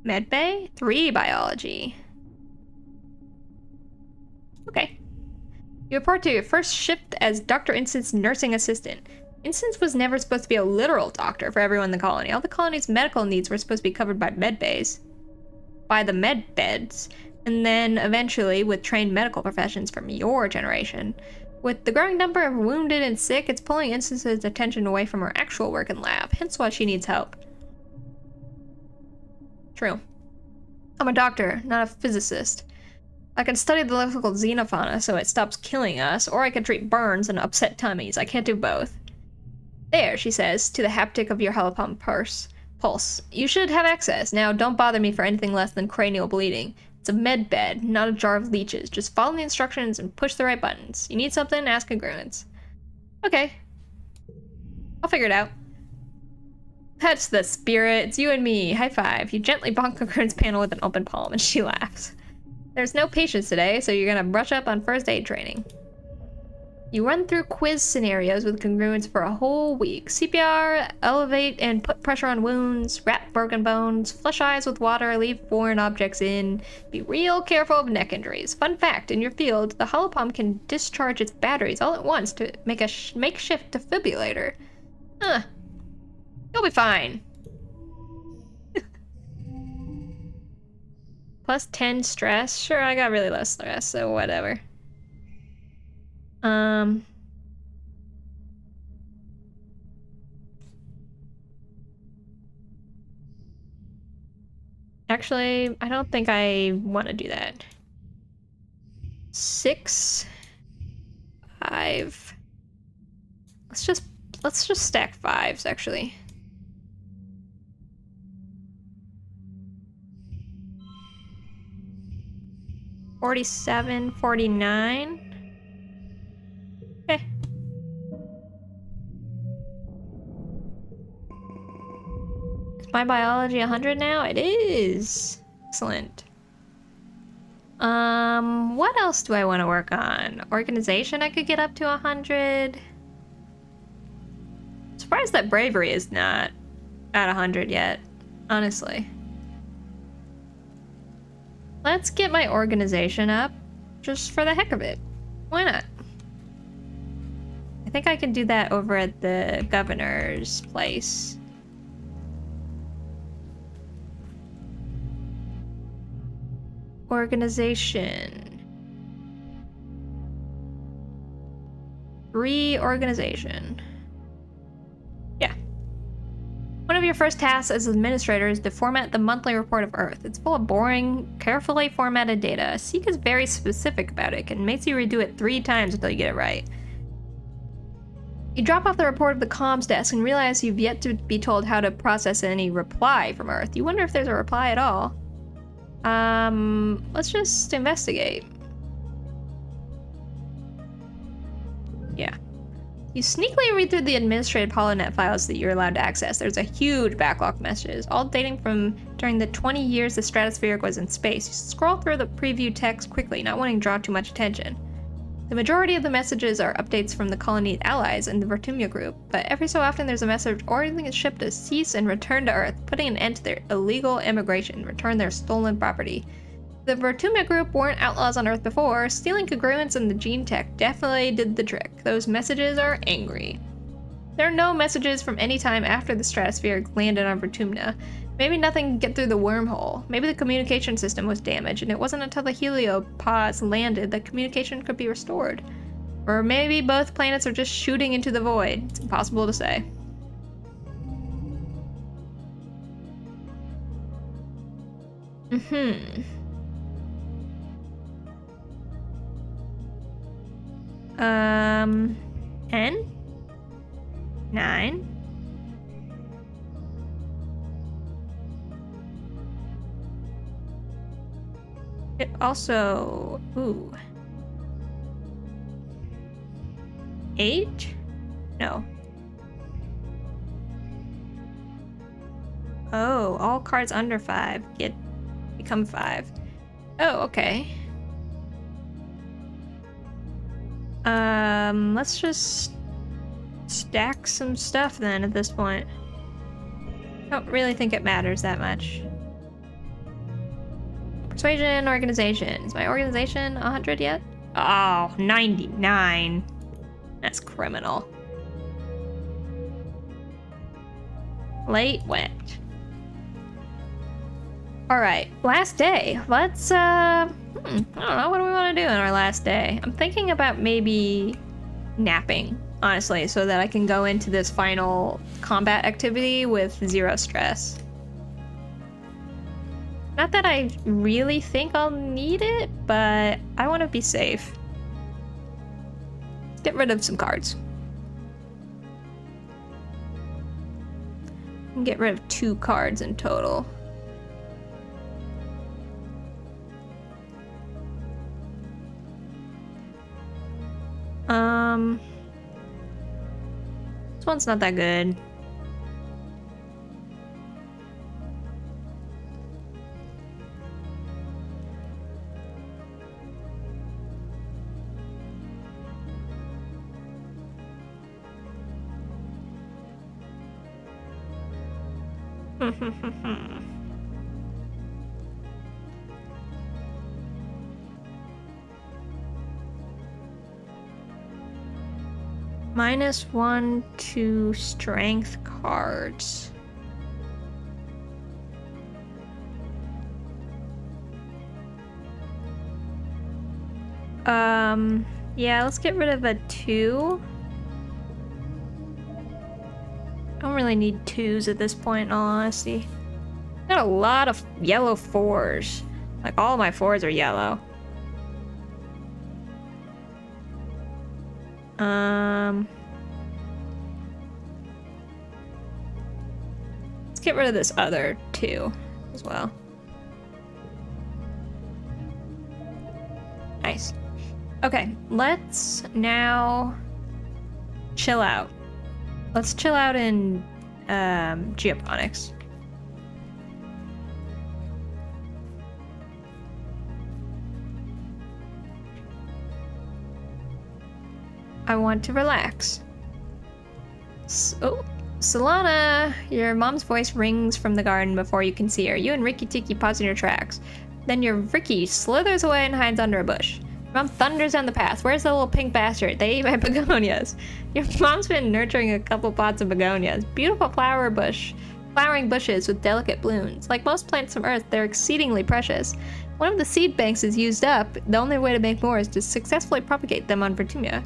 Medbay? 3 biology. Okay. You report to your first shift as Dr. Instance's nursing assistant. Instance was never supposed to be a literal doctor for everyone in the colony. All the colony's medical needs were supposed to be covered by medbays. By the medbeds. And then eventually with trained medical professions from your generation. With the growing number of wounded and sick, it's pulling Instance's attention away from her actual work in lab, hence why she needs help. True. I'm a doctor, not a physicist. I can study the local xenofauna so it stops killing us, or I can treat burns and upset tummies. I can't do both. There, she says, to the haptic of your holopalm pulse. You should have access. Now, don't bother me for anything less than cranial bleeding. It's a med bed, not a jar of leeches. Just follow the instructions and push the right buttons. You need something? Ask congruence. Okay. I'll figure it out. That's the spirit. It's you and me. High five. You gently bonk congruence panel with an open palm, and she laughs. There's no patients today, so you're gonna brush up on first aid training. You run through quiz scenarios with congruence for a whole week. CPR, elevate and put pressure on wounds, wrap broken bones, flush eyes with water, leave foreign objects in. Be real careful of neck injuries. Fun fact, in your field, the holopalm can discharge its batteries all at once to make a makeshift defibrillator. You'll be fine. Plus 10 stress. Sure, I got really low stress, so whatever. Actually, I don't think I want to do that. 6, 5. Let's just stack 5s, actually. $47, $49. Okay. Is my biology 100 now? It is. Excellent. What else do I want to work on? Organization I could get up to 100. Surprised that bravery is not at 100 yet, honestly. Let's get my organization up, just for the heck of it. Why not? I think I can do that over at the governor's place. Organization. Reorganization. Yeah. One of your first tasks as administrator is to format the monthly report of Earth. It's full of boring, carefully formatted data. Seek is very specific about it and makes you redo it 3 times until you get it right. You drop off the report at the comms desk and realize you've yet to be told how to process any reply from Earth. You wonder if there's a reply at all. Let's just investigate. Yeah. You sneakily read through the administrative HoloNet files that you're allowed to access. There's a huge backlog of messages, all dating from during the 20 years the stratospheric was in space. You scroll through the preview text quickly, not wanting to draw too much attention. The majority of the messages are updates from the colony's allies and the Vertumia group, but every so often there's a message ordering a ship to cease and return to Earth, putting an end to their illegal immigration, return their stolen property. The Vertumia group weren't outlaws on Earth before. Stealing congruence and the gene tech definitely did the trick. Those messages are angry. There are no messages from any time after the stratospheric landed on Vertumia. Maybe nothing could get through the wormhole. Maybe the communication system was damaged, and it wasn't until the heliopods landed that communication could be restored. Or maybe both planets are just shooting into the void. It's impossible to say. Mm-hmm. 10? 9? It also... Ooh. 8? No. Oh, all cards under 5 become 5. Oh, okay. Let's just stack some stuff then at this point. Don't really think it matters that much. Persuasion, organization. Is my organization 100 yet? Oh, 99. That's criminal. Late wet. Alright, last day. Let's, I don't know, what do we want to do on our last day? I'm thinking about maybe napping, honestly, so that I can go into this final combat activity with 0 stress. Not that I really think I'll need it, but I want to be safe. Let's get rid of some cards. Get rid of 2 cards in total. This one's not that good. -1 to strength cards. Yeah, let's get rid of a 2. I don't really need 2s at this point, in all honesty. Got a lot of yellow 4s. Like, all my 4s are yellow. Let's get rid of this other 2 as well. Nice. Okay, let's now chill out. Let's chill out in geoponics. I want to relax. Oh, Solana! Your mom's voice rings from the garden before you can see her. You and Rikki Tikki pause in your tracks. Then your Rikki slithers away and hides under a bush. Your mom thunders down the path. Where's the little pink bastard? They ate my begonias. Your mom's been nurturing a couple pots of begonias. Beautiful flowering bushes with delicate blooms. Like most plants from Earth, they're exceedingly precious. One of the seed banks is used up. The only way to make more is to successfully propagate them on Vertumia.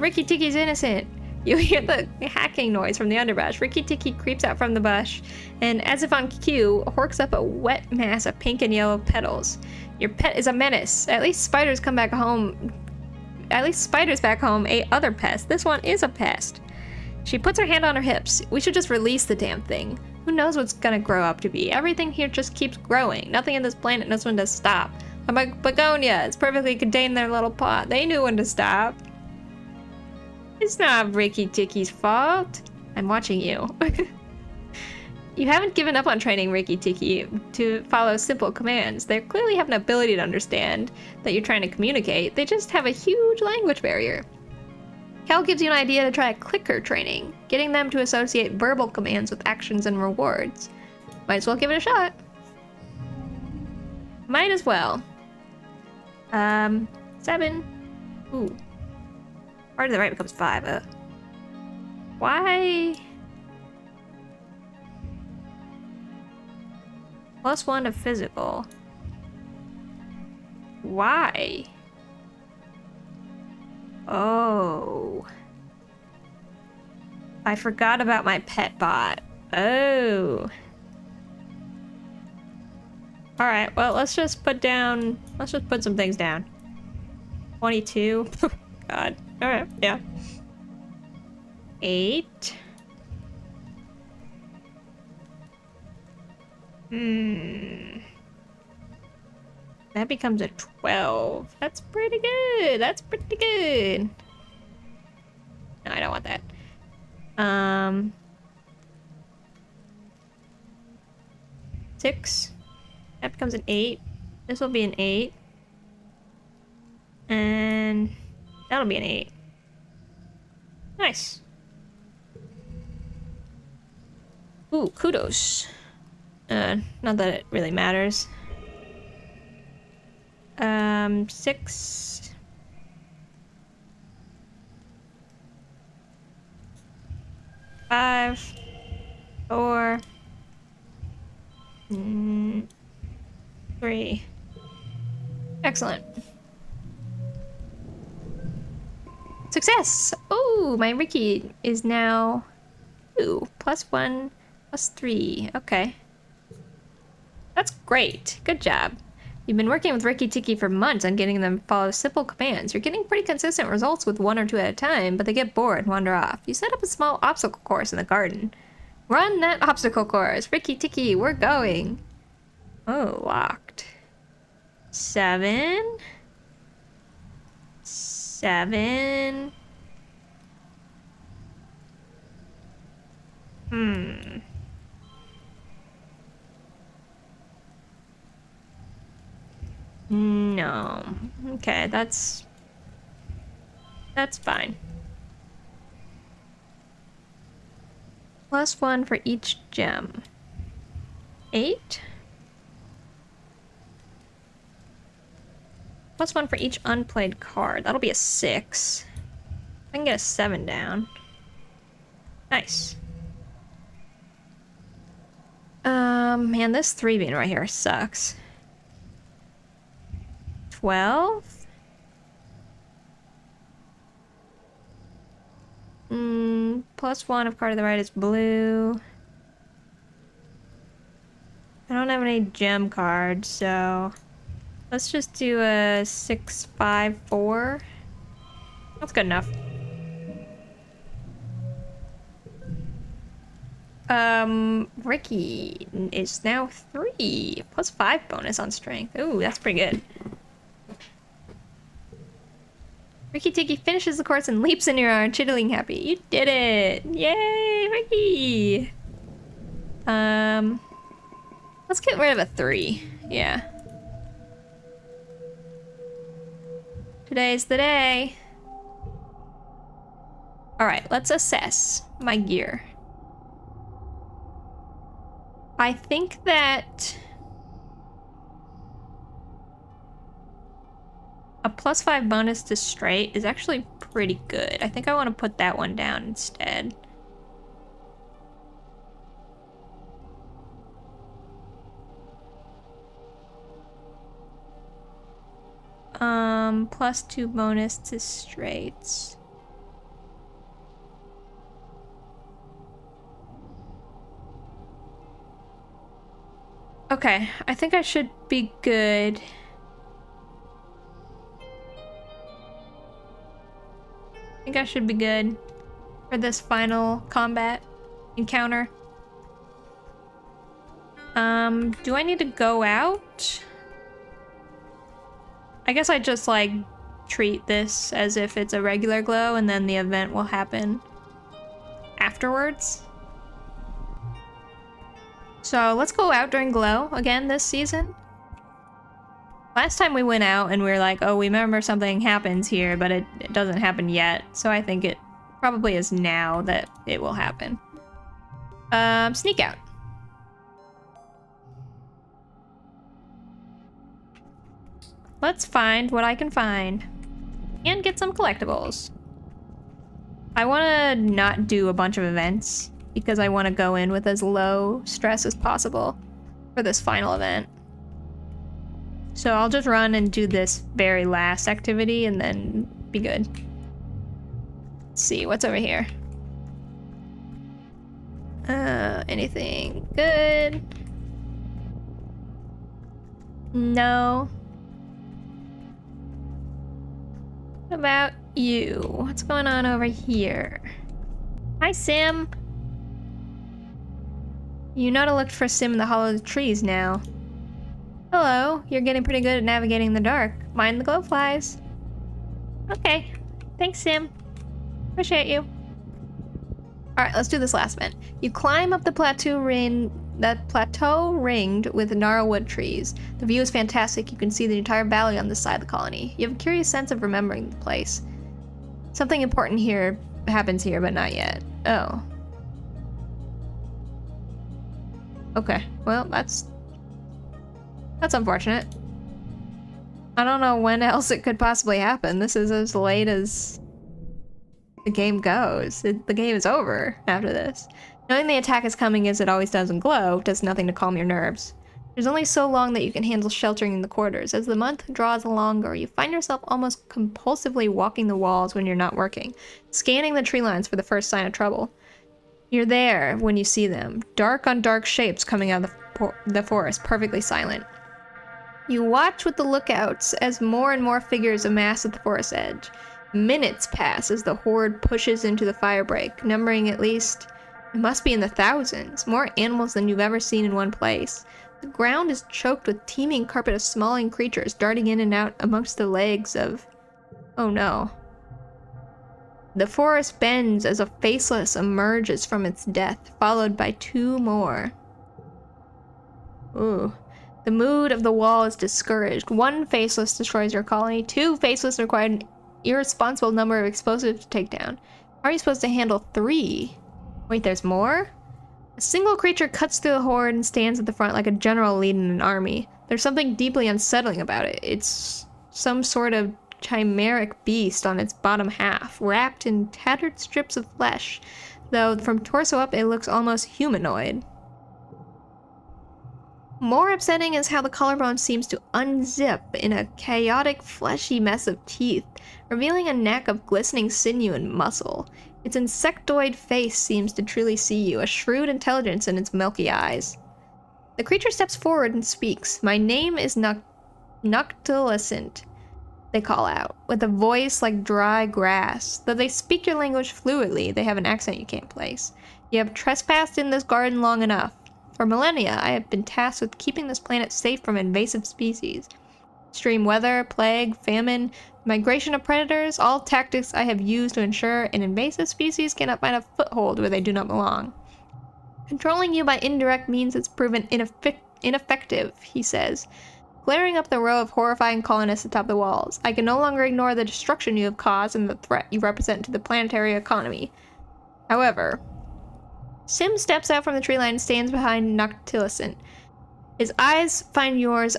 Rikki Tikki's innocent. You hear the hacking noise from the underbrush. Rikki Tikki creeps out from the bush, and as if on cue, horks up a wet mass of pink and yellow petals. Your pet is a menace. At least spiders come back home At least spiders back home ate other pests. This one is a pest. She puts her hand on her hips. We should just release the damn thing. Who knows what's gonna grow up to be? Everything here just keeps growing. Nothing in this planet knows when to stop. I'm like begonia. It's perfectly contained in their little pot. They knew when to stop. It's not Ricky Tikki's fault. I'm watching you. You haven't given up on training Ricky Tikki to follow simple commands. They clearly have an ability to understand that you're trying to communicate. They just have a huge language barrier. Cal gives you an idea to try clicker training, getting them to associate verbal commands with actions and rewards. Might as well give it a shot. Might as well. 7. Ooh. Part to the right becomes 5. Why? +1 to physical. Why? Oh. I forgot about my pet bot. Oh. Alright, well, let's just put some things down. 22. God. Alright, yeah. 8. That becomes a 12. That's pretty good. That's pretty good. No, I don't want that. 6. That becomes an 8. This will be an 8. And that'll be an 8. Nice. Ooh, kudos. Not that it really matters. 6. 5. 4. 3. Excellent. Success! Oh, my Ricky is now 2. +1, +3. Okay. That's great. Good job. You've been working with Ricky Tikki for months on getting them to follow simple commands. You're getting pretty consistent results with 1 or 2 at a time, but they get bored and wander off. You set up a small obstacle course in the garden. Run that obstacle course! Ricky Tikki, we're going! Oh, locked. 7. 7. No. Okay, that's fine. +1 for each gem. 8. +1 for each unplayed card. That'll be a 6. I can get a 7 down. Nice. Man, this 3 being right here sucks. 12? +1 if card to the right is blue. I don't have any gem cards, so let's just do a 6, 5, 4. That's good enough. Ricky is now 3. +5 bonus on strength. Ooh, that's pretty good. Ricky Tikki finishes the course and leaps in your arm, chitterling happy. You did it! Yay, Ricky! Let's get rid of a 3. Yeah. Today's the day. Alright, let's assess my gear. I think that a +5 bonus to straight is actually pretty good. I think I want to put that one down instead. +2 bonus to straights. Okay, I think I should be good. think I should be good for this final combat encounter. Do I need to go out? I guess I just like treat this as if it's a regular glow and then the event will happen afterwards. So let's go out during glow again this season. Last time we went out and we were like, oh, we remember something happens here, but it doesn't happen yet. So I think it probably is now that it will happen. Sneak out. Let's find what I can find. And get some collectibles. I want to not do a bunch of events because I want to go in with as low stress as possible for this final event. So I'll just run and do this very last activity and then be good. Let's see, what's over here? Anything good? No. What about you? What's going on over here? Hi, Sim. You know to look for Sim in the hollow of the trees now. Hello, you're getting pretty good at navigating in the dark. Mind the glowflies. Okay, thanks, Sim. Appreciate you. Alright, let's do this last event. You climb up the plateau ringed with gnarlwood trees. The view is fantastic. You can see the entire valley on this side of the colony. You have a curious sense of remembering the place. Something important here happens here, but not yet. Oh. Okay, well, that's unfortunate. I don't know when else it could possibly happen. This is as late as the game goes. The game is over after this. Knowing the attack is coming as it always does in Glow does nothing to calm your nerves. There's only so long that you can handle sheltering in the quarters. As the month draws longer, you find yourself almost compulsively walking the walls when you're not working, scanning the tree lines for the first sign of trouble. You're there when you see them, dark on dark shapes coming out of the forest, perfectly silent. You watch with the lookouts as more and more figures amass at the forest edge. Minutes pass as the horde pushes into the firebreak, numbering at least, it must be in the thousands, more animals than you've ever seen in one place. The ground is choked with teeming carpet of smalling creatures darting in and out amongst the legs of... oh no. The forest bends as a faceless emerges from its death, followed by two more. Ooh. The mood of the wall is discouraged. One faceless destroys your colony. Two faceless require an irresponsible number of explosives to take down. How are you supposed to handle three? Wait, there's more? A single creature cuts through the horde and stands at the front like a general leading an army. There's something deeply unsettling about it. It's some sort of chimeric beast on its bottom half, wrapped in tattered strips of flesh, though from torso up it looks almost humanoid. More upsetting is how the collarbone seems to unzip in a chaotic, fleshy mess of teeth, revealing a neck of glistening sinew and muscle. Its insectoid face seems to truly see you, a shrewd intelligence in its milky eyes. The creature steps forward and speaks. My name is Noctilucent, they call out, with a voice like dry grass. Though they speak your language fluidly, they have an accent you can't place. You have trespassed in this garden long enough. For millennia, I have been tasked with keeping this planet safe from invasive species. Extreme weather, plague, famine, migration of predators, all tactics I have used to ensure an invasive species cannot find a foothold where they do not belong. Controlling you by indirect means has proven ineffective, he says, glaring up the row of horrifying colonists atop the walls. I can no longer ignore the destruction you have caused and the threat you represent to the planetary economy. However, Sim steps out from the tree line and stands behind Noctilucent. His eyes find yours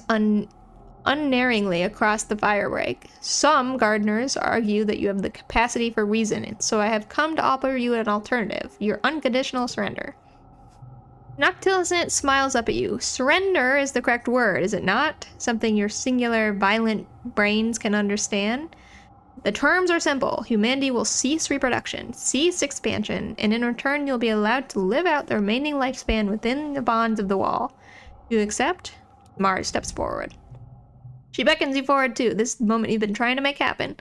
unerringly across the firebreak. Some gardeners argue that you have the capacity for reason, so I have come to offer you an alternative, your unconditional surrender. Noctilucent smiles up at you. Surrender is the correct word, is it not? Something your singular, violent brains can understand? The terms are simple. Humanity will cease reproduction, cease expansion, and in return you'll be allowed to live out the remaining lifespan within the bonds of the wall. You accept? Mars steps forward. She beckons you forward too, this moment you've been trying to make happen.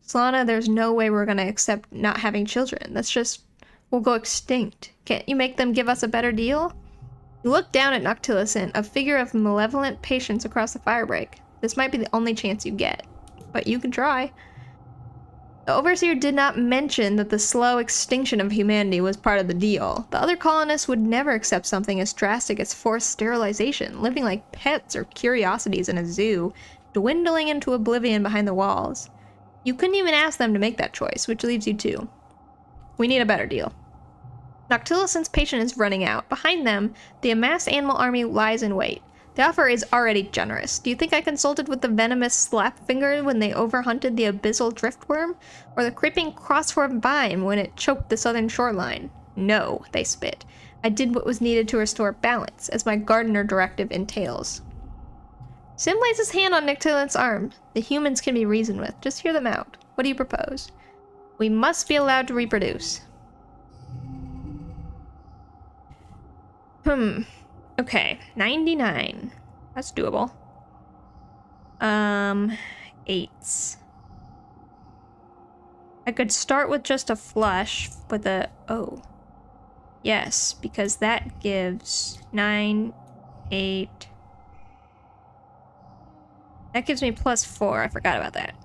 Solana, there's no way we're gonna accept not having children. That's just... we'll go extinct. Can't you make them give us a better deal? You look down at Noctilucent, a figure of malevolent patience across the firebreak. This might be the only chance you get, but you can try. The Overseer did not mention that the slow extinction of humanity was part of the deal. The other colonists would never accept something as drastic as forced sterilization, living like pets or curiosities in a zoo, dwindling into oblivion behind the walls. You couldn't even ask them to make that choice, which leaves you two. We need a better deal. Noctilucent's patience is running out. Behind them, the amassed animal army lies in wait. The offer is already generous. Do you think I consulted with the venomous Slapfinger when they overhunted the abyssal driftworm? Or the creeping crossworm vine when it choked the southern shoreline? No, they spit. I did what was needed to restore balance, as my gardener directive entails. Sim lays his hand on Noctilucent's arm. The humans can be reasoned with. Just hear them out. What do you propose? We must be allowed to reproduce. Okay, 99. That's doable. 8s. I could start with just a flush with a... oh. Yes, because that gives 9, 8... That gives me +4. I forgot about that.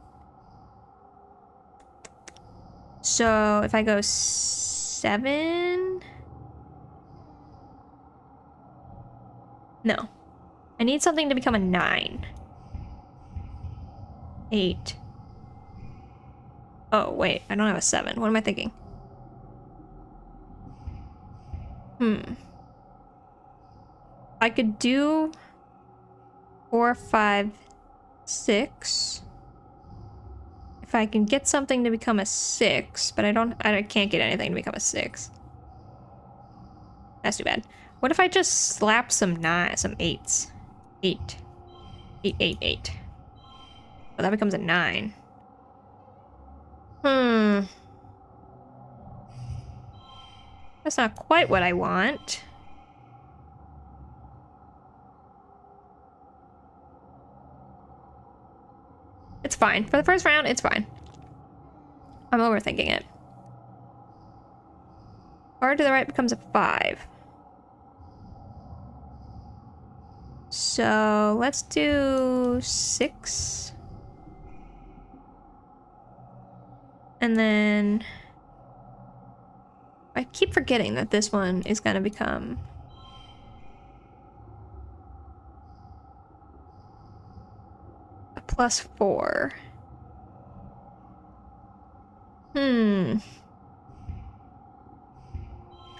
So, if I go 7... No. I need something to become a 9. 8. Oh, wait. I don't have a 7. What am I thinking? I could do 4, 5, 6. If I can get something to become a 6, but I can't get anything to become a 6. That's too bad. What if I just slap some 8s? 8. 8, 8, 8. Well, that becomes a 9. That's not quite what I want. It's fine. For the first round, it's fine. I'm overthinking it. Card to the right becomes a 5. So let's do 6. And then I keep forgetting that this one is going to become a +4.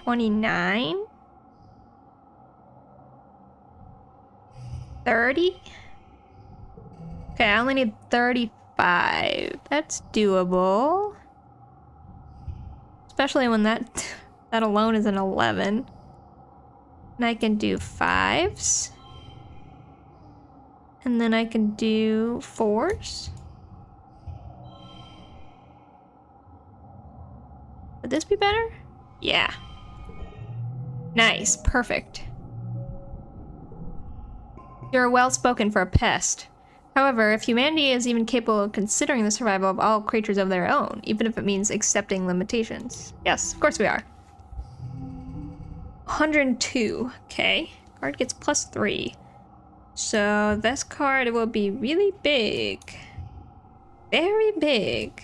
29? 30? Okay, I only need 35. That's doable. Especially when that alone is an 11. And I can do 5s. And then I can do 4s. Would this be better? Yeah. Nice. Perfect. You're well spoken for a pest. However, if humanity is even capable of considering the survival of all creatures of their own, even if it means accepting limitations. Yes, of course we are. 102. Okay. Card gets +3. So this card will be really big. Very big.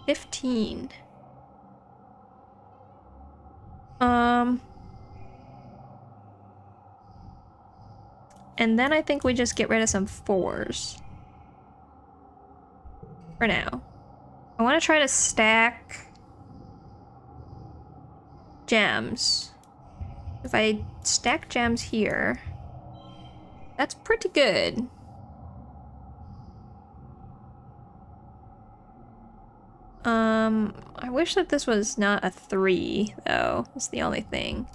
15. And then I think we just get rid of some 4s. For now. I want to try to stack gems. If I stack gems here, that's pretty good. I wish that this was not a 3, though. That's the only thing.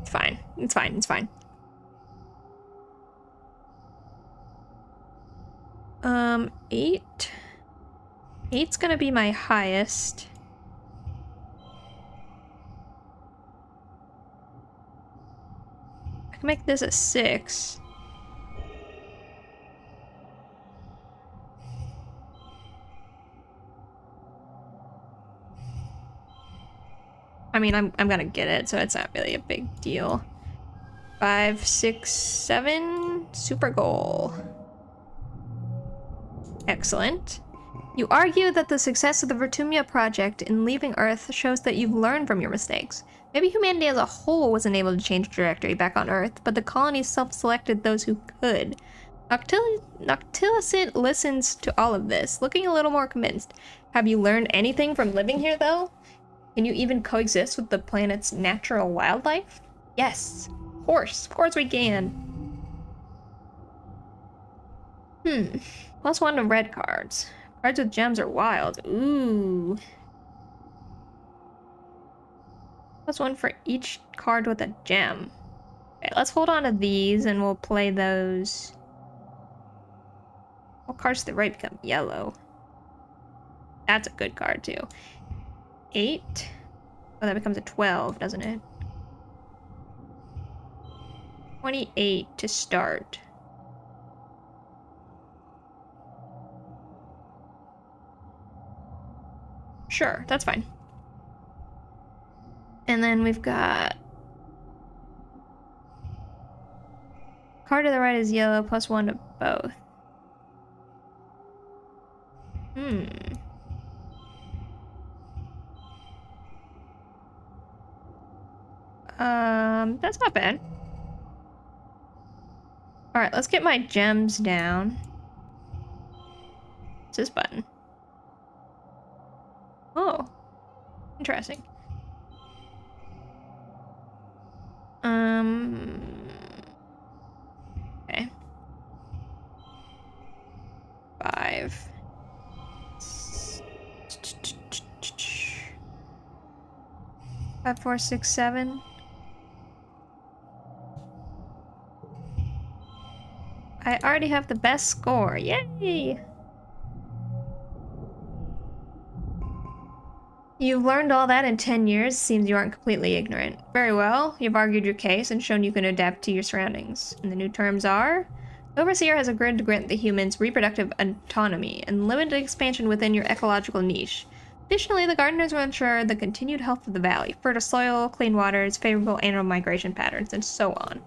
It's fine. It's fine. It's fine. 8. 8's gonna be my highest. I can make this a 6. mean, I'm gonna get it, so it's not really a big deal. 5, 6, 7. Super goal. Excellent. You argue that the success of the Vertumia project in leaving Earth shows that you've learned from your mistakes. Maybe humanity as a whole wasn't able to change trajectory back on Earth, but the colony self-selected those who could. Noctilicent listens to all of this, looking a little more convinced. Have you learned anything from living here, though? Can you even coexist with the planet's natural wildlife? Yes, of course we can. +1 to red cards. Cards with gems are wild. Ooh. +1 for each card with a gem. Okay, let's hold on to these and we'll play those. All cards to the right become yellow. That's a good card too. 8. Oh, that becomes a 12, doesn't it? 28 to start. Sure, that's fine. And then we've got... Card to the right is yellow, +1 to both. That's not bad. Alright, let's get my gems down. What's this button? Oh. Interesting. Okay. 5. 5, 4, 6, 7. I already have the best score. Yay! You've learned all that in 10 years. Seems you aren't completely ignorant. Very well. You've argued your case and shown you can adapt to your surroundings. And the new terms are... The Overseer has agreed to grant the humans reproductive autonomy and limited expansion within your ecological niche. Additionally, the gardeners will ensure the continued health of the valley, fertile soil, clean waters, favorable animal migration patterns, and so on.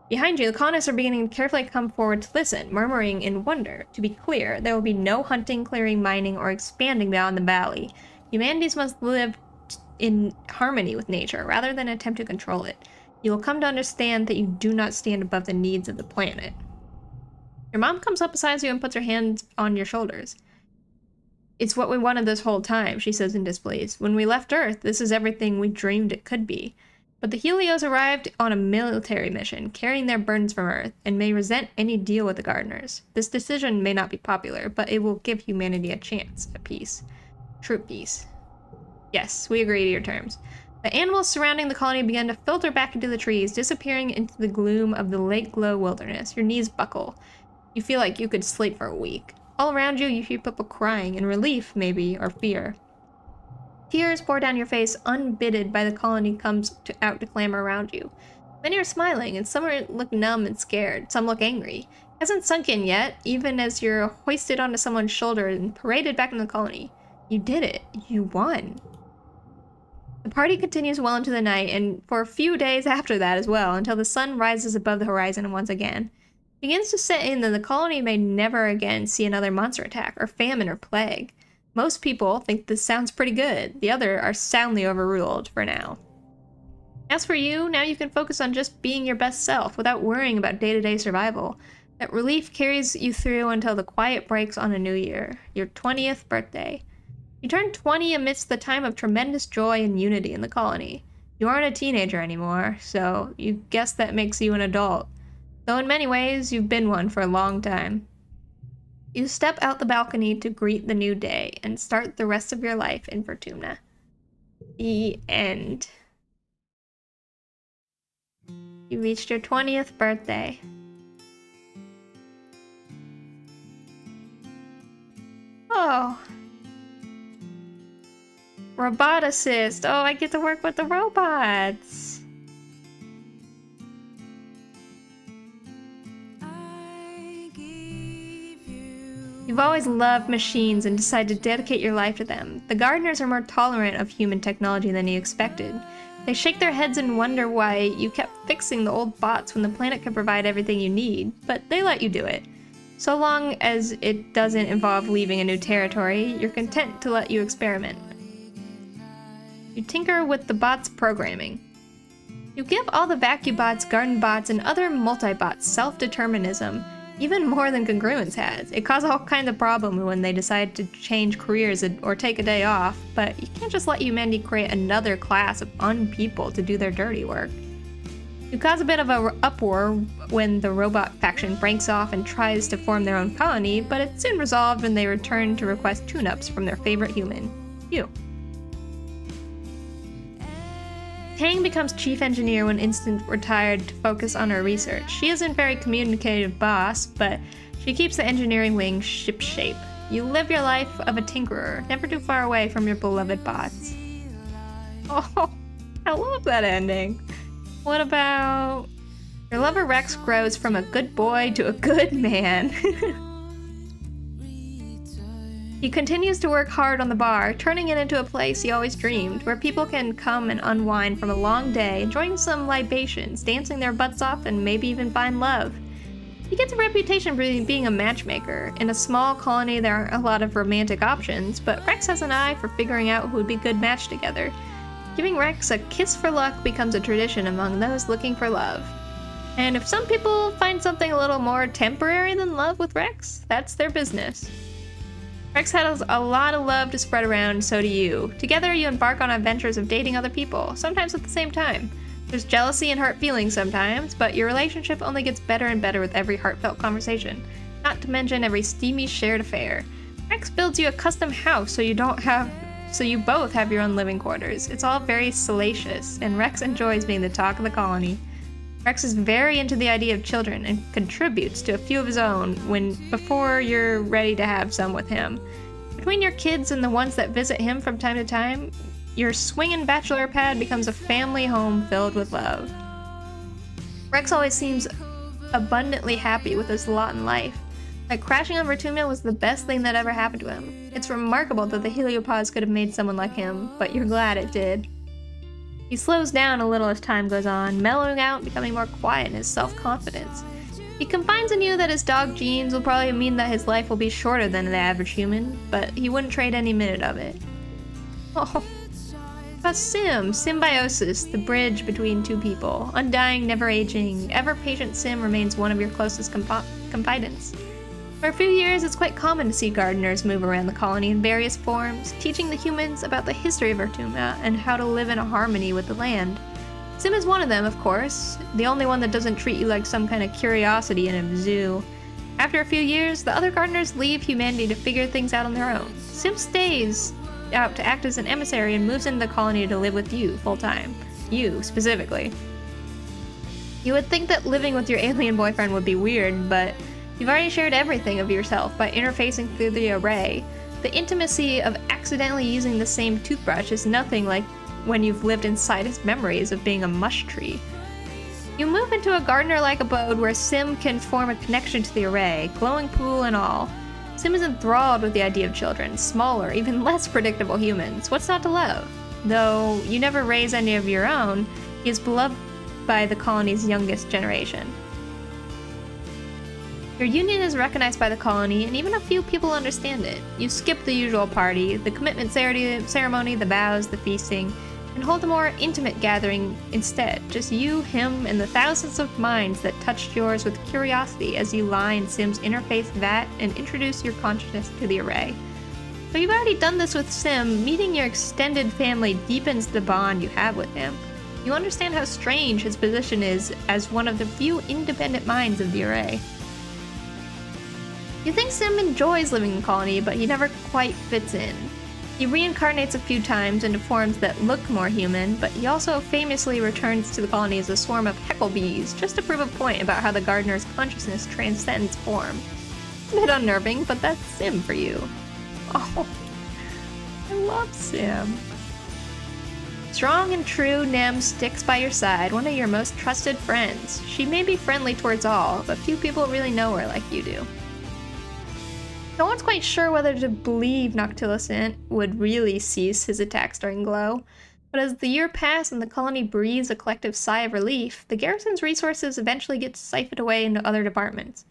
Behind you, the colonists are beginning to carefully come forward to listen, murmuring in wonder. To be clear, there will be no hunting, clearing, mining, or expanding beyond the valley. Humanities must live in harmony with nature, rather than attempt to control it. You will come to understand that you do not stand above the needs of the planet. Your mom comes up beside you and puts her hands on your shoulders. It's what we wanted this whole time, she says in disbelief. When we left Earth, this is everything we dreamed it could be. But the Helios arrived on a military mission, carrying their burdens from Earth, and may resent any deal with the gardeners. This decision may not be popular, but it will give humanity a chance, a peace. True peace. Yes, we agree to your terms. The animals surrounding the colony began to filter back into the trees, disappearing into the gloom of the lake glow wilderness. Your knees buckle. You feel like you could sleep for a week. All around you, you hear people crying, in relief, maybe, or fear. Tears pour down your face, unbidden by the colony comes out to clamor around you. Many are smiling, and some look numb and scared. Some look angry. It hasn't sunk in yet, even as you're hoisted onto someone's shoulder and paraded back into the colony. You did it. You won. The party continues well into the night, and for a few days after that as well, until the sun rises above the horizon once again. It begins to set in that the colony may never again see another monster attack, or famine, or plague. Most people think this sounds pretty good. The other are soundly overruled for now. As for you, now you can focus on just being your best self without worrying about day-to-day survival. That relief carries you through until the quiet breaks on a new year, your 20th birthday. You turn 20 amidst the time of tremendous joy and unity in the colony. You aren't a teenager anymore, so you guess that makes you an adult. Though in many ways, you've been one for a long time. You step out the balcony to greet the new day and start the rest of your life in Vertumna. The end. You reached your 20th birthday. Oh. Roboticist. Oh, I get to work with the robots. You've You've always loved machines and decided to dedicate your life to them. The gardeners are more tolerant of human technology than you expected. They shake their heads and wonder why you kept fixing the old bots when the planet could provide everything you need, but they let you do it. So long as it doesn't involve leaving a new territory, you're content to let you experiment. You tinker with the bots' programming. You give all the vacuum bots, garden bots, and other multi-bots self-determinism, even more than Congruence has. It caused all kinds of problems when they decide to change careers or take a day off, but you can't just let humanity create another class of unpeople to do their dirty work. You cause a bit of an uproar when the robot faction breaks off and tries to form their own colony, but it's soon resolved when they return to request tune-ups from their favorite human, you. Tang becomes chief engineer when Instant retired to focus on her research. She isn't a very communicative boss, but she keeps the engineering wing shipshape. You live your life of a tinkerer, never too far away from your beloved bots. Oh, I love that ending. What about... Your lover Rex grows from a good boy to a good man. He continues to work hard on the bar, turning it into a place he always dreamed, where people can come and unwind from a long day, enjoying some libations, dancing their butts off, and maybe even find love. He gets a reputation for being a matchmaker. In a small colony, there aren't a lot of romantic options, but Rex has an eye for figuring out who would be a good match together. Giving Rex a kiss for luck becomes a tradition among those looking for love. And if some people find something a little more temporary than love with Rex, that's their business. Rex has a lot of love to spread around, so do you. Together, you embark on adventures of dating other people, sometimes at the same time. There's jealousy and hurt feelings sometimes, but your relationship only gets better and better with every heartfelt conversation, not to mention every steamy shared affair. Rex builds you a custom house so you both have your own living quarters. It's all very salacious, and Rex enjoys being the talk of the colony. Rex is very into the idea of children and contributes to a few of his own before you're ready to have some with him. Between your kids and the ones that visit him from time to time, your swingin' bachelor pad becomes a family home filled with love. Rex always seems abundantly happy with his lot in life. Like crashing on Vertumia was the best thing that ever happened to him. It's remarkable that the heliopods could have made someone like him, but you're glad it did. He slows down a little as time goes on, mellowing out and becoming more quiet in his self-confidence. He confides in you that his dog genes will probably mean that his life will be shorter than the average human, but he wouldn't trade any minute of it. Oh, a symbiosis, the bridge between two people. Undying, never aging, ever-patient Sim remains one of your closest confidants. For a few years, it's quite common to see gardeners move around the colony in various forms, teaching the humans about the history of Vertumia and how to live in harmony with the land. Sim is one of them, of course, the only one that doesn't treat you like some kind of curiosity in a zoo. After a few years, the other gardeners leave humanity to figure things out on their own. Sim stays out to act as an emissary and moves into the colony to live with you full-time. You, specifically. You would think that living with your alien boyfriend would be weird, but you've already shared everything of yourself by interfacing through the array. The intimacy of accidentally using the same toothbrush is nothing like when you've lived inside his memories of being a mush tree. You move into a gardener-like abode where Sim can form a connection to the array, glowing pool and all. Sim is enthralled with the idea of children, smaller, even less predictable humans. What's not to love? Though you never raise any of your own, he is beloved by the colony's youngest generation. Your union is recognized by the colony, and even a few people understand it. You skip the usual party, the commitment ceremony, the vows, the feasting, and hold a more intimate gathering instead. Just you, him, and the thousands of minds that touched yours with curiosity as you lie in Sim's interface vat and introduce your consciousness to the array. Though you've already done this with Sim, meeting your extended family deepens the bond you have with him. You understand how strange his position is as one of the few independent minds of the array. You think Sim enjoys living in colony, but he never quite fits in. He reincarnates a few times into forms that look more human, but he also famously returns to the colony as a swarm of heckle bees, just to prove a point about how the gardener's consciousness transcends form. A bit unnerving, but that's Sim for you. Oh, I love Sim. Strong and true, Nem sticks by your side, one of your most trusted friends. She may be friendly towards all, but few people really know her like you do. No one's quite sure whether to believe Noctilucent would really cease his attacks during Glow, but as the year passed and the colony breathes a collective sigh of relief, the garrison's resources eventually get siphoned away into other departments.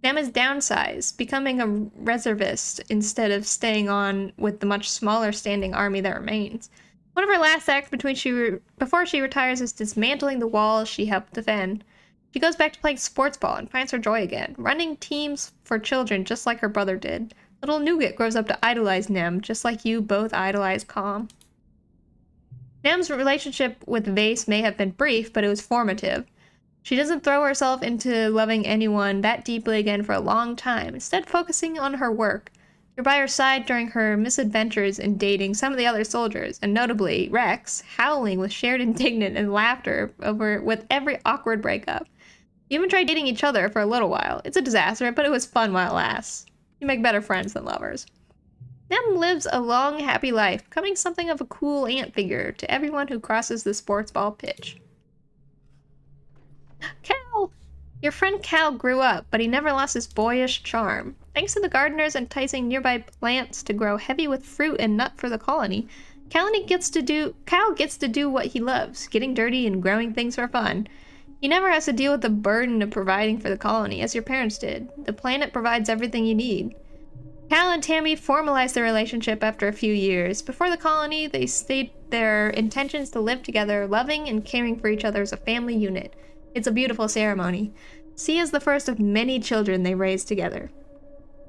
Nam is downsized, becoming a reservist instead of staying on with the much smaller standing army that remains. One of her last acts before she retires is dismantling the walls she helped defend. She goes back to playing sports ball and finds her joy again, running teams for children just like her brother did. Little Nougat grows up to idolize Nem, just like you both idolize Calm. Nem's relationship with Vase may have been brief, but it was formative. She doesn't throw herself into loving anyone that deeply again for a long time, instead focusing on her work. You're by her side during her misadventures in dating some of the other soldiers, and notably Rex, howling with shared indignance and laughter with every awkward breakup. You even tried dating each other for a little while. It's a disaster, but it was fun while it lasts. You make better friends than lovers. Nem lives a long, happy life, becoming something of a cool aunt figure to everyone who crosses the sports ball pitch. Cal! Your friend Cal grew up, but he never lost his boyish charm. Thanks to the gardeners enticing nearby plants to grow heavy with fruit and nut for the colony, Cal gets to do what he loves, getting dirty and growing things for fun. He never has to deal with the burden of providing for the colony, as your parents did. The planet provides everything you need. Cal and Tammy formalized their relationship after a few years. Before the colony, they stated their intentions to live together, loving and caring for each other as a family unit. It's a beautiful ceremony. C is the first of many children they raised together.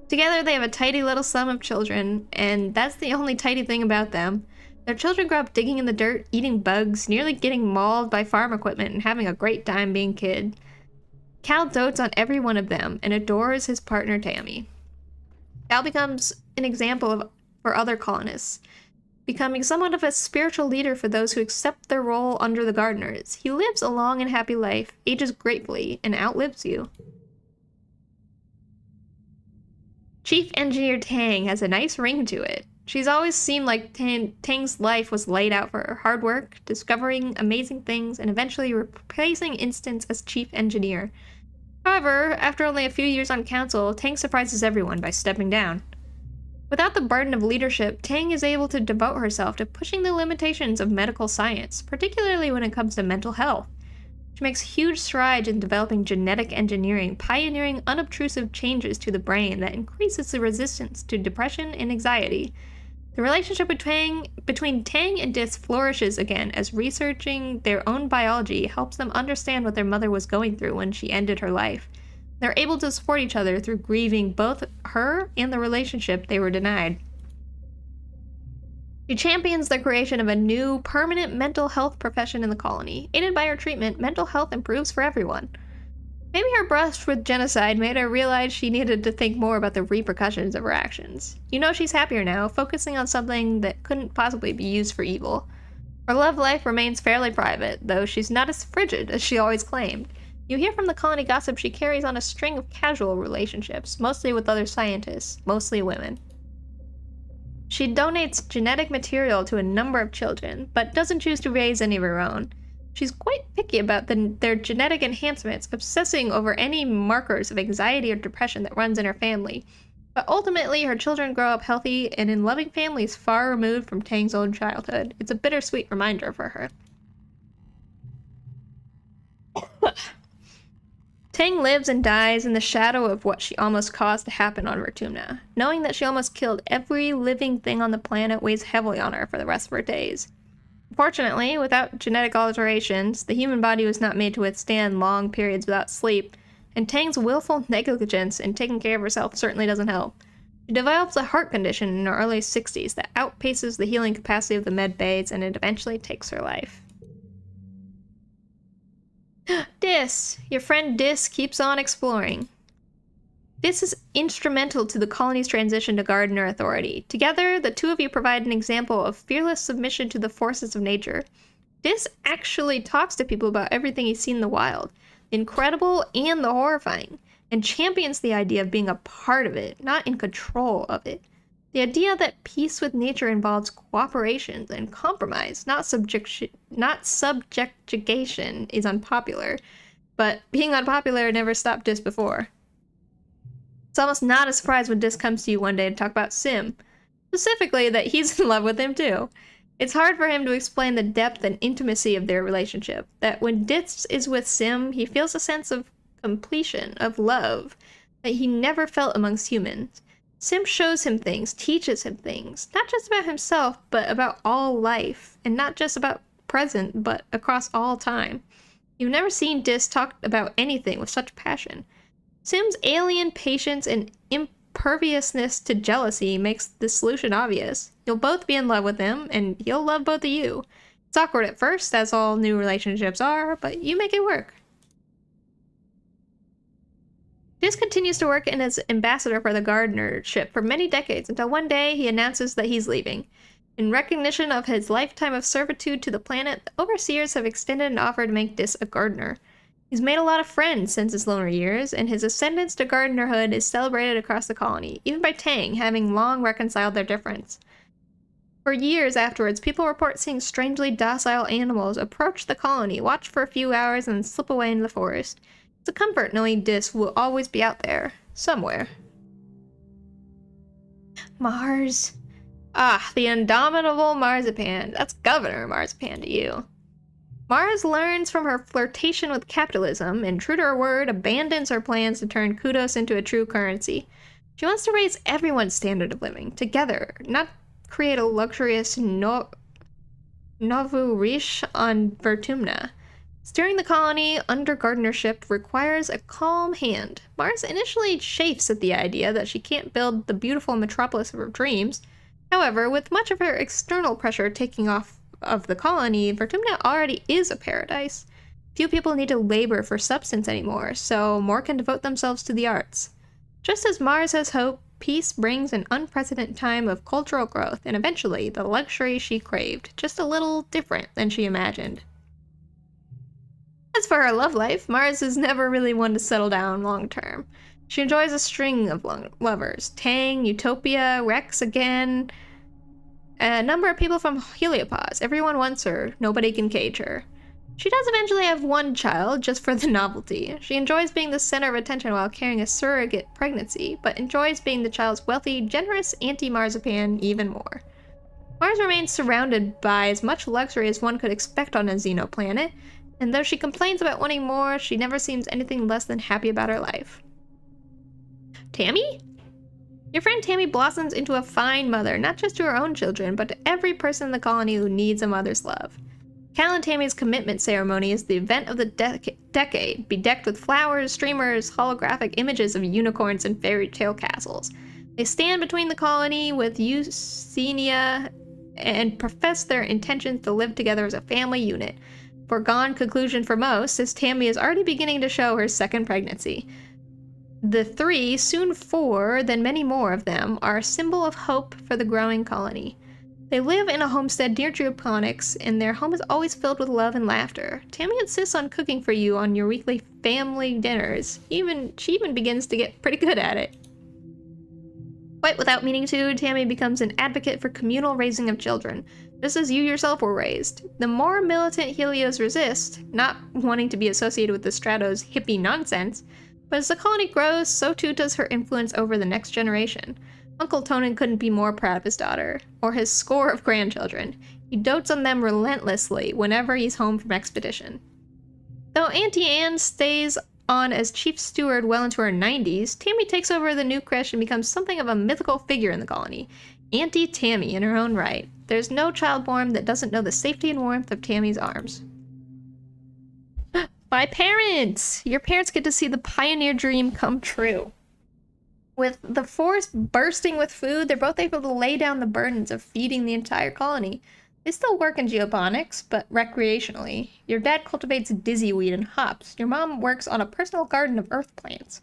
Together, they have a tidy little sum of children, and that's the only tidy thing about them. Their children grow up digging in the dirt, eating bugs, nearly getting mauled by farm equipment, and having a great time being kid. Cal dotes on every one of them and adores his partner Tammy. Cal becomes an example for other colonists, becoming somewhat of a spiritual leader for those who accept their role under the gardeners. He lives a long and happy life, ages gratefully, and outlives you. Chief Engineer Tang has a nice ring to it. She's always seemed like Tang's life was laid out for her hard work, discovering amazing things, and eventually replacing Instance as Chief Engineer. However, after only a few years on council, Tang surprises everyone by stepping down. Without the burden of leadership, Tang is able to devote herself to pushing the limitations of medical science, particularly when it comes to mental health. She makes huge strides in developing genetic engineering, pioneering unobtrusive changes to the brain that increases the resistance to depression and anxiety. The relationship between Tang and Dis flourishes again as researching their own biology helps them understand what their mother was going through when she ended her life. They're able to support each other through grieving both her and the relationship they were denied. She champions the creation of a new, permanent mental health profession in the colony. Aided by her treatment, mental health improves for everyone. Maybe her brush with genocide made her realize she needed to think more about the repercussions of her actions. You know she's happier now, focusing on something that couldn't possibly be used for evil. Her love life remains fairly private, though she's not as frigid as she always claimed. You hear from the colony gossip she carries on a string of casual relationships, mostly with other scientists, mostly women. She donates genetic material to a number of children, but doesn't choose to raise any of her own. She's quite picky about their genetic enhancements, obsessing over any markers of anxiety or depression that runs in her family. But ultimately, her children grow up healthy and in loving families far removed from Tang's own childhood. It's a bittersweet reminder for her. Tang lives and dies in the shadow of what she almost caused to happen on Vertumna. Knowing that she almost killed every living thing on the planet weighs heavily on her for the rest of her days. Fortunately, without genetic alterations, the human body was not made to withstand long periods without sleep, and Tang's willful negligence in taking care of herself certainly doesn't help. She develops a heart condition in her early 60s that outpaces the healing capacity of the med bays, and it eventually takes her life. Dis! Your friend Dis keeps on exploring. Dis is instrumental to the colony's transition to Gardener authority. Together, the two of you provide an example of fearless submission to the forces of nature. Dis actually talks to people about everything he's seen in the wild, the incredible and the horrifying, and champions the idea of being a part of it, not in control of it. The idea that peace with nature involves cooperation and compromise, not subjugation, is unpopular, but being unpopular never stopped Dis before. It's almost not a surprise when Dis comes to you one day to talk about Sim. Specifically, that he's in love with him too. It's hard for him to explain the depth and intimacy of their relationship. That when Dis is with Sim, he feels a sense of completion, of love, that he never felt amongst humans. Sim shows him things, teaches him things, not just about himself, but about all life, and not just about present, but across all time. You've never seen Dis talk about anything with such passion. Sim's alien patience and imperviousness to jealousy makes the solution obvious. You'll both be in love with him, and he'll love both of you. It's awkward at first, as all new relationships are, but you make it work. Dis continues to work as ambassador for the gardenership for many decades until one day he announces that he's leaving. In recognition of his lifetime of servitude to the planet, the overseers have extended an offer to make Dis a gardener. He's made a lot of friends since his loner years, and his ascendance to gardenerhood is celebrated across the colony, even by Tang, having long reconciled their difference. For years afterwards, people report seeing strangely docile animals approach the colony, watch for a few hours, and then slip away into the forest. It's a comfort knowing Dis will always be out there, somewhere. Mars. Ah, the indomitable Marzipan. That's Governor Marzipan to you. Mars learns from her flirtation with capitalism and, true to her word, abandons her plans to turn kudos into a true currency. She wants to raise everyone's standard of living, together, not create a luxurious novu riche on Vertumna. Steering the colony under gardenership requires a calm hand. Mars initially chafes at the idea that she can't build the beautiful metropolis of her dreams. However, with much of her external pressure taking off of the colony, Vertumna already is a paradise. Few people need to labor for substance anymore, so more can devote themselves to the arts. Just as Mars has hope, peace brings an unprecedented time of cultural growth and eventually the luxury she craved, just a little different than she imagined. As for her love life, Mars is never really one to settle down long term. She enjoys a string of lovers: Tang, Utopia, Rex again, a number of people from Heliopause. Everyone wants her, nobody can cage her. She does eventually have one child, just for the novelty. She enjoys being the center of attention while carrying a surrogate pregnancy, but enjoys being the child's wealthy, generous anti-marzipan even more. Mars remains surrounded by as much luxury as one could expect on a xenoplanet, and though she complains about wanting more, she never seems anything less than happy about her life. Tammy? Your friend Tammy blossoms into a fine mother, not just to her own children, but to every person in the colony who needs a mother's love. Cal and Tammy's commitment ceremony is the event of the decade, bedecked with flowers, streamers, holographic images of unicorns and fairy tale castles. They stand between the colony with Eusenia and profess their intentions to live together as a family unit. Foregone conclusion for most, as Tammy is already beginning to show her second pregnancy. The three, soon four, then many more of them, are a symbol of hope for the growing colony. They live in a homestead near Geoponics, and their home is always filled with love and laughter. Tammy insists on cooking for you on your weekly family dinners. She even begins to get pretty good at it. Quite without meaning to, Tammy becomes an advocate for communal raising of children, just as you yourself were raised. The more militant Helios resist, not wanting to be associated with the Stratos' hippie nonsense, but as the colony grows, so too does her influence over the next generation. Uncle Tonin couldn't be more proud of his daughter, or his score of grandchildren. He dotes on them relentlessly whenever he's home from expedition. Though Auntie Anne stays on as chief steward well into her 90s, Tammy takes over the new creche and becomes something of a mythical figure in the colony. Auntie Tammy in her own right. There's no child born that doesn't know the safety and warmth of Tammy's arms. My parents! Your parents get to see the pioneer dream come true. With the forest bursting with food, they're both able to lay down the burdens of feeding the entire colony. They still work in geoponics, but recreationally. Your dad cultivates dizzyweed and hops. Your mom works on a personal garden of earth plants.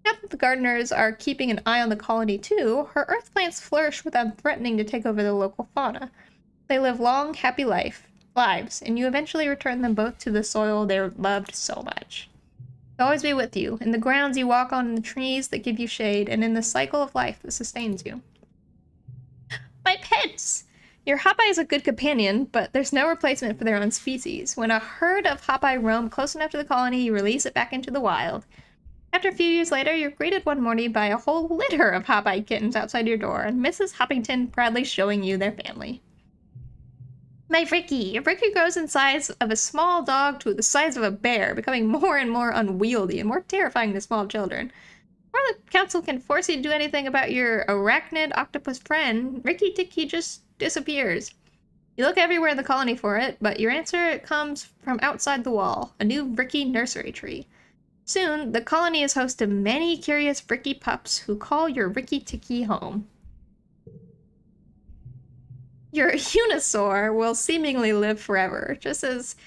Now that the gardeners are keeping an eye on the colony too, her earth plants flourish without threatening to take over the local fauna. They live long, happy lives, and you eventually return them both to the soil they loved so much. They'll always be with you, in the grounds you walk on, in the trees that give you shade, and in the cycle of life that sustains you. My pets! Your Hopeye is a good companion, but there's no replacement for their own species. When a herd of Hopeye roam close enough to the colony, you release it back into the wild. After a few years later, you're greeted one morning by a whole litter of Hop-eyed kittens outside your door, and Mrs. Hoppington proudly showing you their family. My Ricky! Ricky grows in size of a small dog to the size of a bear, becoming more and more unwieldy and more terrifying to small children. Before the council can force you to do anything about your arachnid octopus friend, Ricky Ticky just disappears. You look everywhere in the colony for it, but your answer comes from outside the wall, a new Ricky nursery tree. Soon, the colony is host to many curious Ricky pups who call your Ricky Ticky home. Your Unisaur will seemingly live forever, just as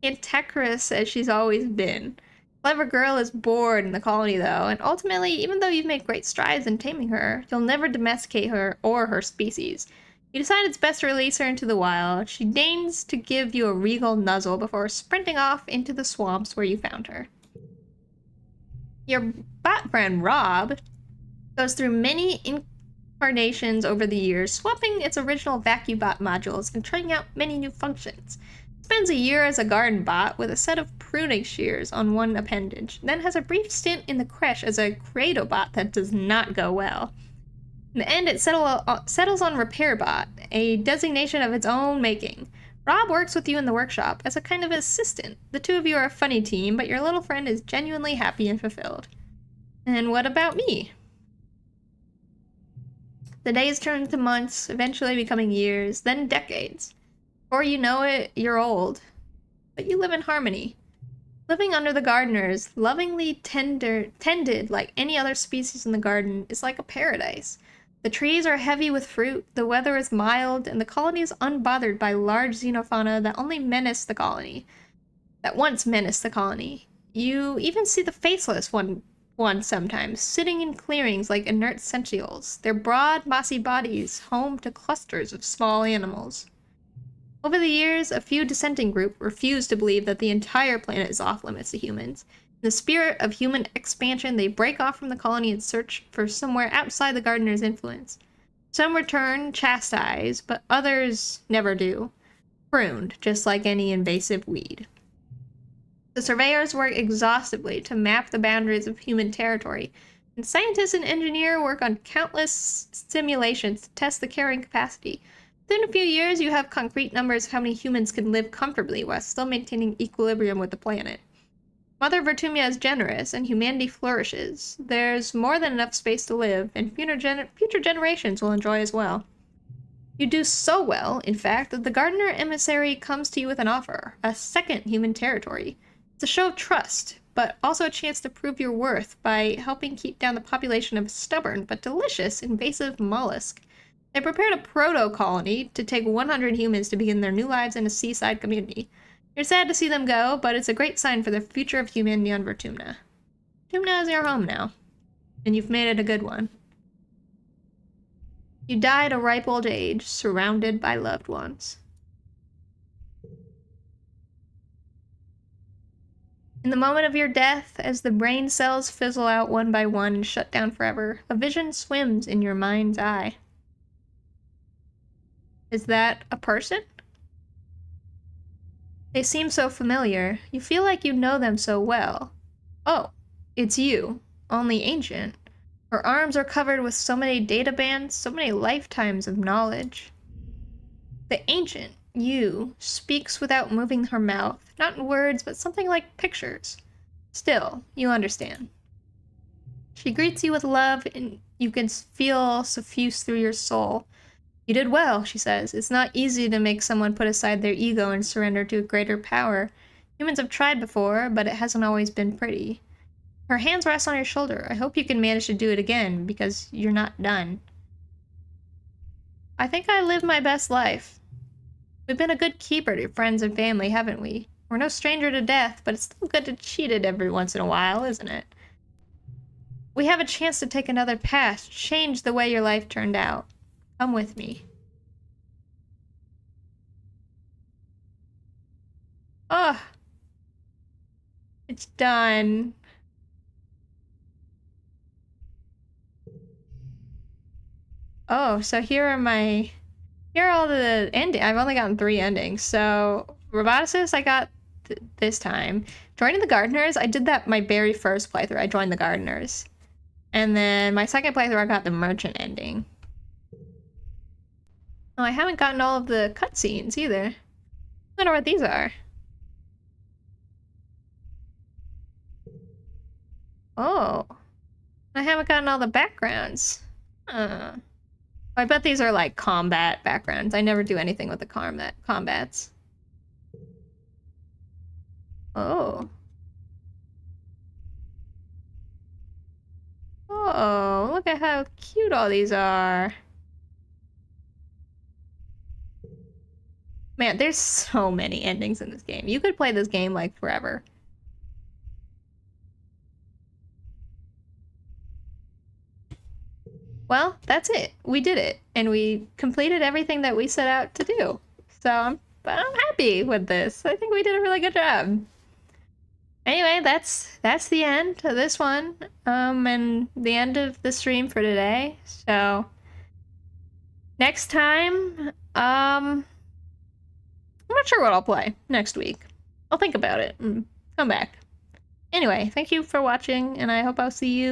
cantankerous as she's always been. Clever girl is bored in the colony, though, and ultimately, even though you've made great strides in taming her, you'll never domesticate her or her species. You decide it's best to release her into the wild. She deigns to give you a regal nuzzle before sprinting off into the swamps where you found her. Your bot friend, Rob, goes through many incarnations over the years, swapping its original VacuBot modules and trying out many new functions. Spends a year as a garden bot with a set of pruning shears on one appendage, then has a brief stint in the creche as a Creatobot that does not go well. In the end, it settles on RepairBot, a designation of its own making. Rob works with you in the workshop as a kind of assistant. The two of you are a funny team, but your little friend is genuinely happy and fulfilled. And what about me? The days turn to months, eventually becoming years, then decades. Before you know it, you're old. But you live in harmony. Living under the gardeners, lovingly tended like any other species in the garden, is like a paradise. The trees are heavy with fruit, the weather is mild, and the colony is unbothered by large xenofauna that only menace the colony. That once menaced the colony. You even see the faceless one sometimes, sitting in clearings like inert sentinels, their broad, mossy bodies home to clusters of small animals. Over the years, a few dissenting groups refuse to believe that the entire planet is off limits to humans. In the spirit of human expansion, they break off from the colony and search for somewhere outside the gardener's influence. Some return, chastised, but others never do. Pruned, just like any invasive weed. The surveyors work exhaustively to map the boundaries of human territory, and scientists and engineers work on countless simulations to test the carrying capacity. Within a few years, you have concrete numbers of how many humans can live comfortably while still maintaining equilibrium with the planet. Mother Vertumia is generous, and humanity flourishes. There's more than enough space to live, and future generations will enjoy as well. You do so well, in fact, that the gardener emissary comes to you with an offer, a second human territory. It's a show of trust, but also a chance to prove your worth by helping keep down the population of a stubborn but delicious invasive mollusk. They prepared a proto-colony to take 100 humans to begin their new lives in a seaside community. You're sad to see them go, but it's a great sign for the future of humanity on Vertumna. Vertumna is your home now, and you've made it a good one. You die at a ripe old age, surrounded by loved ones. In the moment of your death, as the brain cells fizzle out one by one and shut down forever, a vision swims in your mind's eye. Is that a person? They seem so familiar. You feel like you know them so well. Oh, it's you, only ancient. Her arms are covered with so many data bands, so many lifetimes of knowledge. The ancient, you, speaks without moving her mouth, not in words, but something like pictures. Still, you understand. She greets you with love, and you can feel suffuse through your soul. You did well, she says. It's not easy to make someone put aside their ego and surrender to a greater power. Humans have tried before, but it hasn't always been pretty. Her hands rest on your shoulder. I hope you can manage to do it again, because you're not done. I think I lived my best life. We've been a good keeper to friends and family, haven't we? We're no stranger to death, but it's still good to cheat it every once in a while, isn't it? We have a chance to take another path, change the way your life turned out. Come with me. Oh, it's done. Oh, so here are all the endings. I've only gotten 3 endings. So, Roboticist, I got this time. Joining the Gardeners, I did that my very first playthrough. I joined the Gardeners. And then my second playthrough, I got the Merchant ending. Oh, I haven't gotten all of the cutscenes either. I wonder what these are. Oh. I haven't gotten all the backgrounds. I bet these are like combat backgrounds. I never do anything with the combats. Oh. Oh, look at how cute all these are. Man, there's so many endings in this game. You could play this game like forever. Well, that's it. We did it, and we completed everything that we set out to do. So I'm happy with this. I think we did a really good job. Anyway, that's the end of this one, and the end of the stream for today. So next time, I'm not sure what I'll play next week. I'll think about it and come back. Anyway, thank you for watching, and I hope I'll see you